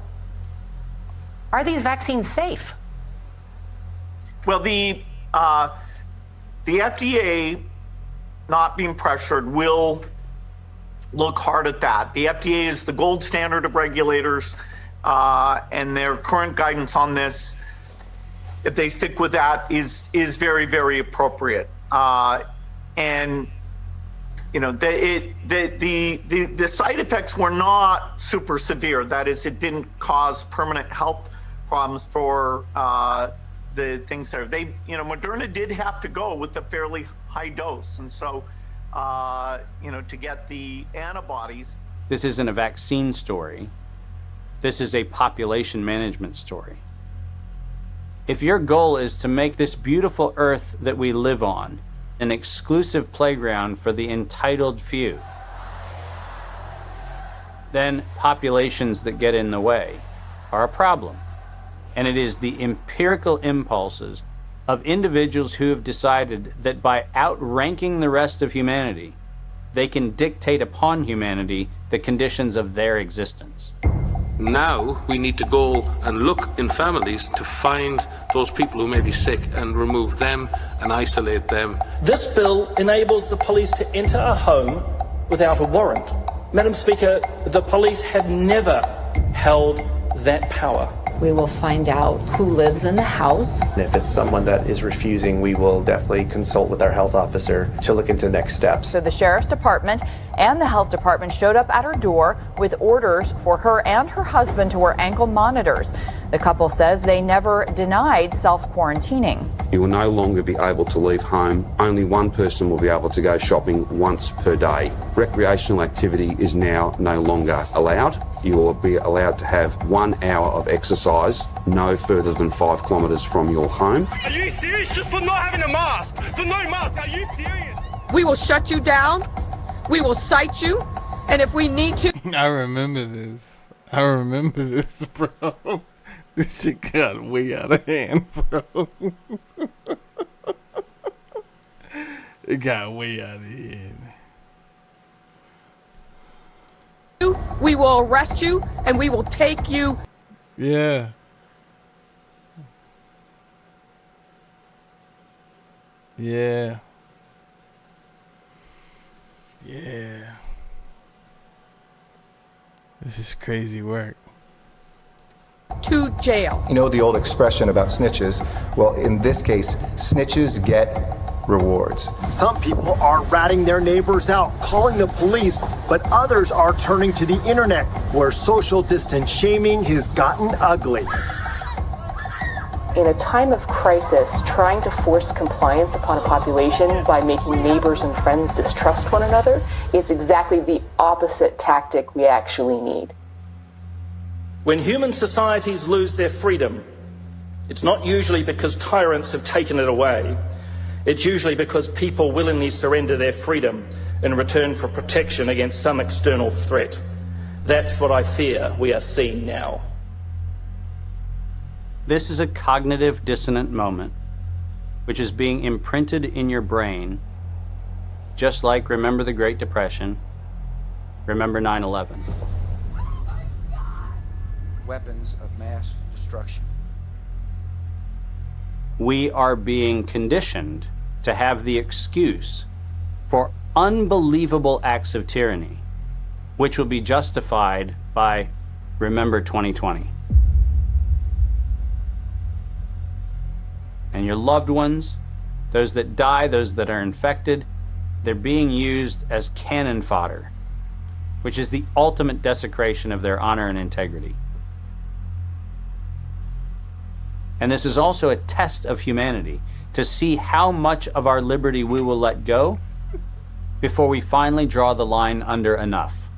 S20: are these vaccines safe?
S24: Well, the FDA, not being pressured, will look hard at that. The FDA is the gold standard of regulators, and their current guidance on this, if they stick with that, is very, very appropriate. And you know, the side effects were not super severe. That is, it didn't cause permanent health problems for the things there. Moderna did have to go with a fairly high dose, and so to get the antibodies.
S2: This isn't a vaccine story. This is a population management story. If your goal is to make this beautiful earth that we live on an exclusive playground for the entitled few, then populations that get in the way are a problem. And it is the empirical impulses of individuals who have decided that by outranking the rest of humanity, they can dictate upon humanity the conditions of their existence.
S7: Now we need to go and look in families to find those people who may be sick and remove them and isolate them.
S8: This bill enables the police to enter a home without a warrant. Madam Speaker, the police have never held that power.
S22: We will find out who lives in the house.
S23: And if it's someone that is refusing, we will definitely consult with our health officer to look into next steps.
S25: So the sheriff's department and the health department showed up at her door with orders for her and her husband to wear ankle monitors. The couple says they never denied self-quarantining.
S27: You will no longer be able to leave home. Only one person will be able to go shopping once per day. Recreational activity is now no longer allowed. You will be allowed to have 1 hour of exercise no further than 5 kilometres from your home.
S28: Are you serious? Just for not having a mask? For no mask? Are you serious?
S29: We will shut you down. We will cite you. And if we need to...
S16: I remember this, bro. This shit got way out of hand, bro. It got way out of hand.
S29: We will arrest you and we will take you.
S16: Yeah. Yeah. Yeah. This is crazy work.
S29: To jail.
S21: You know the old expression about snitches? Well, in this case, snitches get rewards.
S30: Some people are ratting their neighbors out, calling the police, but others are turning to the internet, where social distance shaming has gotten ugly.
S31: In a time of crisis, trying to force compliance upon a population by making neighbors and friends distrust one another is exactly the opposite tactic we actually need.
S8: When human societies lose their freedom, it's not usually because tyrants have taken it away. It's usually because people willingly surrender their freedom in return for protection against some external threat. That's what I fear we are seeing now.
S2: This is a cognitive dissonant moment, which is being imprinted in your brain, just like remember the Great Depression, remember 9/11.
S32: Weapons of mass destruction.
S2: We are being conditioned to have the excuse for unbelievable acts of tyranny, which will be justified by remember 2020. And your loved ones, those that die, those that are infected, they're being used as cannon fodder, which is the ultimate desecration of their honor and integrity. And this is also a test of humanity to see how much of our liberty we will let go before we finally draw the line under enough.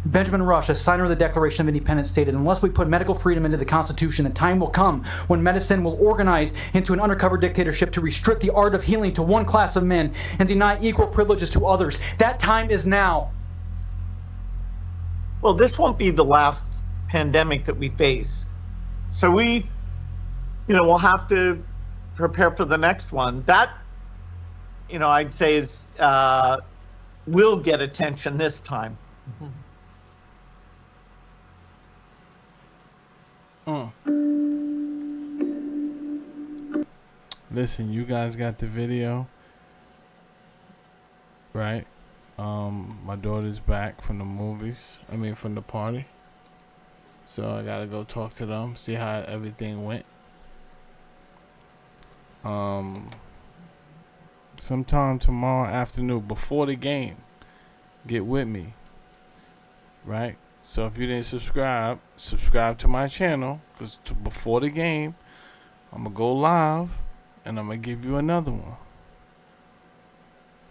S33: Benjamin Rush, a signer of the Declaration of Independence, stated, "Unless we put medical freedom into the Constitution, the time will come when medicine will organize into an undercover dictatorship to restrict the art of healing to one class of men and deny equal privileges to others. That time is now."
S24: Well, this won't be the last pandemic that we face. So we'll have to prepare for the next one. That, I'd say is, will get attention this time.
S16: Listen, you guys got the video. right? My daughter's back from the movies. From the party. So I gotta go talk to them, see how everything went. Sometime tomorrow afternoon before the game, get with me, right? So if you didn't subscribe to my channel, because before the game, I'm gonna go live and I'm gonna give you another one.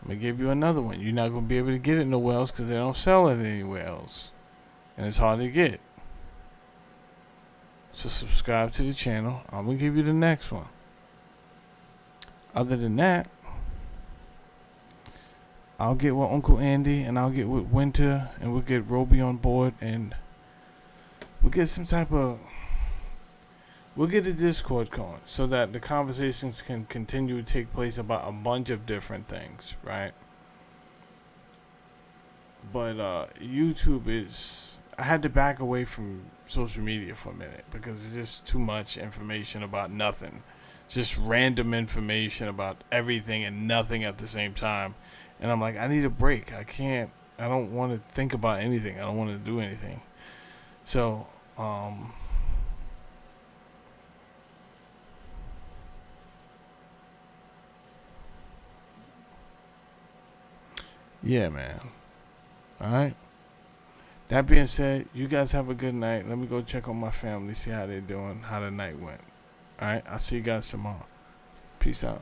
S16: You're not gonna be able to get it nowhere else because they don't sell it anywhere else, and it's hard to get. So subscribe to the channel. I'm gonna give you the next one. Other than that, I'll get with Uncle Andy and I'll get with Winter and we'll get Roby on board and we'll get we'll get the Discord going so that the conversations can continue to take place about a bunch of different things, right? But YouTube I had to back away from social media for a minute because it's just too much information about nothing. Just random information about everything and nothing at the same time. And I'm like, I need a break. I don't want to think about anything. I don't want to do anything. So, yeah, man. All right. That being said, you guys have a good night. Let me go check on my family, see how they're doing, how the night went. All right. I'll see you guys tomorrow. Peace out.